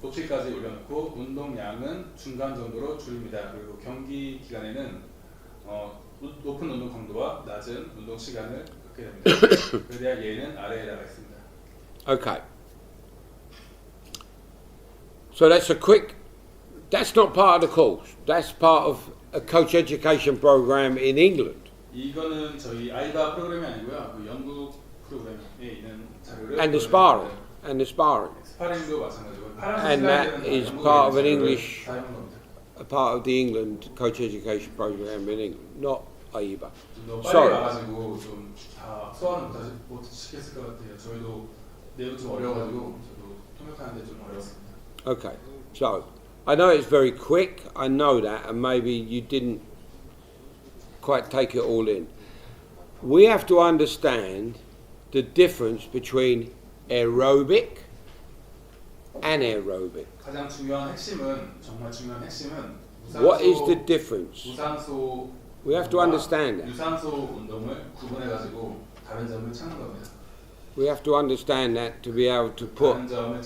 높이까지 올려놓고 운동량은 중간 정도로 줄입니다. 그리고 경기 기간에는 높은 운동 강도와 낮은 운동 시간을 갖게 됩니다. 그래야 얘는 아래에 나가 있습니다. Okay. So that's not part of the course. That's part of a coach education program in England. 이거는 저희 아이바 프로그램이 아니고요. 그 영국 프로그램에 있는 자료를 And the sparring. 스파링도 마찬가지고. And that is part of an English, a part of the England coach education program in England, not AIBA. 빨리 Sorry. 와가지고 좀 다 소화는 못 시켰을 것 같아요. 저희도 내용이 좀 어려워가지고 저도 통역하는데 좀 어려웠습니다. Okay. So I know it's very quick, I know that, and maybe you didn't quite take it all in. We have to understand the difference between aerobic and anaerobic. 가장 중요한 핵심은 정말 중요한 핵심은 What is the difference? 무산소 We have to understand that. 유산소 운동을 구분해 가지고 다른 점을 찾는 겁니다. We have to understand that to be able to put 다른 점을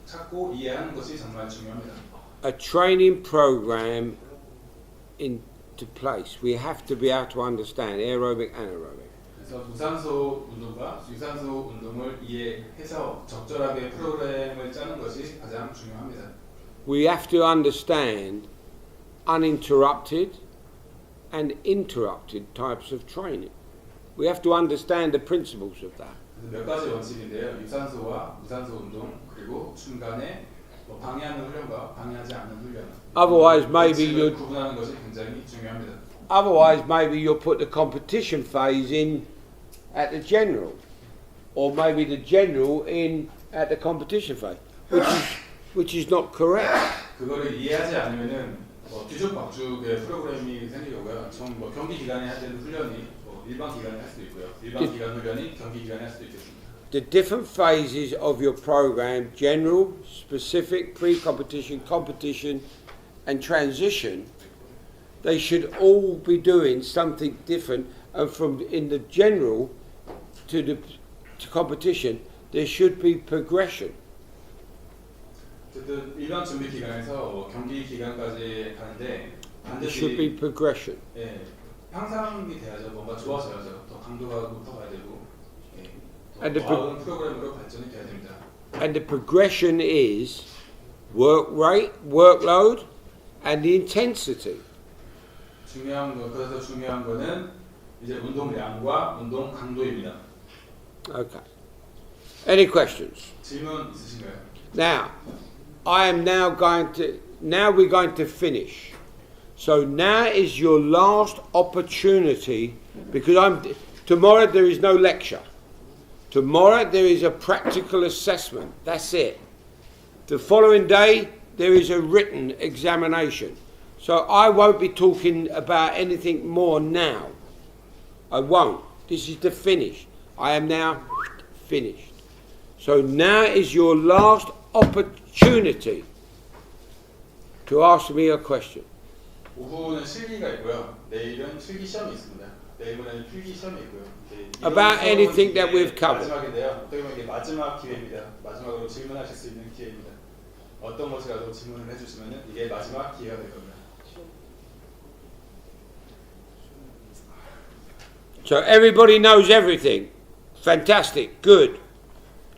찾고 이해하는 것이 정말 중요합니다. a training program into place. We have to be able to understand aerobic and anaerobic. 그래서 무산소 운동과 유산소 운동을 이해해서 적절하게 프로그램을 짜는 것이 가장 중요합니다. We have to understand uninterrupted and interrupted types of training. We have to understand the principles of that. 몇 가지 원칙인데요. 유산소와 무산소 운동 그리고 중간에 방해하는 훈련과 방해하지 않는 훈련. Otherwise, maybe 원칙을 you'd 구분하는 것이 굉장히 중요합니다. otherwise maybe you'll put the competition phase in at the general, or maybe the general in at the competition phase, which is not correct. 그거를 이해하지 않으면은 뒤죽박죽의 프로그램이 생기고요. 뭐 경기 기간에 해야 되는 훈련이 일반 기간에 할 수도 있고요. 일반 기간 훈련이 경기 기간에 할 수도 있겠습니다. The different phases of your program, general, specific, pre-competition, competition, and transition, they should all be doing something different. And from in the general to competition, there should be progression. 어쨌든 일반 준비 기간에서 경기 기간까지 가는데 There should be 반드시 progression. 예, 향상이 돼야죠. 뭔가 좋아져야죠. 더 강도가 높아가야 되고 And 더 the 과은 프로그램으로 발전이 돼야 됩니다. And the progression is work rate, workload, and the intensity. 그래서 중요한 거는 이제 운동량과 운동 강도입니다. Okay. Any questions? 질문 있으신가요? Now, now we're going to finish. So now is your last opportunity, because tomorrow there is no lecture. Tomorrow there is a practical assessment. That's it. The following day there is a written examination. So I won't be talking about anything more now. I won't. This is the finish. I am now finished. So now is your last opportunity to ask me a question. 오후는 실기가 있고요. 내일은 필기 시험이 있습니다. 내일은 필기 시험이 있고요. About anything that we've covered. 마지막인데요. 어떻게 보면 이게 마지막 기회입니다. 마지막으로 질문하실 수 있는 기회입니다. 어떤 것이라도 질문을 해주시면 이게 마지막 기회가 될 겁니다. So everybody knows everything. Fantastic. Good.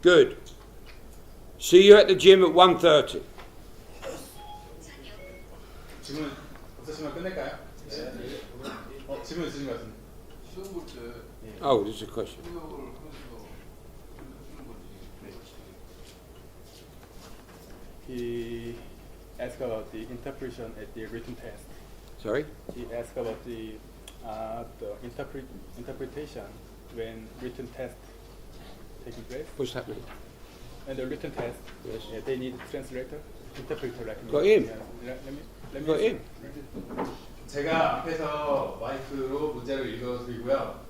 Good. See you at the gym at 1:30. 질문 없으시면 끝낼까요? 네. 질문 있으신 것 같은데. 시험 볼때 Oh, there's a question. 통역을 하면서 해주는 거지. He asked about the interpretation at the written test. Sorry? He asked about the interpretation when written test taking place. What's happening? And the written test, Yes. they need translator, interpreter like me. Got him. Yeah, let me Got him. 제가 앞에서 마이크로 문제를 읽어드리고요.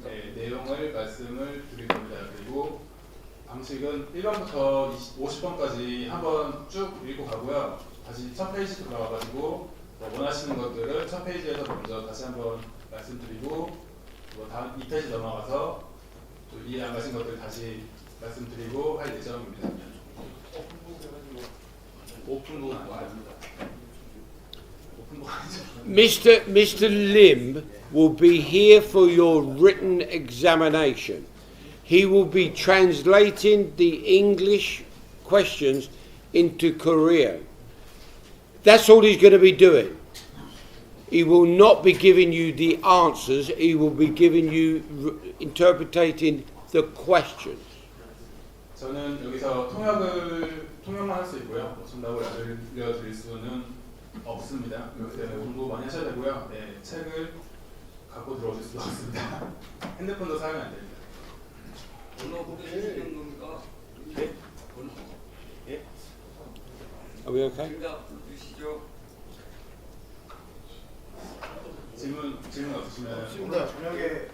네, 내용을 말씀을 드릴 겁니다. 그리고 방식은 1번부터 50번까지 한번 쭉 읽고 가고요. 다시 첫 페이지 돌아와가지고 원하시는 것들을 첫 페이지에서 먼저 다시 한번 말씀드리고 다음 2페이지 넘어가서 또 이해 안 가신 것들 다시 말씀드리고 할 예정입니다. 오픈북은 아닙니다. 오픈북 아니죠. Mr. Lim will be here for your written examination. He will be translating the English questions into Korean. That's all he's going to be doing. He will not be giving you the answers. He will be giving you interpreting the questions. 저는 여기서 통역만 할 수 있고요. 정답을 알려드릴 수는 없습니다. 그렇기 때문에 공부 많이 하셔야 되고요. 네, 책을 갖고 들어오실 수도 없습니다. 핸드폰도 사용이 안 됩니다. 언어 보게 해주는 겁니까? 네? 예? Are we okay? 질문 없으시면 오늘 저녁에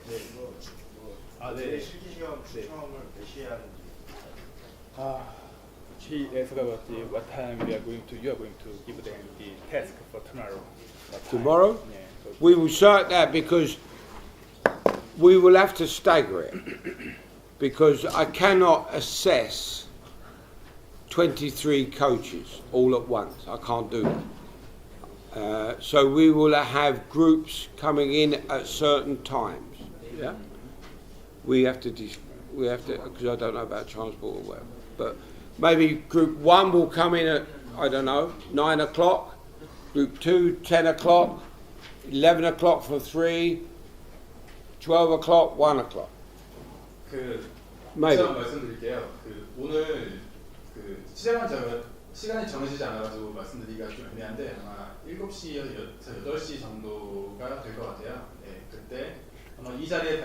네. 실기 시험 추첨을 몇 시에 하는지. He asked about what time you are going to give them the task for tomorrow. What time? Tomorrow? Yeah. So We will start that because we will have to stagger it because I cannot assess 23 coaches all at once. I can't do that. So we will have groups coming in at certain times. Yeah, we have to because I don't know about transport or whatever. But maybe group 1 will come in at, I don't know, 9 o'clock. Group 2, 10 o'clock. 11 o'clock for 3. 12 o'clock, 1 o'clock. 그 Maybe. 우선 말씀드릴게요. 그 오늘 그 시간이 정해지지 않아가지고 말씀드리기가 좀 애매한데 아마 7시에서 8시 정도가 될 것 같아요. 네, 그때 아마 이 자리에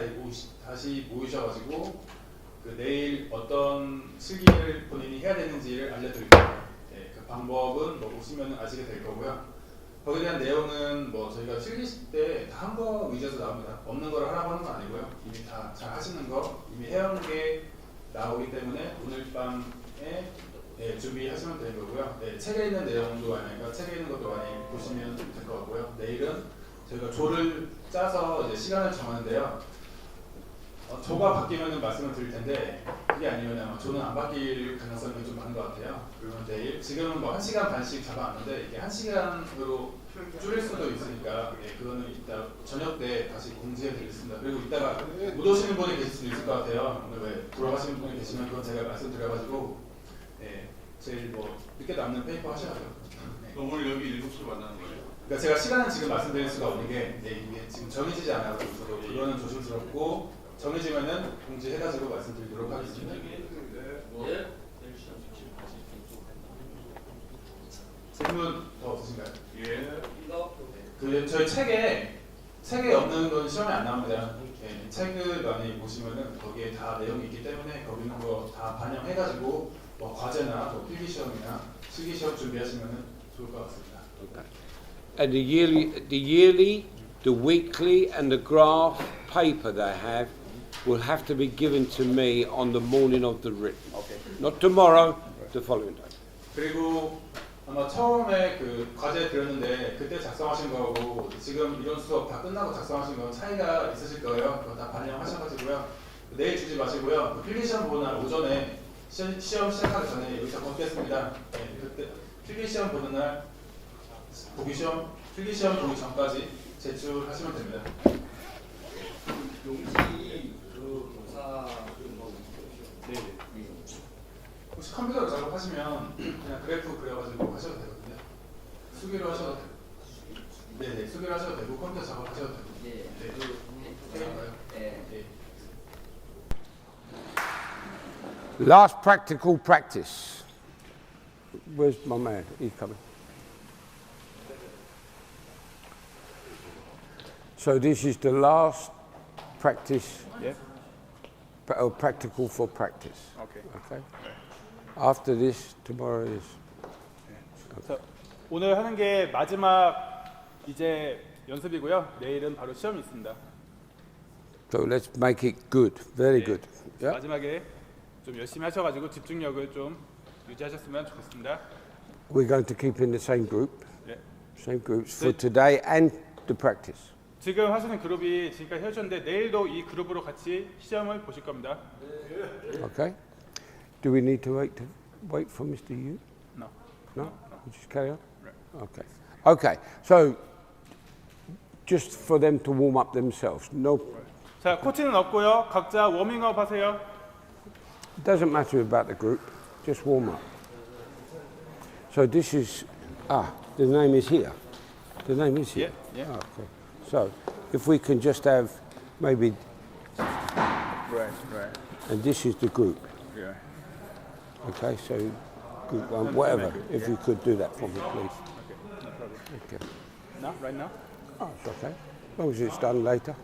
다시 모이셔가지고 그 내일 어떤 실기를 본인이 해야 되는지를 알려드릴 거예요. 네, 그 방법은 뭐 오시면 아시게 될 거고요. 거기에 대한 내용은 뭐 저희가 실기 때 다 한 거 위주에서 나옵니다. 없는 거를 하라고 하는 건 아니고요. 이미 다 잘 하시는 거 이미 해온 게 나오기 때문에 오늘 밤에 준비하시면 되는 거고요. 네, 책에 있는 내용도 아니니까 책에 있는 것도 많이 보시면 될 것 같고요. 내일은 저희가 조를 짜서 이제 시간을 정하는데요. 조가 바뀌면 말씀을 드릴 텐데 그게 아니면 아마 조는 안 바뀔 가능성이 좀 많은 것 같아요. 그러면 내일 지금은 뭐 1시간 반씩 잡아놨는데 이게 1시간으로 줄일 수도 있으니까 그거는 이따 저녁 때 다시 공지해 드리겠습니다. 그리고 이따가 못 오시는 분이 계실 수도 있을 것 같아요. 오늘 왜 돌아가시는 분이 계시면 그건 제가 말씀드려가지고 제일 뭐 늦게 남는 페이퍼 하셔야죠. 그럼 오늘 여기 7시에 만나는 거예요? 그러니까 제가 시간은 지금 말씀드릴 수가 없는 게 이게 지금 정해지지 않아가지고 저도 그거는 조심스럽고 정해지면은 공지해가지고 말씀드리도록 하겠습니다. 질문 더 없으신가요? 예. 그 저희 책에 없는 건 시험에 안 나옵니다. 책을 많이 보시면은 거기에 다 내용이 있기 때문에 거기 있는 거 다 반영해가지고 뭐 과제나 뭐 필기 시험이나 실기 시험 준비하시면은 좋을 것 같습니다. And the yearly, the weekly, and the graph paper they have will have to be given to me on the morning of the written. Okay. Not tomorrow, the following day. 그리고 아마 처음에 그 과제 드렸는데 그때 작성하신 거하고 지금 이론 수업 다 끝나고 작성하신 거 차이가 있으실 거예요. 그거 다 반영하셔가지고요. 내일 주지 마시고요. 그 필기 시험 보는 날 오전에 시험 시작하기 전에 여기서 걷겠습니다. 그때 필기 시험 보는 날 필기 시험 보기 전까지 제출하시면 됩니다. 용지 그 교사 혹시 컴퓨터로 작업하시면 그냥 그래프 그려가지고 하셔도 되거든요. 수기로 하셔도 되고, 네네 수기로 하셔도 되고 컴퓨터 작업하셔도 되고. 예. 네. 테이프가요? 예. 네. Last practical practice. Where's my man? He's coming. So this is the last practice, Yeah. Practical for practice. Okay. Okay. After this, tomorrow is. 그래서 오늘 하는 게 마지막 이제 연습이고요. 내일은 바로 시험이 있습니다. So let's make it good. Very good. Yeah. 마지막에 좀 열심히 하셔가지고 집중력을 좀 유지하셨으면 좋겠습니다. We're going to keep in the same group, 네. same groups for today and the practice. 지금 하시는 그룹이 지금까지 해주셨는데 내일도 이 그룹으로 같이 시험을 보실 겁니다. Okay. Do we need to wait for Mr. Yu? No. No. We just carry on. Okay. Okay. So just for them to warm up themselves. No. 자, 코치는 없고요. 각자 워밍업 하세요. It doesn't matter about the group. Just warm up. So this is the name is here. The name is here. Yeah, yeah. Okay. So if we can just have maybe, Right. and this is the group. Yeah. Okay. So group one, whatever. If you could do that for me, please. Okay. No problem. Okay. Now, right now. Oh, it's okay. As long as it's done later,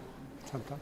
sometime.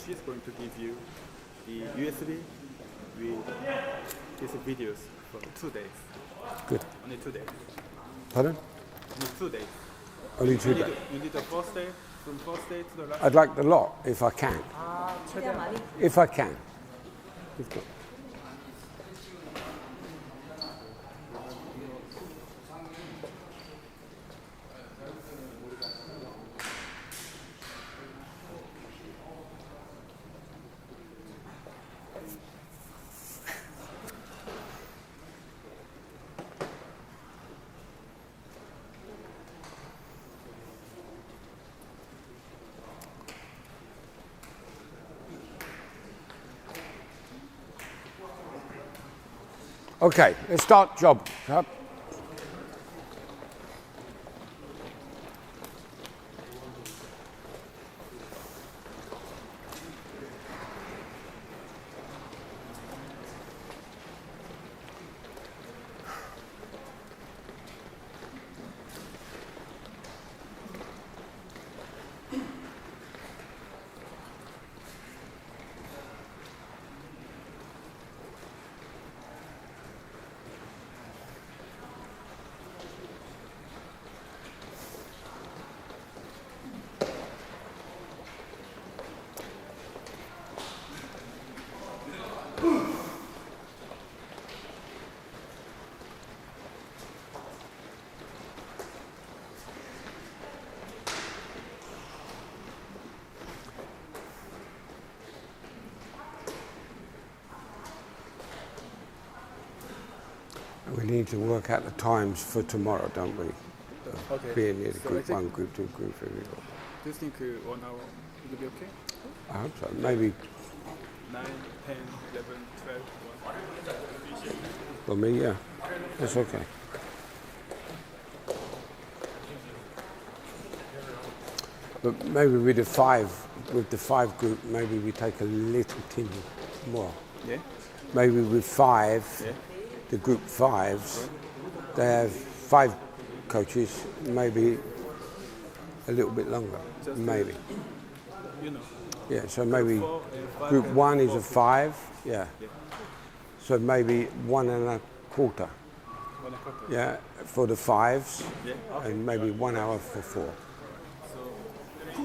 she's going to give you the USB with these videos for 2 days. Good. Only 2 days. Pardon? Only 2 days. Only 2 days. You need the first day, from first day to the last. I'd like the lot, if I can. 최대한 If I can. If not. Okay, let's start job. Huh? We need to work out the times for tomorrow, don't we? Okay. Being here, So group I think- 1, group 2, group 3. Do you think 1 hour will be okay? I hope so. Maybe 9, 10, 11, 12, 1. for me, yeah. That's okay. But maybe with the five group, maybe we take a little tinny more. Yeah? Maybe with 5, Yeah. the group 5s, they have 5 coaches, maybe a little bit longer, Just maybe. You know. Yeah, so maybe 4 and 5 group and 1 is 4, a 5, yeah. Yeah. So maybe 1 1/4, 1:15. yeah, for the 5s, Yeah. Okay. and maybe 1 hour for 4, So 3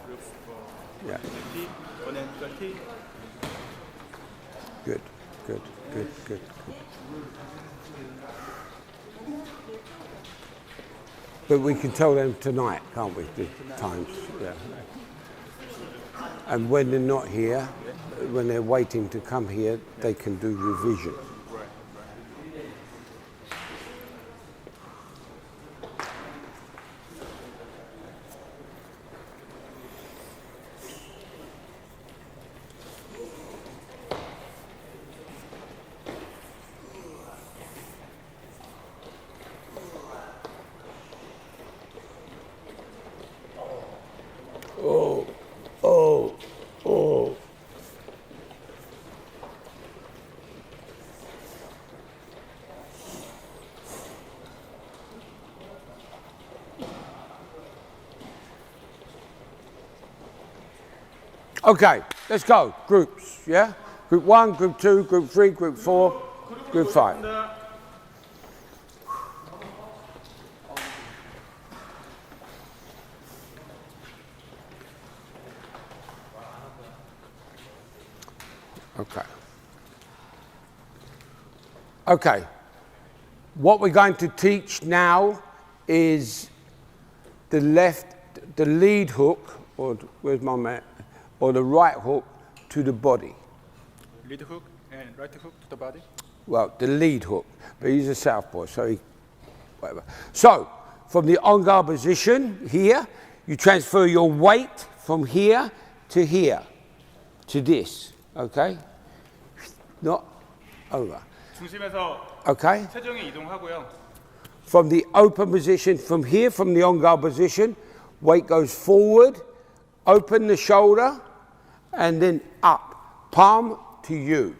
groups for yeah. 20, 1 and 30. Good. But we can tell them tonight, can't we, the times, yeah. And when they're not here, when they're waiting to come here, they can do revision. Right. Oh. Okay, let's go. Groups, yeah? Group 1, group 2, group 3, group 4, group 5. Okay. What we're going to teach now is the lead hook, or where's my mat, or the right hook to the body. Lead hook and right hook to the body. Well, the lead hook, but he's a southpaw, so whatever. So, from the on-guard position here, you transfer your weight from here, to this, okay? Not over. 중심에서 Okay? 체중이 이동하고요. From the open position, from here, from the on-guard position, weight goes forward, open the shoulder, and then up, palm to you.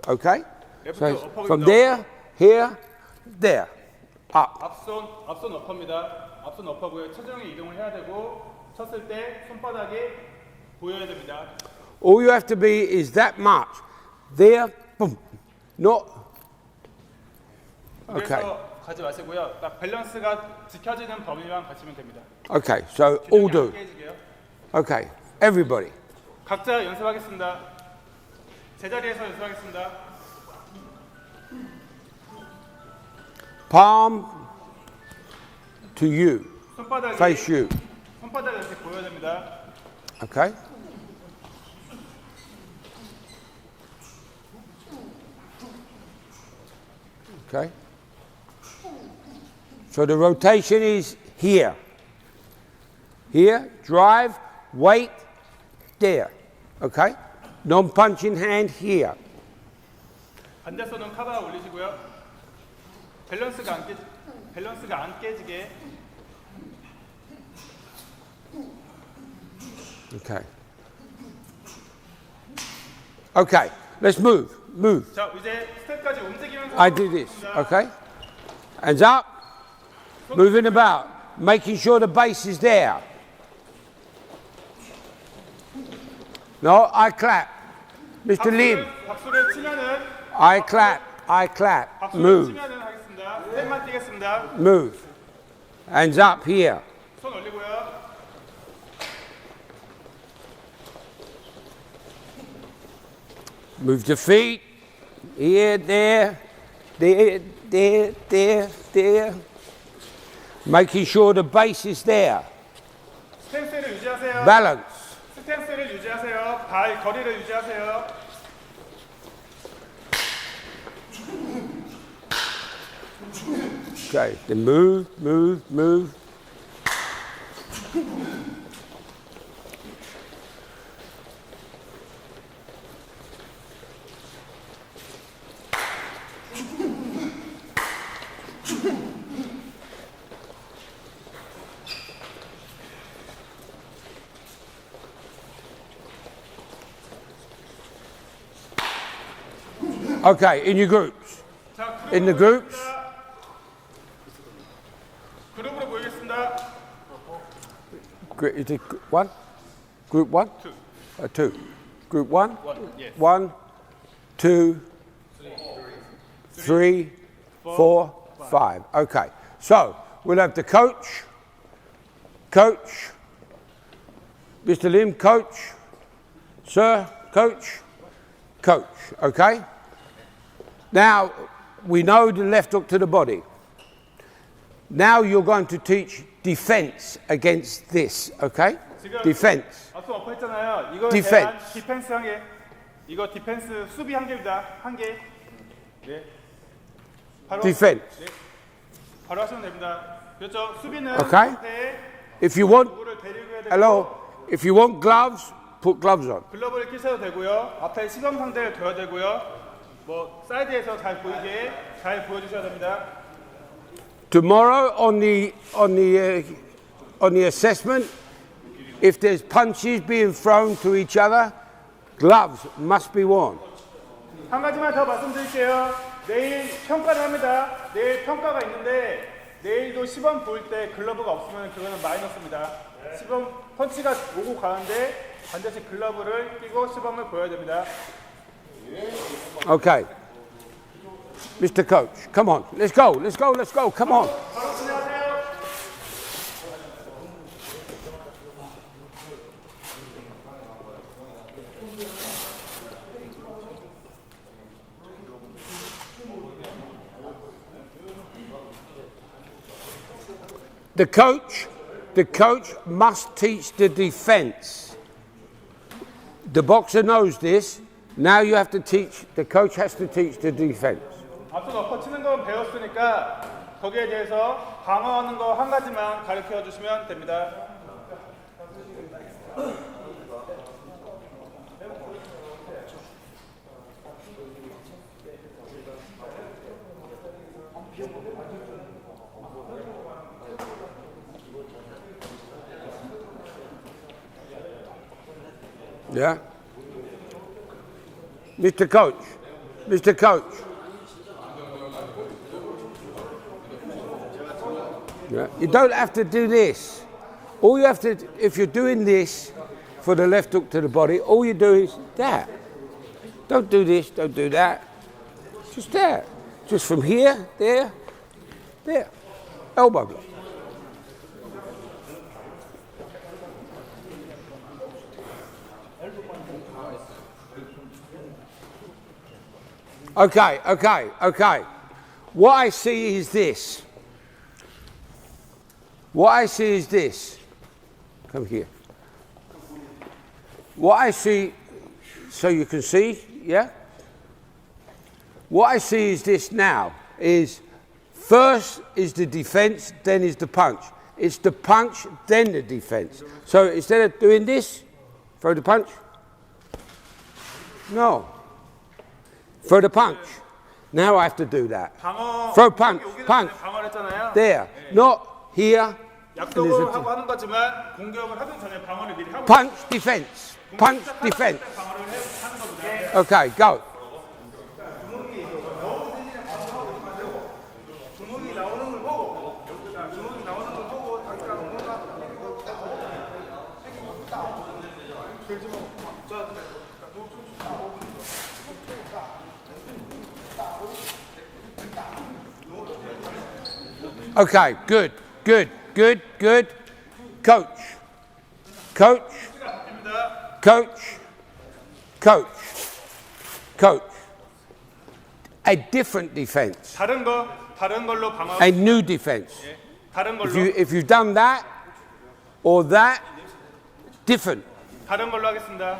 Okay? So from there, here, there, up. 앞손 어퍼입니다. 앞손 어퍼고요. 체중이 이동을 해야 되고 쳤을 때 손바닥이 보여야 됩니다. All you have to be is that much. There, boom. Not. Okay. 그래서 가지 마시고요. 딱 밸런스가 지켜지는 범위만 가시면 됩니다. Okay, so all 균형이 do. 안 깨지게요. Okay, everybody. 각자 연습하겠습니다. 제자리에서 연습하겠습니다. Palm to you. 손바닥이 Face you. 손바닥을 이렇게 보여야 됩니다. Okay? Okay? So the rotation is here. Here, drive, weight, there. Okay? Non-punching hand here. 반대손은 카바 올리시고요. 밸런스가 안 깨지게. Okay. Okay, let's move. Move. 자, 이제 스텝까지 움직이면서 I do this. Okay? Hands up. Moving about. Making sure the base is there. No, I clap. Mr. Lim, 박수를 치면은 I clap. I clap. 박수를 Move. 치면은 하겠습니다. 셋만 뛰겠습니다. Move. Hands up here. 손 올리고요. Move the feet. Here, there, there, there, there, there. Making sure the base is there. 스탠스를 유지하세요. Balance. 스탠스를 유지하세요. 발 거리를 유지하세요. Okay, then move, move, move. Okay, in your groups. 자, In the groups. 그룹으로 모이겠습니다. Is it one? Group one? Two. Two. Group one? Yes. 1, 2, 3, 4, 5. Okay. So we'll have the coach, Mr. Lim, coach, sir, coach. Okay? Now we know the left hook to the body. Now you're going to teach defense against this, okay? Defense. 앞서 엎어했잖아요. 이거에 Defense. 대한 디펜스 한 개. 이거 디펜스 수비 한 개입니다. 한 개. 네. 바로 Defense. 네. 바로 하시면 됩니다. 그렇죠. 수비는 Okay. 상태에 If you want, 도구를 데리고 해야 되고 hello, if you want gloves, put gloves on. 글러브를 끼셔도 되고요. 앞에 시범 상대를 둬야 되고요. 뭐 사이드에서 잘 보이게 잘 보여주셔야 됩니다. Tomorrow on the assessment, if there's punches being thrown to each other, gloves must be worn. 한 가지만 더 말씀드릴게요. 내일 평가를 합니다. 내일 평가가 있는데 내일도 시범 보일 때 글러브가 없으면 그거는 마이너스입니다. 시범 펀치가 오고 가는데 반드시 글러브를 끼고 시범을 보여야 됩니다. Okay. Mr. Coach, come on. Let's go. Come on. 바로 진행하세요. The coach must teach the defense. The boxer knows this. Now you have to teach, the coach has to teach the defense. 앞서 엎어치는 건 배웠으니까 거기에 대해서 방어하는 거 한 가지만 가르쳐 주시면 됩니다. Yeah? Mr. Coach. Yeah. You don't have to do this. All you have to, if you're doing this, for the left hook to the body, all you do is that. Don't do this, don't do that. Just that. Just from here, there, there. Elbow block. Okay. What I see is this. Come here. What I see, so you can see, yeah? What I see is this now, is first is the defense, then is the punch. It's the punch, then the defense. So instead of doing this, throw the punch. No. Throw the punch. Now I have to do that. 방어 Throw punch, punch. 방어를 했잖아요. There. Not here. 약속을 하고 하는 거지만 공격을 하기 전에 방어를 미리 하고 Punch, defense. Punch, defense. 방어를 하는 겁니다. Okay, go. 주먹이 나오는 걸 보고 주먹이 나오는 걸 보고 당기라고 뭔가 Okay, good. Coach. A different defense. 다른 걸로 방어. A new defense. 다른 걸로. If you've done that or that, different. 다른 걸로 하겠습니다.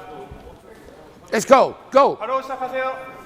Let's go. 바로 시작하세요.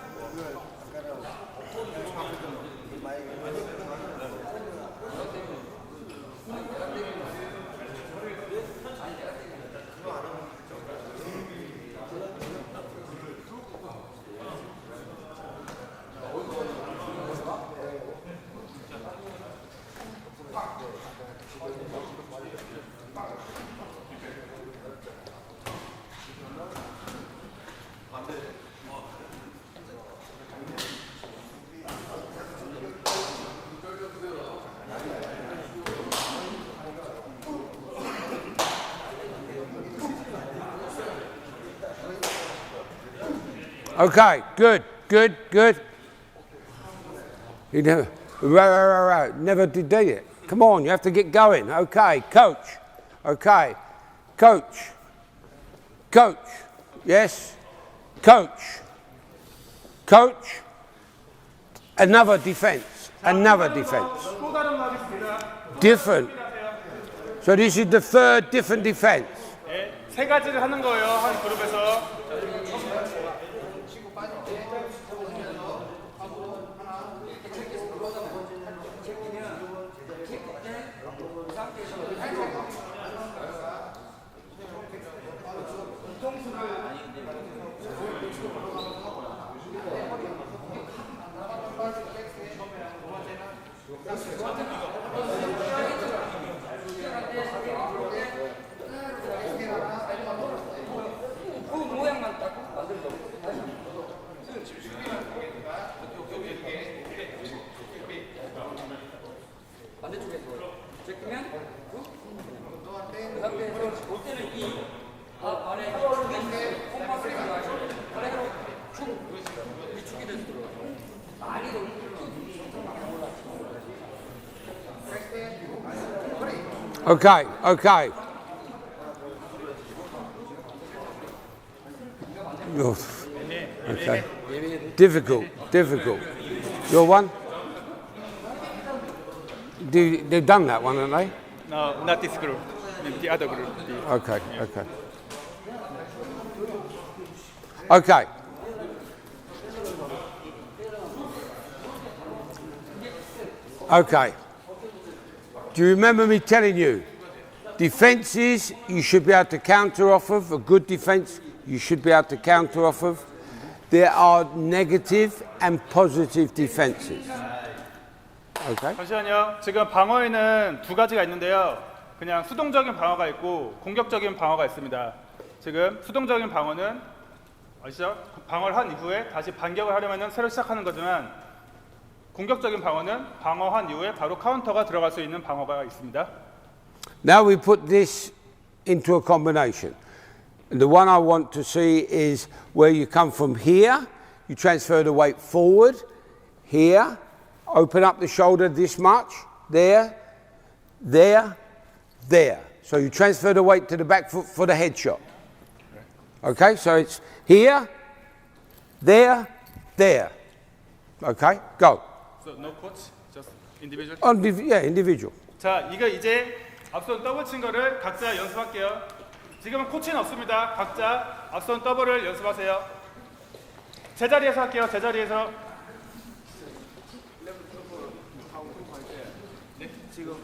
Okay, good. You never, right. Never did it. Come on, you have to get going. Okay, coach. Okay, coach. Yes, coach. Another defense. 또 다른 거 하겠습니다. Different. So this is the third different defense. 네, 세 가지를 하는 거예요. 한 그룹에서. Okay. Oh, okay. Difficult. Your one? They've done that one, haven't they? No, not this group. The other group. Okay. Do you remember me telling you? Defences you should be able to counter off of. A good defence you should be able to counter off of. There are negative and positive defences. Okay. 잠시만요. 지금 방어에는 두 가지가 있는데요. 그냥 수동적인 방어가 있고 공격적인 방어가 있습니다. 지금 수동적인 방어는 아시죠? 방어를 한 이후에 다시 반격을 하려면 새로 시작하는 거지만 공격적인 방어는 방어한 이후에 바로 카운터가 들어갈 수 있는 방어가 있습니다. Now we put this into a combination. And the one I want to see is where you come from here, you transfer the weight forward, here, open up the shoulder this much, there, there, there. So you transfer the weight to the back foot for the headshot. Okay, so it's here, there, there. Okay, go. So no coach, just individual. Yeah, individual. 자, 이거 이제 앞선 더블 친 거를 각자 연습할게요. 지금은 코치는 없습니다. 각자 앞선 더블을 연습하세요. 제자리에서 할게요. 제자리에서. 지금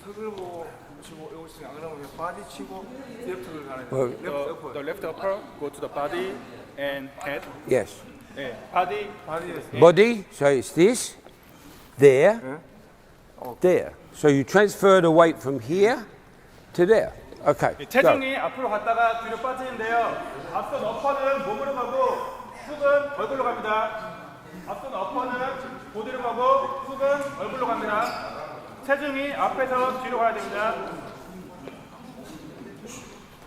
턱을 보고 치고 이것이 안 그러면 바디 치고 레프트를 가는 거예요. 레프트. The left upper go to the body and head. Yes. 네, body. 바디에서 Body, so it's this, there, there. So you transfer the weight from here to there. Okay, 네, go. 체중이 앞으로 갔다가 뒤로 빠지는데요. 앞선 어퍼는 몸으로 가고 훅은 얼굴로 갑니다. 앞선 어퍼는 보디로 가고 훅은 얼굴로 갑니다. 체중이 앞에서 뒤로 가야 됩니다.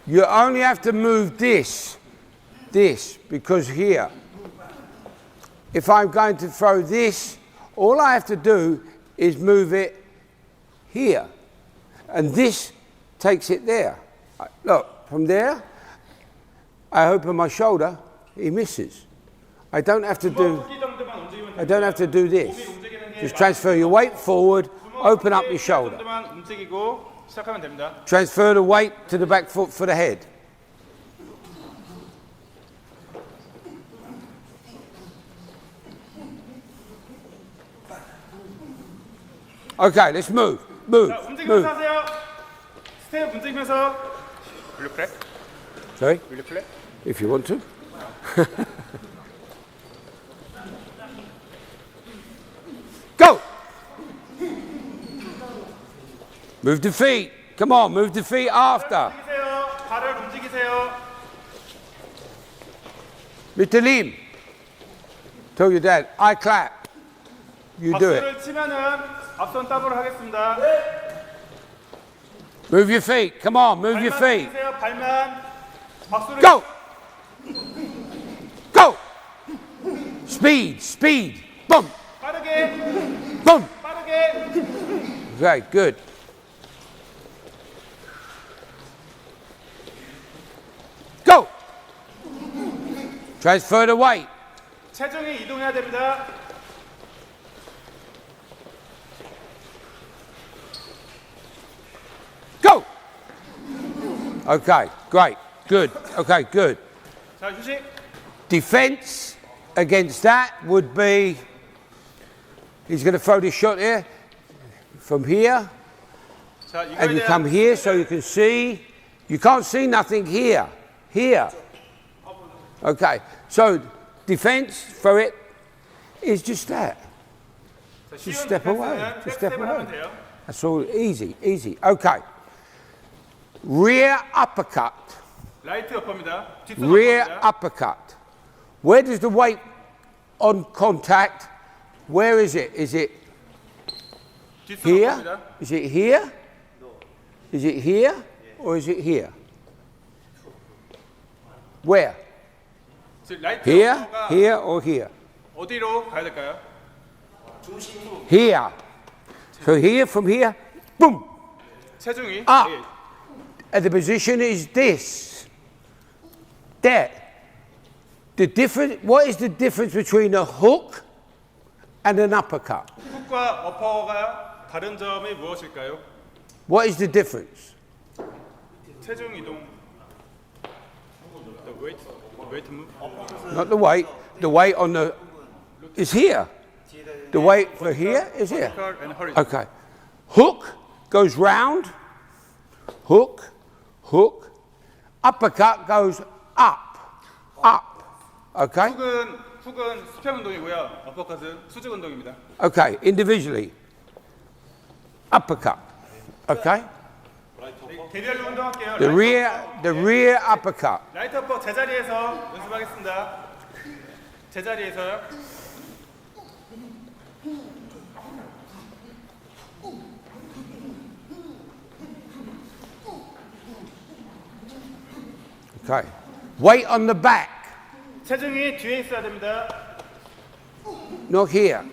You only have to move this, because here, if I'm going to throw this, all I have to do is move it here. And this takes it there. Look, from there, I open my shoulder, he misses. I don't have to do this. Just transfer your weight forward, open up your shoulder. 정도만 움직이고 시작하면 됩니다. Transfer the weight to the back foot for the head. Okay, let's move. Move. 자, 움직이면서 Move. 하세요. 스텝 움직이면서. Will you play? Sorry, Will you play? if you want to. Go. Move the feet. Come on, move the feet after. 움직이세요. 발을 움직이세요. Mr. Lim, tell your dad, I clap. You do it. 박수를 치면은 앞선 더블을 하겠습니다. Move your feet. Come on, move your 발만 feet. 움직이세요. 발만. 박수를. Go. Go. Speed, speed. Boom, 빠르게. boom. 빠르게. Okay, good. Go. Transfer the weight. 체중이 이동해야 됩니다. Go. Okay, great. Good. Okay, good. 자, 휴식. Defense against that would be he's going to throw this shot here from here, 자, 이거에 and you come 대한 here so you can see. You can't see nothing here. Here. Okay, so defense for it is just that. 자, Just 쉬운 step away. 디펜스는 Just step 백스텝을 하면 away. 돼요. That's all easy, easy. Okay. Rear uppercut. 라이트 어퍼입니다. 뒷손 Rear 어퍼입니다. uppercut. Where does the weight on contact? Where is it? Is it 뒷손 here? 어퍼입니다. Is it here? Is it here? Or is it here? Where? 지금 라이트 Here, 어퍼가 here, or here? 어디로 가야 될까요? Here. So here, from here, boom. 체중이 아! 예, And the position is this. There. The difference, what is the difference between a hook and an uppercut? 훅과 어퍼가 다른 점이 무엇일까요? What is the difference? 체중 이동. The weight move. Not the weight on the is here. The weight for here is here. Vertical and horizontal. Okay. Hook goes round. Hook, hook. Uppercut goes up, up. Okay? 훅은 수평 운동이고요. 어퍼컷은 수직 운동입니다. Okay, individually. Uppercut. Okay? 개별로 운동할게요. The rear uppercut. 라이트 어퍼 제자리에서 연습하겠습니다. 제자리에서요. Okay. Weight on the back, 체중이 뒤에 있어야 됩니다. not here.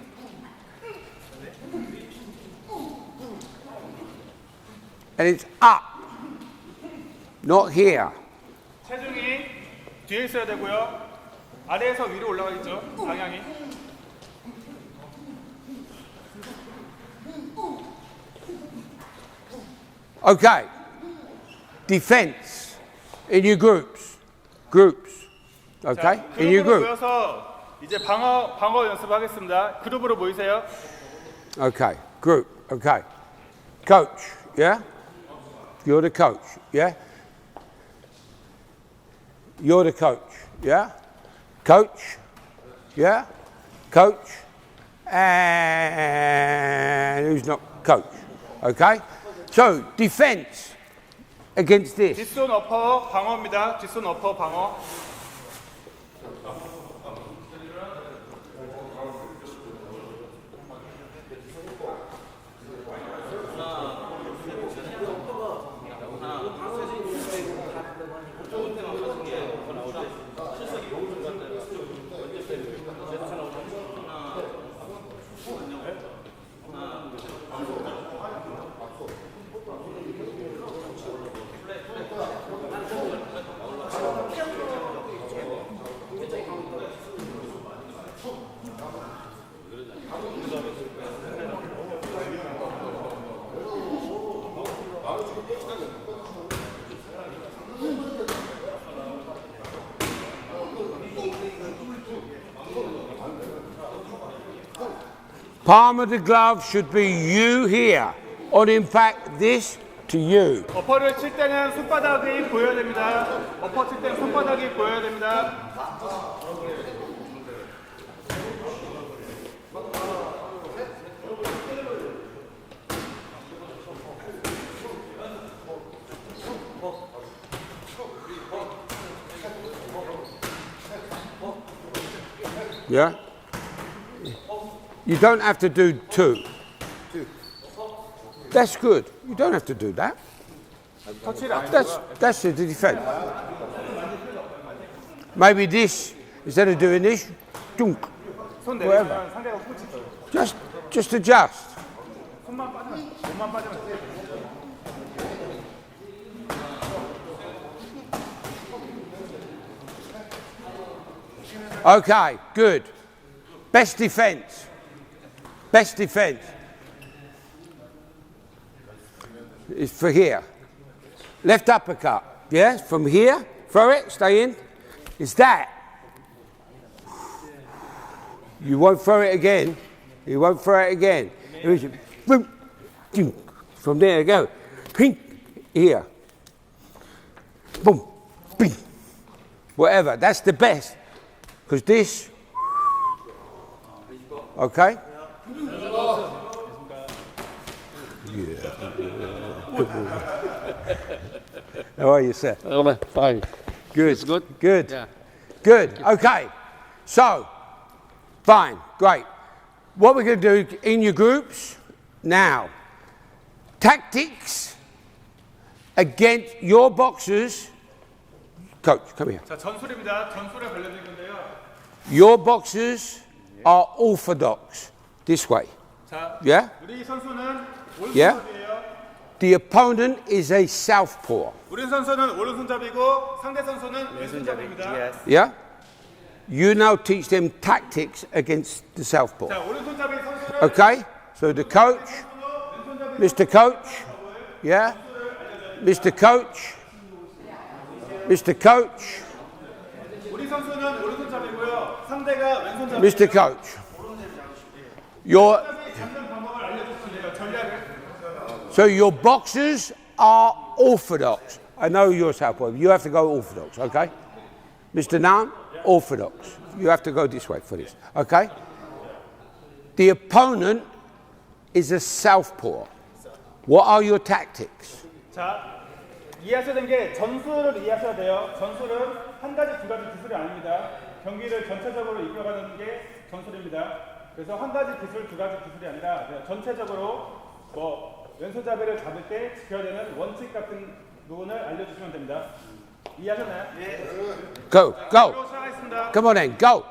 And it's up, not here. 체중이 뒤에 있어야 되고요. 아래에서 위로 올라가겠죠. 방향이. Okay. Defense in your groups. Groups. Okay? In your 그룹으로 group. 모여서 이제 방어 연습하겠습니다. 그룹으로 모이세요. Okay. Group. Okay. Coach. Yeah? You're the coach. Yeah? You're the coach. Yeah? Coach. Yeah? Coach. And who's not coach? Okay? So, defense against this. 뒷손 어퍼 방어입니다. 뒷손 어퍼 방어. Palm of the glove should be you here. On impact, this to you. 어퍼를 칠 때는 손바닥이 보여야 됩니다. 어퍼 칠 때는 손바닥이 보여야 됩니다. Yeah? You don't have to do two. That's good. You don't have to do that. 터치를 안 That's the defense. Maybe this, instead of doing this, dunk. 손 내리면 상대가 훅 칠 거예요. Just adjust. 손만 빠지면 몸만 빠지면 돼요. Okay, good. Best defense. Best defense is for here. Left uppercut. Yes, from here. Throw it, stay in. It's that. You won't throw it again. You won't throw it again. It was boom, ding. From there, go. Pink, here. Boom, bing. Whatever. That's the best. Because this, okay? How are you, sir? Fine. Good. It's good? Good. Yeah. Good. Okay. So, fine. Great. What we're going to do in your groups now, tactics against your boxers. Coach, come here. 자, 전술입니다. 전술에 관련된 건데요. Your boxers are orthodox. This way. 자, Yeah? 우리 선수는 Yeah? 오른손잡이에요. The opponent is a southpaw. 우리 선수는 오른손잡이고 상대 선수는 왼손잡이입니다. Yeah? You now teach them tactics against the southpaw. 자, 오른손잡이 선수는 Okay? So the coach, Mr. Coach, yeah? Mr. Coach, Mr. Coach, 우리 선수는 오른손잡이고요. 상대가 왼손잡이. Mr. Coach. Your, 잡는 방법을 알려줬습니다. 전략을. so your boxers are orthodox. I know you're southpaw. You have to go orthodox, okay? Mr. Nam, orthodox. You have to go this way for this, okay? The opponent is a southpaw. What are your tactics? 자, 이해하셔야 되는 게 전술을 이해하셔야 돼요. 전술은 한 가지, 두 가지 기술이 아닙니다. 경기를 전체적으로 이끌어가는 게 전술입니다. 그래서 한 가지 기술, 두 가지 기술이 아니라 그냥 전체적으로 뭐 왼손잡이를 잡을 때 지켜야 되는 원칙 같은 부분을 알려주시면 됩니다. 이해하셨나요? Go, go. 바로 시작하겠습니다. Come on then, go.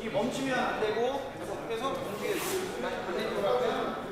이 멈추면 안 되고 계속 움직여야 돼요.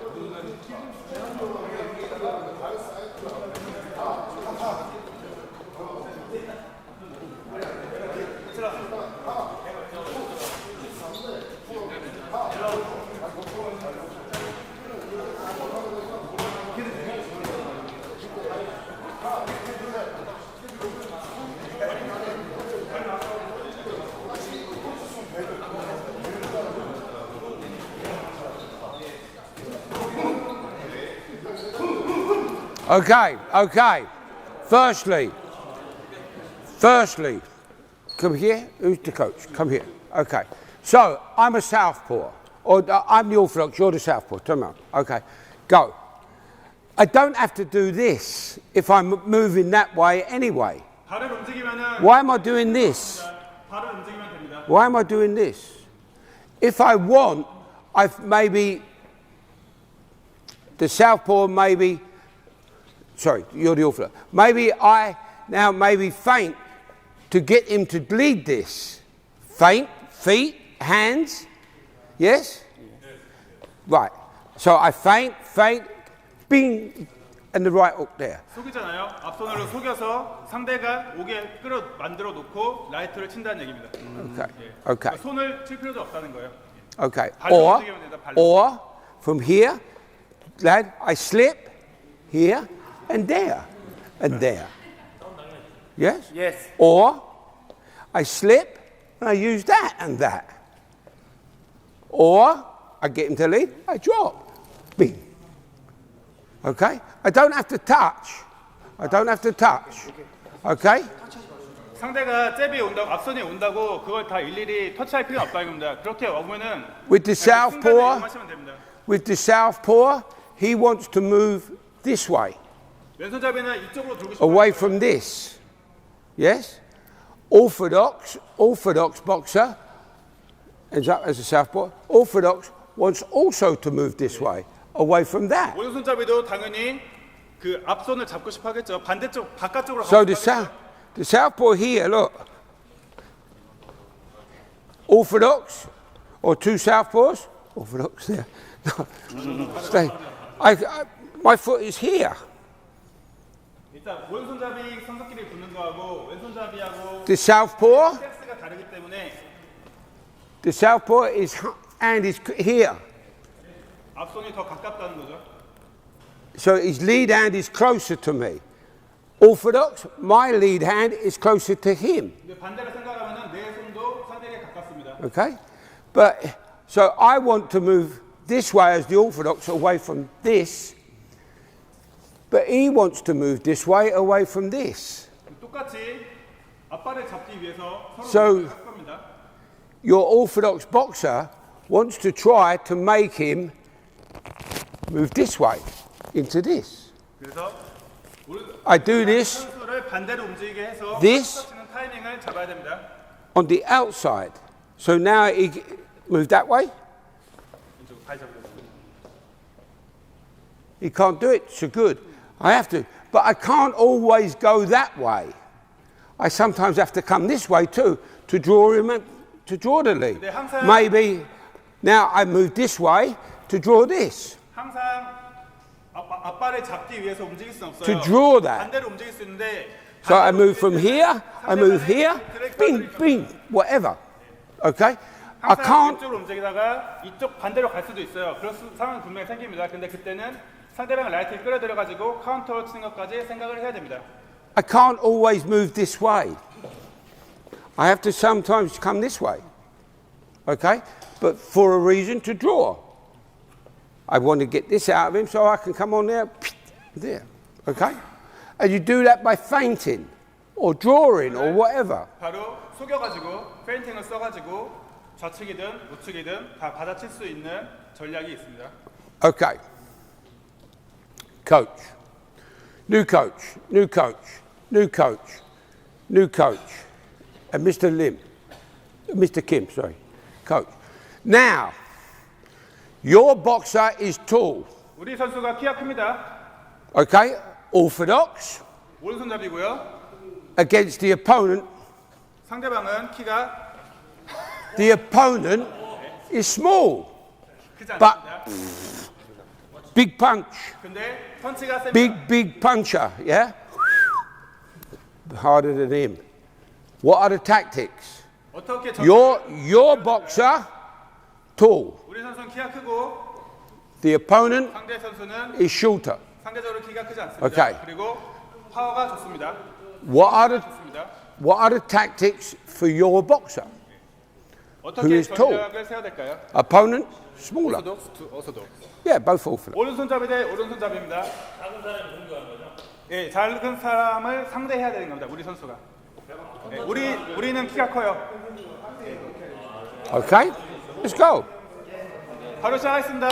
Okay, okay. Firstly, come here. Who's the coach? Come here. Okay. So, I'm a southpaw. Or I'm the orthodox, you're the southpaw. Turn around. Okay. Go. I don't have to do this if I'm moving that way anyway. 발을 움직이면은 Why am I doing this? 발을 움직이면 됩니다. Why am I doing this? If I want, I've maybe the southpaw sorry, you're the orthodox. Maybe I now feint to get him to lead this. Feint, feet, hands. Yes? Right. So I feint, bing, and the right hook there. 속이잖아요. 앞손으로 속여서 상대가 오게 만들어 놓고 라이트를 친다는 얘기입니다. Okay. 예. Okay. 그러니까 손을 칠 필요도 없다는 거예요. Okay. 발로 움직이면 된다, 발로. Or from here, lad, I slip here and there and there. Yes? Yes. Or I slip and I use that and that. Or I get him to lead, I drop. Bing. Okay? I don't have to touch. Okay? 상대가 잽이 온다고 앞손이 온다고 그걸 다 일일이 터치할 필요는 없다는 겁니다. 그렇게 오면은 With the southpaw, 이용하시면 됩니다. he wants to move this way, 왼손잡이는 이쪽으로 돌고 싶어요. away from this. Yes? Orthodox boxer ends up as a southpaw. Orthodox wants also to move this way, away from that. 오른손잡이도 당연히 그 앞손을 잡고 싶어 하겠죠. 반대쪽 바깥쪽으로 So 가고 싶어 하겠죠. the southpaw here, look. Orthodox, or two southpaws. Orthodox there. No. Stay. My foot is here. 일단 오른손잡이 손석길이 붙는 거하고 왼손잡이하고 The southpaw, 섹스가 다르기 때문에 hand is here. 앞손이 더 가깝다는 거죠. So his lead hand is closer to me. Orthodox, my lead hand is closer to him. 근데 반대로 생각하면은 내 손도 상대에게 가깝습니다. Okay? But, so I want to move this way as the Orthodox away from this. But he wants to move this way away from this. 똑같이 앞발을 잡기 위해서 서로 So- 할 겁니다. Your Orthodox boxer wants to try to make him move this way into this. 그래서 I do this 선수를 반대로 움직이게 해서 This- 치는 타이밍을 잡아야 됩니다. on the outside. So now he move that way. 왼쪽 발 잡으려고. He can't do it so good. I have to, but I can't always go that way. I sometimes have to come this way too to draw him to draw the lead. 근데 항상- Maybe now I move this way to draw this. 항상 앞발을 잡기 위해서 움직일 수는 없어요. To draw that. 반대로 움직일 수 있는데 So I 반대로 move from 움직일 때는 here, I move 상대방의 here, 트랙 bing, 끌어들이죠. bing, whatever. Okay? I 항상 can't. 이쪽으로 움직이다가 이쪽 반대로 갈 수도 있어요. 그런 상황이 분명히 생깁니다. 근데 그때는 상대방을 라이트를 끌어들여 가지고 카운터로 치는 것까지 생각을 해야 됩니다. I can't always move this way. I have to sometimes come this way. Okay? But for a reason to draw. I want to get this out of him so I can come on there. Okay? And you do that by feinting or drawing or whatever. 바로 속여가지고 페인팅을 써가지고 좌측이든 우측이든 다 받아칠 수 있는 전략이 있습니다. Okay. Coach. New coach. New coach. New coach. New coach. And Mr. Lim. Mr. Kim, sorry. Coach. Now, your boxer is tall. 우리 선수가 키가 큽니다. Okay? Orthodox. 오른손잡이고요. Against the opponent. 상대방은 키가 The opponent is small. 크지 But- 않습니다. Big punch. 근데 펀치가 셉니다. Big puncher, yeah? Harder than him. What are the tactics? 어떻게 Your boxer, tall. 우리 선수는 키가 크고 The opponent 상대 선수는 is shorter. 상대적으로 키가 크지 않습니다. 오케이. 그리고 파워가 좋습니다. What are the, 좋습니다. what are the tactics for your boxer? Who 어떻게 is tall? 전략을 세워야 될까요? Opponent, smaller. 어서도. Yeah, both orthodox. 오른손잡이 대 오른손잡이입니다. 작은 사람이 공격하는 거죠? 예, 작은 사람을 상대해야 되는 겁니다. 우리 선수가. 예, 우리는 키가 커요. Okay, let's go. 바로 시작하겠습니다.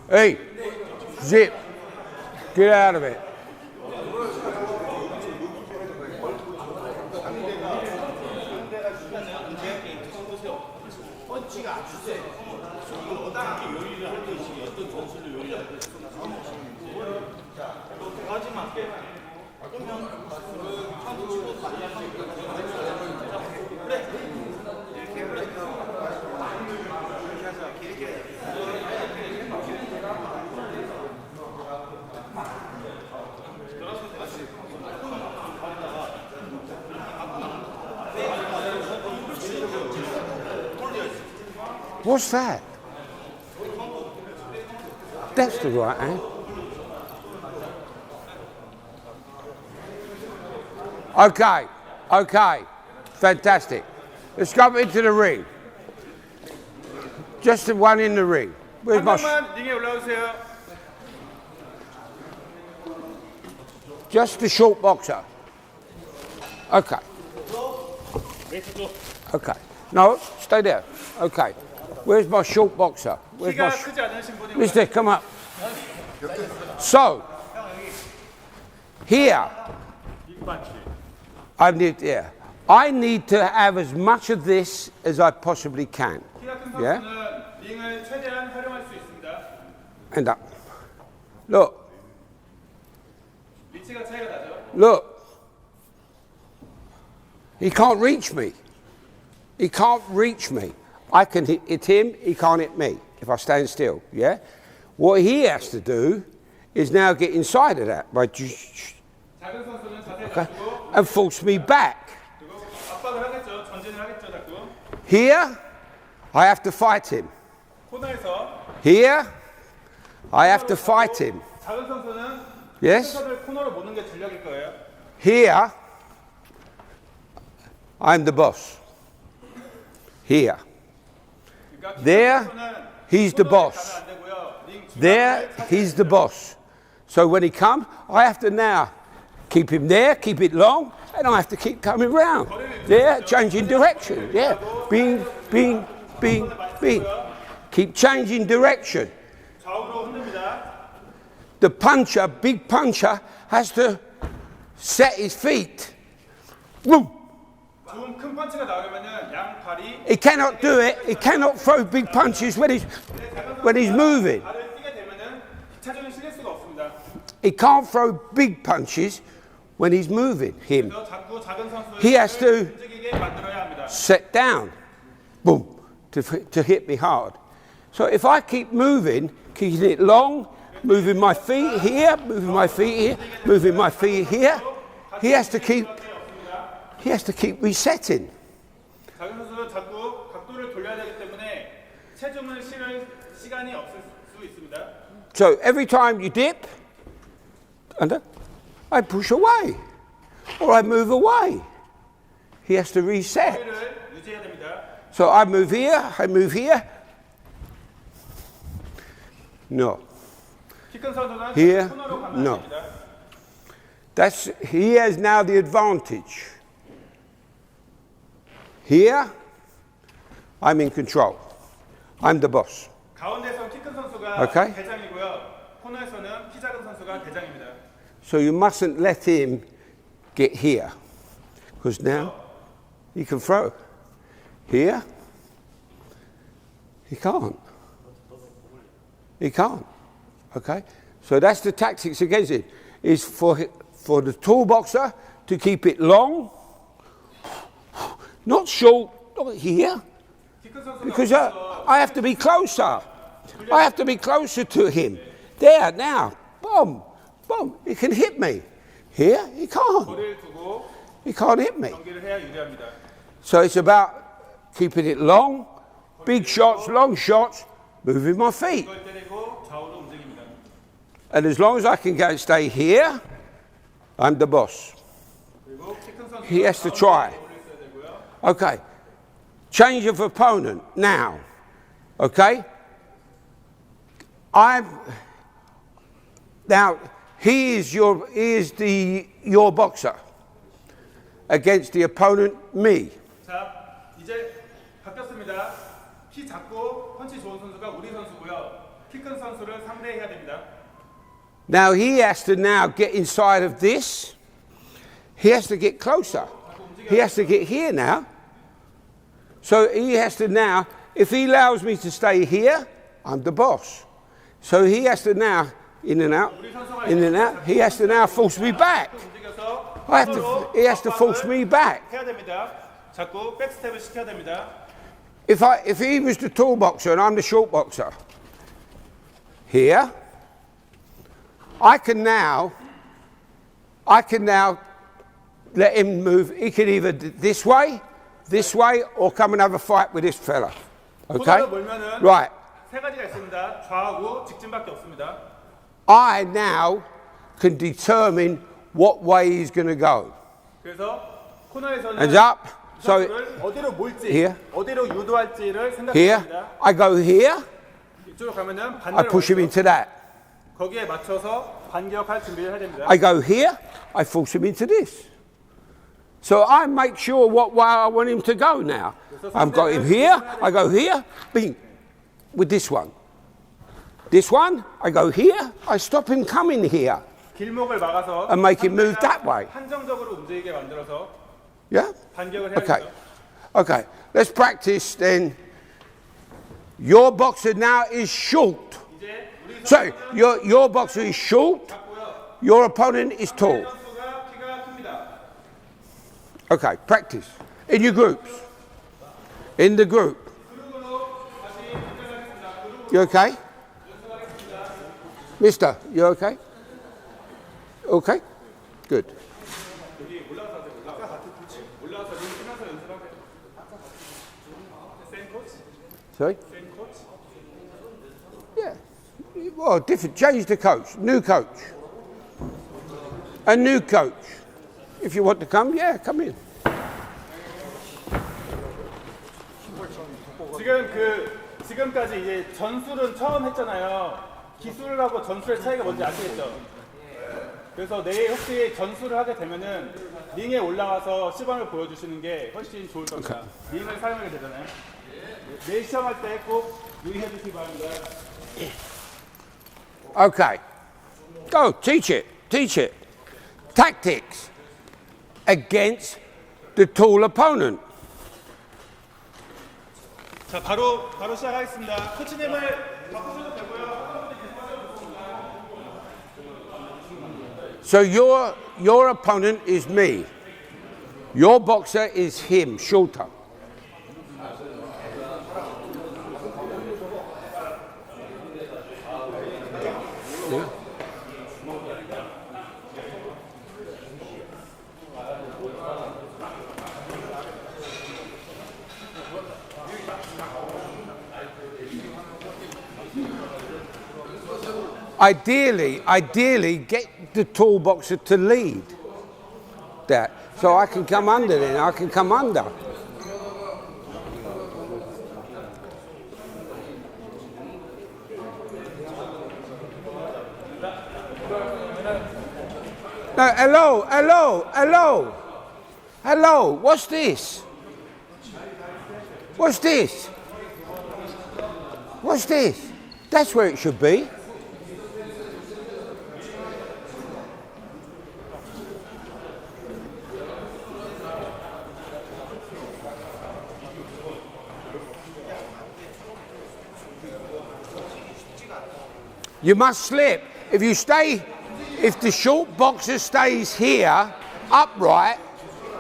Hey, zip. Get out of it. What's that? That's the right hand. Okay, okay, fantastic. Let's go into the ring. Just the one in the ring. Where's 한 my? 명만 링에 올라오세요. Just the short boxer. Okay. Okay. No, stay there. Okay. Where's my short boxer? Where's my? 키가 크지 않으신 분이 Mister, come up. So, here, I need to have as much of this as I possibly can. 키가 큰 Yeah? 선수는 링을 최대한 활용할 수 있습니다. And up. Look, 위치가 차이가 나죠. look. He can't reach me. He can't reach me. I can hit him, he can't hit me if I stand still, yeah? What he has to do is now get inside of that by 작은 선수는 자세히 okay, 잡고 and force me back. 그리고 압박을 하겠죠. 전진을 하겠죠. 자꾸 Here, I have to fight him. 코너에서 Here, I have to fight him. 작은 선수는 Yes? 선수를 코너로 모는 게 전략일 거예요. Here, I'm the boss. Here. 그러니까 There, 선수는 he's the 코너에 boss. 가면 안 되고요. 링 중앙을 There, 차지해야 he's the 돼요. boss. So when he comes, I have to now keep him there, keep it long, and I have to keep coming round. There, changing direction. Yeah. Bing, bing, bing, bing. Keep changing direction. 좌우로 흔듭니다. The puncher, big puncher, has to set his feet. Boom. 좀 큰 펀치가 나오려면은 양 발이 He cannot do it. He cannot throw big punches when he's moving. 발을 뛰게 되면은 기차적인 실릴 수가 없습니다. He can't throw big punches when he's moving. Him. 그래서 자꾸 작은 선수를 He has to 움직이게 만들어야 합니다. set down. Boom. To hit me hard. So if I keep moving, keeping it long moving my feet here, moving my feet here, moving my feet here. He has to keep resetting. 작은 선수는 자꾸 각도를 돌려야 되기 때문에 체중을 실을 시간이 없을 수 있습니다. So every time you dip, under, I push away, or I move away. He has to reset. 거리를 유지해야 됩니다. So I move here, I move here. No. 키 큰 선수는 Here, 코너로 가면 no. 안 됩니다. He has now the advantage. Here, I'm in control. I'm the boss. 가운데서 키 큰 선수가 Okay. 대장이고요. 코너에서는 키 작은 선수가 대장입니다. So you mustn't let him get here. Because now he can throw. Here, he can't. He can't. Okay? So that's the tactics against it. Is for the tall boxer to keep it long, not short, not here. 키 큰 선수가 Because I have to be closer. I have to be closer to him. There, now. Boom. Boom. He can hit me. Here, he can't. 거리를 두고 He can't hit me. 경기를 해야 유리합니다. So it's about keeping it long, big shots, long shots, moving my feet. 이걸 때리고 좌우로 움직입니다. And as long as I can go stay here, I'm the boss. 그리고 키 큰 선수는 He has to try. 있어야 되고요. Okay. Change of opponent now. Okay? He is your boxer against the opponent, me. 자, 이제 바뀌었습니다. 키 작고 펀치 좋은 선수가 우리 선수고요. 키 큰 선수를 상대해야 됩니다. Now he has to now get inside of this. He has to get closer. He has to get here now. So he has to now, if he allows me to stay here, I'm the boss. So he has to now, in and out, in and out, he has to now force me back. 움직여서 He has to force me back. 해야 됩니다. 자꾸 백스텝을 시켜야 됩니다. If he was the tall boxer and I'm the short boxer, here, I can now let him move. He can either this way, or come and have a fight with this fella. Okay? 코너를 몰면은 Right. 세 가지가 있습니다. 좌우고 직진밖에 없습니다. I now can determine what way he's going to go. 그래서 코너에서는 Hands up. So 선수를 어디로 몰지, here. 어디로 유도할지를 here, 생각합니다. I go here, 이쪽으로 가면은 I 반대로 push him 가죠. into that. 거기에 맞춰서 반격할 준비를 해야 됩니다. I go here, I force him into this. So I make sure what way I want him to go now. I've got him here, I go here, bing, with this one. This one, I go here, I stop him coming here. 길목을 막아서 And make him move 상대가 that way. 한정적으로 움직이게 만들어서 Yeah? 반격을 해야 Okay. 되죠. Okay, let's practice then. Your boxer now is short. 이제 우리 So your boxer is short, 선수고요. your opponent is tall. 선수가 키가 큽니다. Okay, practice. In your groups. In the group. You okay? Mister, you okay? Okay? Good. 올라와서 링 치면서 연습하세요. 센 코치? Sorry? 센 코치? Yeah. Well, different. Change the coach. New coach. A new coach. If you want to come, yeah, come in. 지금까지 이제 전술은 처음 했잖아요. 기술하고 전술의 차이가 뭔지 아시겠죠? 그래서 내일 혹시 전술을 하게 되면은 링에 올라가서 시범을 보여주시는 게 훨씬 좋을 겁니다. 링을 사용하게 되잖아요. 내일 시험할 때 꼭 유의해 주시기 바랍니다. Okay. Go, teach it. Teach it. Tactics against the tall opponent. 자, 바로 시작하겠습니다. 코치님을 바꾸셔도 되고요. So your opponent is me. Your boxer is him, shorter. Yeah. ideally, get the tall boxer to lead that, so I can come under then. I can come under. No, hello. What's this? What's this? What's this? That's where it should be. You must slip. If you stay, if the short boxer stays here, upright,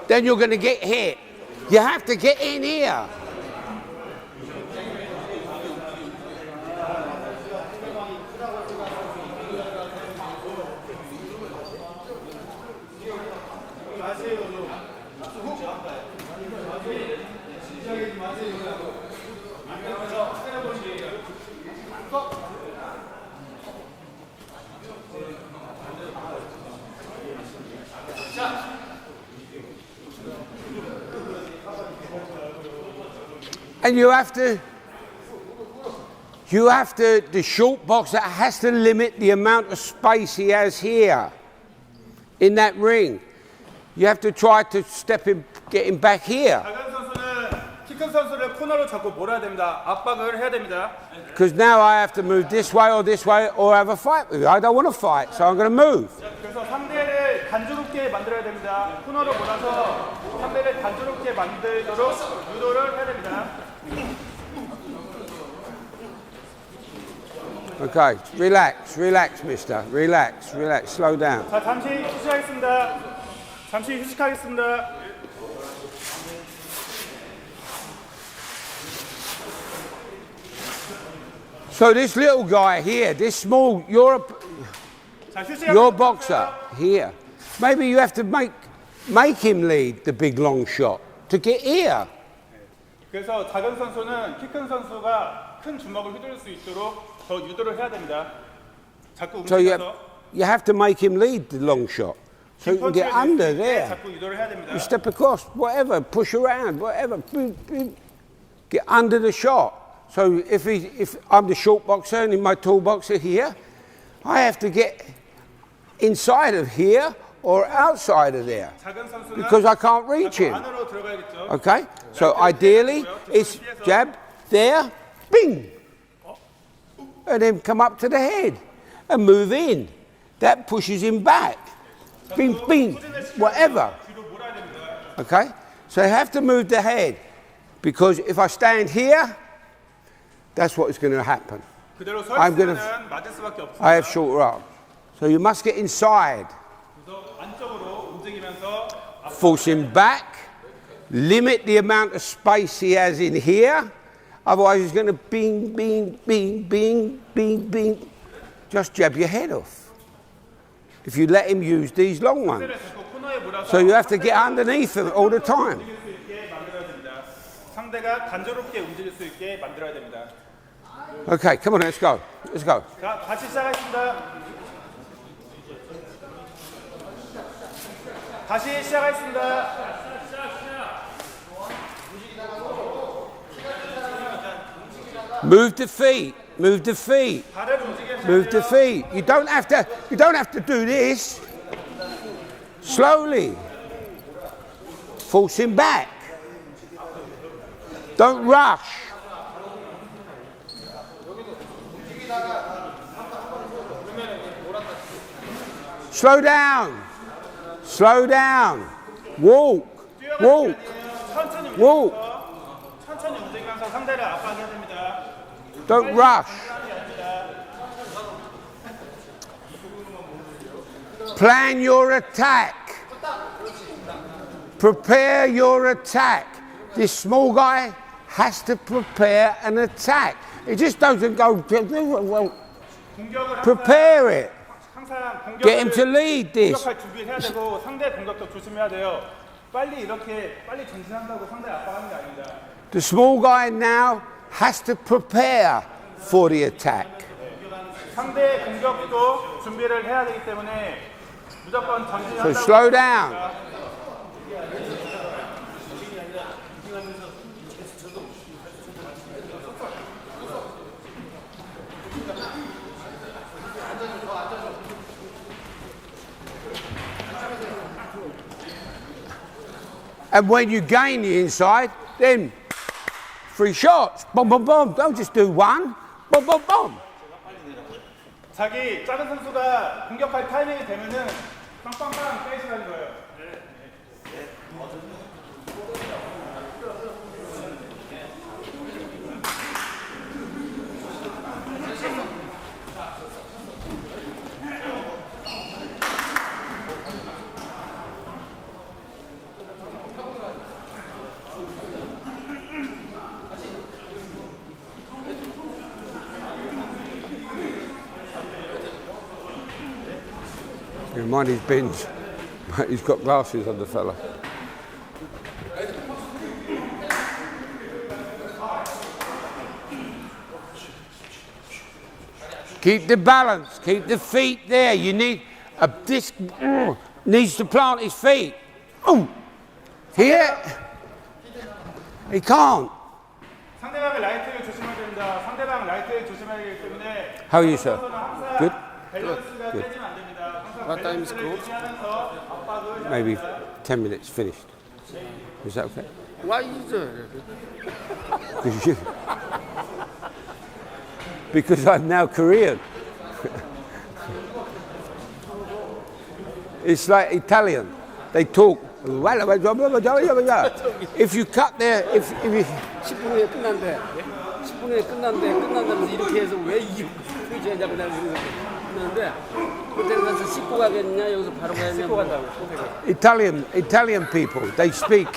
then you're going to get hit. You have to get in here. And you have to, the short boxer has to limit the amount of space he has here in that ring. You have to try to get him back here. 작은 선수는 키 큰 선수를 코너로 자꾸 몰아야 됩니다. 압박을 해야 됩니다. Because now I have to move this way or have a fight with you. I don't want to fight, so I'm going to move. 그래서 상대를 단조롭게 만들어야 됩니다. 코너로 몰아서 상대를 단조롭게 만들도록 유도를 해야 됩니다. Okay, relax, mister. Relax, slow down. 자, 잠시 휴식하겠습니다. So this little guy here, this small, your boxer here, maybe you have to make him lead the big long shot to get here. 그래서 작은 선수는 키 큰 선수가 큰 주먹을 휘두를 수 있도록 더 유도를 해야 됩니다. 자꾸 So 움직여서 you have to make him lead the long shot. So you can get under there. 자꾸 유도를 해야 됩니다. You step across, whatever, push around, whatever. Get under the shot. So if I'm the short boxer and in my tall boxer here, I have to get inside of here or outside of there because I can't reach him. 안으로 들어가야겠죠. Okay? So ideally, it's jab, there, bing. And then come up to the head and move in. That pushes him back. Bing, bing, whatever. Okay? So I have to move the head because if I stand here, that's what is going to happen. 그대로 서 있으면 맞을 수밖에 없습니다. I have short arms. So you must get inside. 그래서 안쪽으로 움직이면서 Force him back. Limit the amount of space he has in here. Otherwise he's going to bing, bing, bing, bing, bing, bing. Just jab your head off. If you let him use these long ones. So you have to get underneath him all the time. 상대가 단조롭게 움직일 수 있게 만들어야 됩니다. Okay, come on, let's go. Let's go. 자, 다시 시작하겠습니다. 다시 시작하겠습니다. Move the feet. Move the feet. 발을 움직여야 Move the feet. You don't have to do this. Slowly. Force him back. Don't rush. Slow down. Slow down. Walk. Walk. Walk. 천천히 움직이면서 상대를 압박해야 됩니다. Don't rush. Plan your attack. Prepare your attack. This small guy has to prepare an attack. It just doesn't go, well, prepare it. 항상 Get him to lead this. 공격할 준비해야 되고 상대 공격도 조심해야 돼요. 빨리 전진한다고 상대 압박하는 게 아닙니다. The small guy now has to prepare for the attack. 상대 공격도 준비를 해야 되기 때문에 무조건 전진을 So 한다고 slow down. And when you gain the inside, then 3 shots. Boom, boom, boom. Don't just do one. Boom, boom, boom. 자기 작은 선수가 공격할 타이밍이 되면은 빵빵빵 빼시라는 거예요. Mind his bins. He's got glasses on the fella. Keep the balance. Keep the feet there. You need a disc. Needs to plant his feet. Oh, here. He can't. 상대방의 라이트를 조심해야 됩니다. 상대방 라이트를 조심해야 되기 때문에 How are you, sir? Good. 밸런스가 깨지면 안 됩니다. 항상 What time is 밸런스를 good? 유지하면서 압박을 Maybe 10 minutes finished. Is that okay? Why is it? Because I'm now Korean. It's like Italian. They talk. If you cut there, if you 10분에 끝난대. 10분에 끝난다면서 이렇게 해서 왜 이렇게 하냐고 내가 그러는데 호텔 가서 씻고 가겠냐 여기서 바로 가냐 씻고 간다고 Italian people, they speak.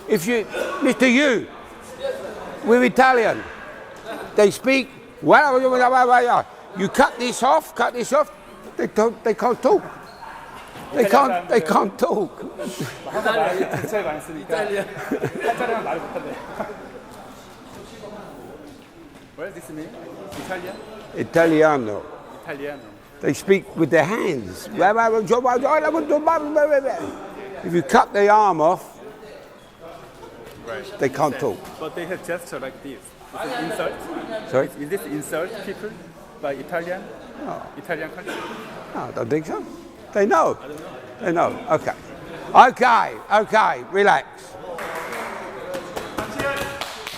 If you, Mr. Yu, we're Italian. They speak. You cut this off. They can't talk. They can't talk. 대체를 많이 쓰니까 한자리만 말을 못한대. What does this mean? Italian? Italiano. Italiano. They speak with their hands. If you cut the arm off, they can't talk. But they have gesture like this. Is it insult? Sorry? Is this insult people by Italian? No. Italian culture? No, I don't think so. They know. They know. Okay. Relax.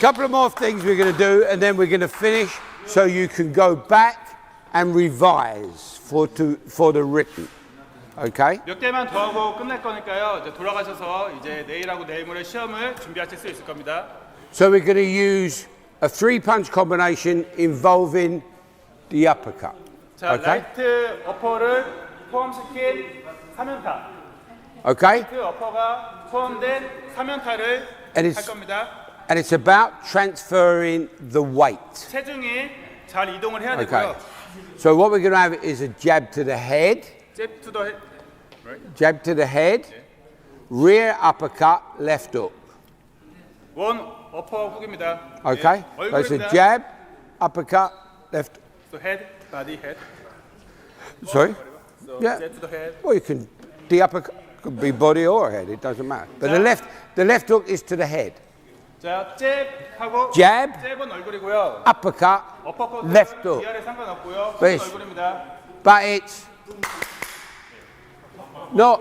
Couple of more things we're going to do, and then we're going to finish, so you can go back and revise for the written. Okay? 몇 개만 더 하고 끝낼 거니까요. 이제 돌아가셔서 이제 내일하고 내일 모레 시험을 준비하실 수 있을 겁니다. So we're going to use a 3-punch combination involving the uppercut. 자, Okay? 라이트 어퍼를 포함시킨 3연타. Okay? 라이트 어퍼가 포함된 3연타를 And 할 it's, 겁니다. and it's about transferring the weight. 체중이 잘 이동을 해야 Okay. 되고요. So what we're going to have is a jab to the head, 잽 투 더 헤드. jab to the head, rear uppercut, left hook. 원 어퍼 훅입니다. Okay? 예, So it's a 얼굴입니다. jab, uppercut, left. So head, body, head. Sorry? So Yeah. 잽 투 더 헤드. Well, you can, the uppercut could be body or head, it doesn't matter. But the left hook is to the head. 자, 잽 하고 Jab. 잽은 얼굴이고요. Uppercut, 어퍼컷은 left hook. 위아래 상관없고요. 훅은 Yes. 얼굴입니다. But it's not.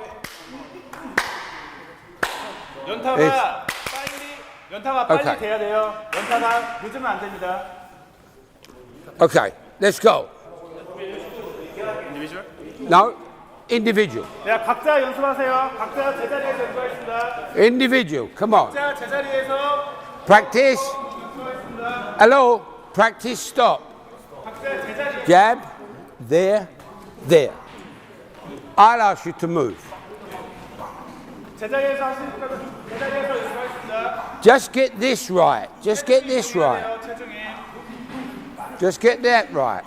연타가 빨리 Okay. 돼야 돼요. 연타가 늦으면 안 됩니다. Okay, let's go. 인디비주얼. No, individual. 자, 각자 연습하세요. 각자 제자리에서 연습하겠습니다. Individual, come on. 각자 제자리에서 Practice. 연습하겠습니다. Hello, practice, stop. 각자 제자리. Jab, there. I'll ask you to move. 제자리에서 하시니까 제자리에서 연습하겠습니다. Just get this right. Just get this right. 체중이. Just get that right.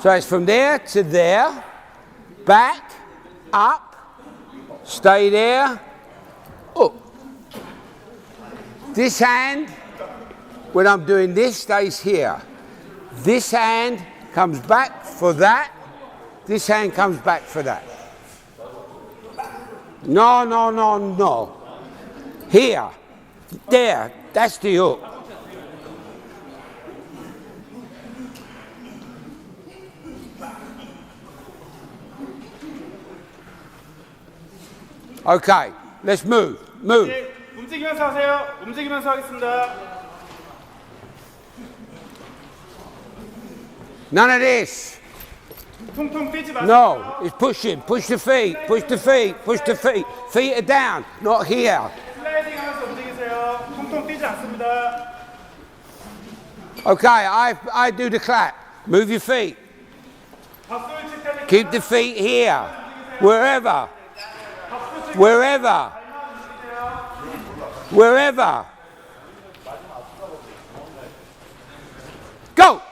So it's from there to there, back, up, stay there, up. This hand when I'm doing this, stays here. This hand comes back for that. This hand comes back for that. No, no, no, no. Here. There. That's the hook. Okay, let's move. Move. 이제 움직이면서 하세요. 움직이면서 하겠습니다. None of this. 퉁퉁 뛰지 마세요. No, it's pushing. Push the feet. Push the feet. Push the feet. Feet are down, not here. 슬라이딩 하면서 움직이세요. 퉁퉁 뛰지 않습니다. Okay, I do the clap. Move your feet. 박수를 칠 테니까 Keep the feet here. Wherever. Wherever. Wherever. Go.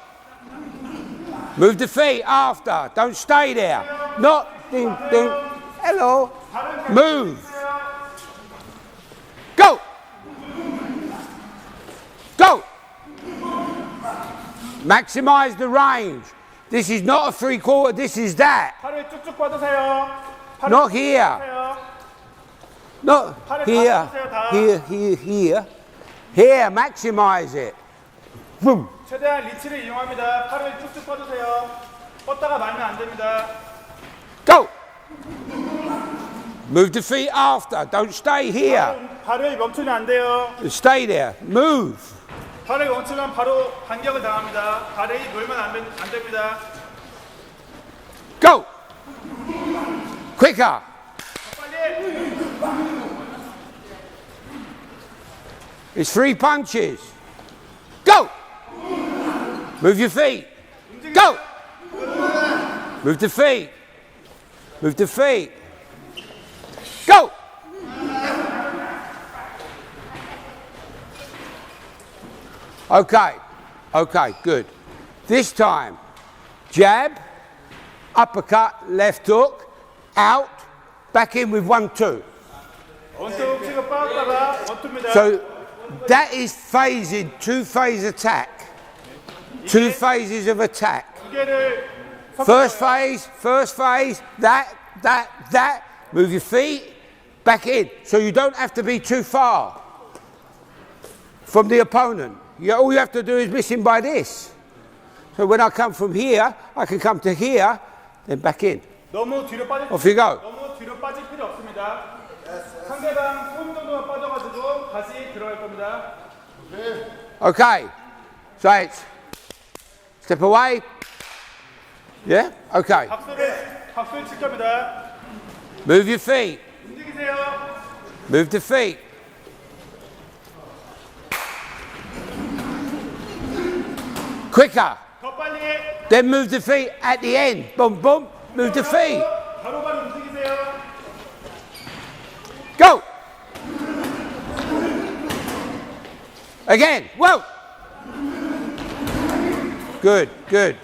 Move the feet after. Don't stay there. Not ding, ding. Hello. Move. Go. Go. Maximize the range. This is not a 3/4. This is that. 팔을 쭉쭉 뻗으세요. 팔을 Not 쭉 here. 뻗으세요. Not here. Here, here, here. Here, maximize it. Boom. 최대한 리치를 이용합니다. 팔을 쭉쭉 뻗으세요. 뻗다가 말면 안 됩니다. Go. Move the feet after. Don't stay here. 발을 멈추면 안 돼요. Stay there. Move. 발을 멈추면 바로 반격을 당합니다. 발이 놀면 안 됩니다. Go. Quicker. 빨리. It's 3 punches. Go. Move your feet. Go. Move the feet. Move the feet. Go. Okay. Okay, good. This time, jab, uppercut, left hook, out, back in with 1-2. 원투 치고 빠졌다가 원투입니다. So that is phasing, 2-phase attack. 2 phases of attack. 두 개를 First phase, that. Move your feet, back in. So you don't have to be too far from the opponent. All you have to do is miss him by this. So when I come from here, I can come to here, then back in. 너무 뒤로 빠질 Off you go. 너무 뒤로 빠질 필요 없습니다. 상대방 손 정도만 빠져가지고 다시 들어갈 겁니다. Okay. So it's step away. Yeah? Okay. 박수를 칠 겁니다. Move your feet. 움직이세요. Move the feet. Quicker. 더 빨리. Then move the feet at the end. Boom, boom. Move the feet. 바로바로 움직이세요. Go. Again. Whoa. Good, good.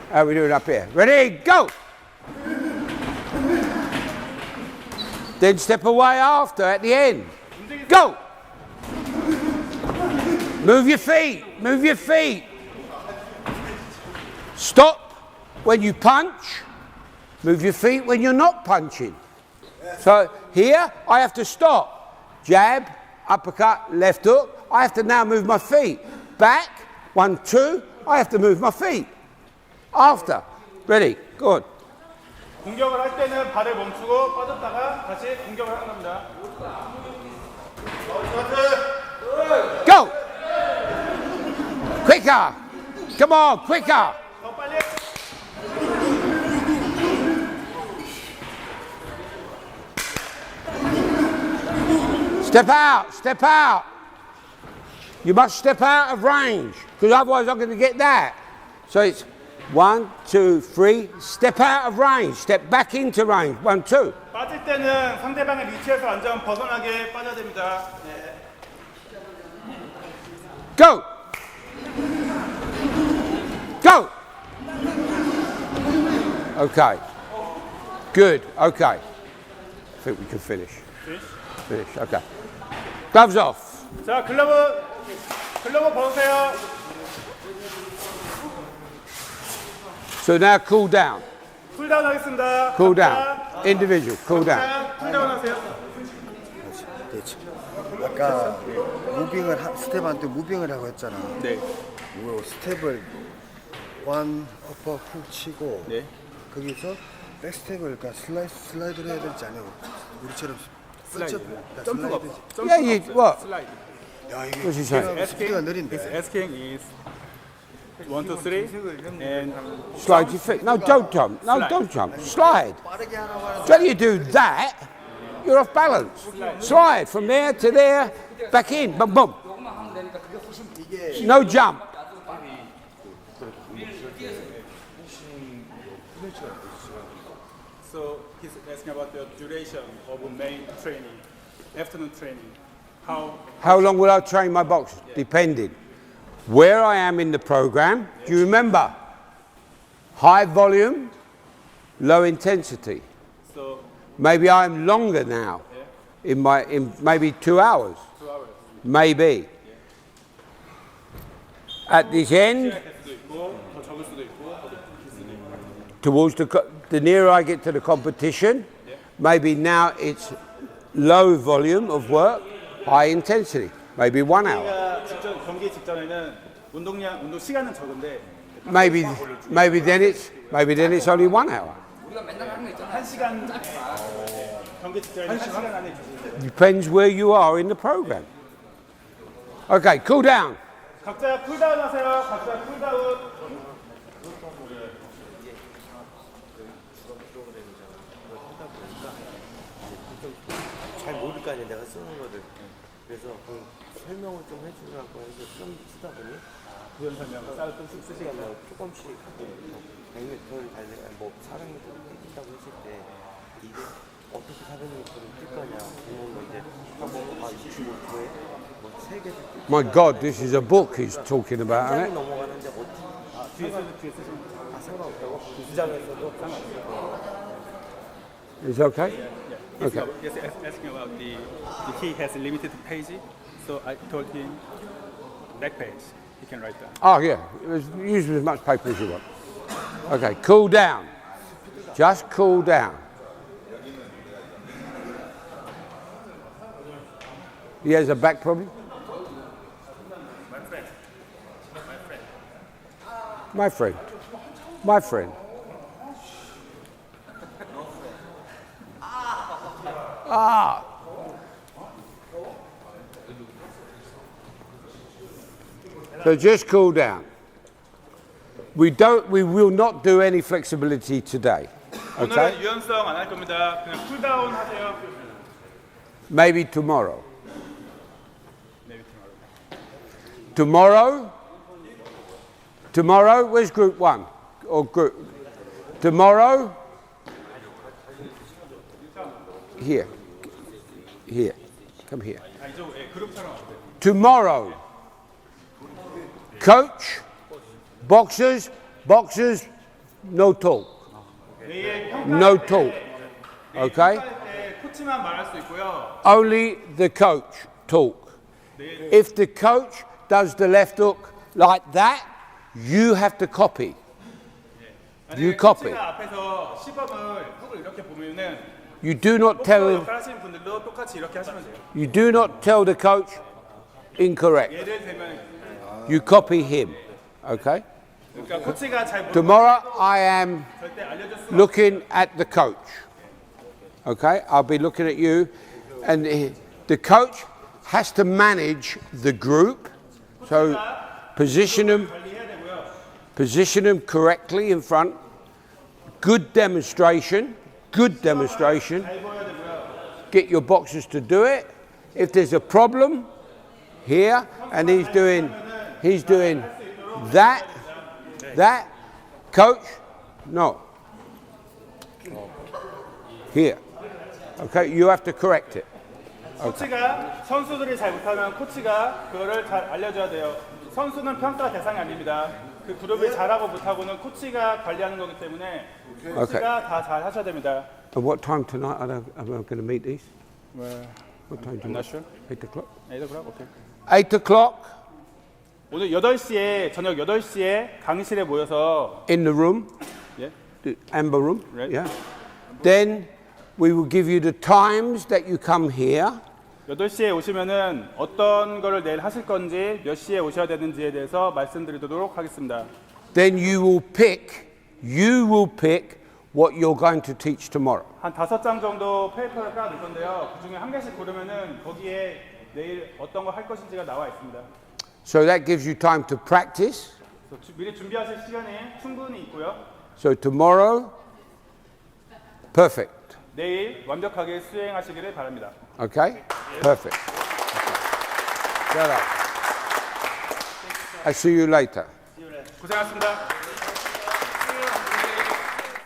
How are we doing up here? Ready? Go. Then step away after at the end. Go. Move your feet. Move your feet. Stop when you punch. Move your feet when you're not punching. So here I have to stop. Jab, uppercut, left hook. I have to now move my feet. Back, 1-2. I have to move my feet. After. Ready? Good. 공격을 할 때는 발을 멈추고 빠졌다가 다시 공격을 하는 겁니다. Go. Quicker. Come on, quicker. 더 빨리. Step out, step out. You must step out of range, because otherwise I'm going to get that. So it's 1, 2, 3, step out of range, step back into range, 1, 2. 빠질 때는 상대방의 위치에서 완전 벗어나게 빠져야 됩니다. Go. Go. Okay. Good, okay. I think we can finish. Finish, okay. Gloves off. 자, 글러브 글러브 벗으세요. So now cool down. 쿨다운 하겠습니다. Cool 각자, down. Individual, cool down. 각자 쿨다운 하세요. 그렇지. 아까 무빙을 스텝한테 무빙을 하고 했잖아. 네. 이거 스텝을 원 어퍼 훅 치고 네. 거기서 백스텝을 그러니까 슬라이드를 해야 될지 아니면 우리처럼 슬라이드. 슬라이드 점프가 없어. Yeah, you, what? 슬라이드. 야 이게 What's he saying? 스피드가 느린데. Asking is 1, 2, 3 and Slide your feet. No, don't jump. No, Slide. don't jump. Slide. 빠르게 하라고 하는데 So you do that, you're off balance. Slide from there to there, back in, boom, boom. No jump. so he's asking about the duration of main training, afternoon training. How long will I train my boxers? Depending. Where I am in the program, do you remember? High volume, low intensity. So Maybe I'm longer now, in maybe 2 hours. 2 hours. Maybe. At this end, 할 수도 있고 더 적을 수도 있고 더 높일 수도 있고. towards the nearer I get to the competition, maybe now it's low volume of work, high intensity, maybe 1 hour. 우리가 직전 경기 직전에는 운동 시간은 적은데 Maybe then it's only 1 hour. 1시간 경기 직전에 1시간 안에 주시는데 Depends where you are in the program. Okay, cool down. 각자 쿨다운 하세요. 각자 쿨다운. 잘 모를 거 아니야 내가 쓰는 거를. 그래서 설명을 좀 해주라고 해서 쓰다 보니 구현 설명 따로 좀 쓰시겠네요. 뭐 조금씩 100m를 달려 뭐 400m를 뛰긴다고 했을 때 이게 어떻게 400m를 뛸 거냐 그러면 뭐 이제 아 25초에 뭐 3개 My God, this is a book he's talking about, 장이 isn't it? 넘어가는데 어떻게 뒤에 쓰시면 상관없다고 두 장에서도 상관없어. Is it okay? Okay. Yes, asking about he has limited page, so I told him back page. He can write down. Oh, yeah. Use as much paper as you want. Okay, cool down. Just cool down. He has a back problem? My friend. My friend. Ah. So just cool down. We will not do any flexibility today. 오늘은 Okay? 유연성 안 할 겁니다. 그냥 쿨다운 하세요. Maybe tomorrow. Maybe tomorrow. Tomorrow, where's group 1? Or group? Tomorrow? Here. Here. Come here. 아, 이쪽 그룹 촬영 어때요? Tomorrow. Coach, boxers, no talk. 내일 No talk. Okay? 때 코치만 말할 수 있고요. Only the coach talk. If the coach does the left hook like that, you have to copy. You copy. 코치가 앞에서 시범을 훅을 이렇게 보면은 You do not 복서 tell 역할 하시는 분들도 똑같이 이렇게 하시면 돼요. you do not tell the coach incorrect. 예를 들면 You copy him. Okay? 그러니까 코치가 잘 모르면 Tomorrow I am 절대 알려줄 수 looking at the coach. Okay? I'll be looking at you and the coach has to manage the group. So position them 관리해야 되고요. Position them correctly in front. Good demonstration. Good demonstration. 잘 보여야 되고요. Get your boxers to do it. If there's a problem here and he's doing that, coach, no. Here. Okay, you have to correct it. 코치가 선수들이 잘 못하면 코치가 그거를 잘 알려줘야 돼요. 선수는 평가 대상이 아닙니다. 그 그룹을 잘하고 못하고는 코치가 관리하는 거기 때문에 코치가 다 잘 하셔야 됩니다. And what time tonight am I going to meet these? Well, What time I'm not sure. 8 o'clock? 8 o'clock? Okay. 8 o'clock. 오늘 8시에 저녁 8시에 강의실에 모여서 in the room, 예? the amber room. Right. Yeah. Then we will give you the times that you come here. 8시에 오시면은 어떤 거를 내일 하실 건지 몇 시에 오셔야 되는지에 대해서 말씀드리도록 하겠습니다. Then you will pick what you're going to teach tomorrow. 한 5장 정도 페이퍼를 깔아둘 건데요. 그 중에 한 개씩 고르면은 거기에 내일 어떤 거 할 것인지가 나와 있습니다. So that gives you time to practice. 그래서 미리 준비하실 시간이 충분히 있고요. So tomorrow, perfect. 내일 완벽하게 수행하시기를 바랍니다. Okay? Perfect. Shut up. I'll see you later. 고생하셨습니다.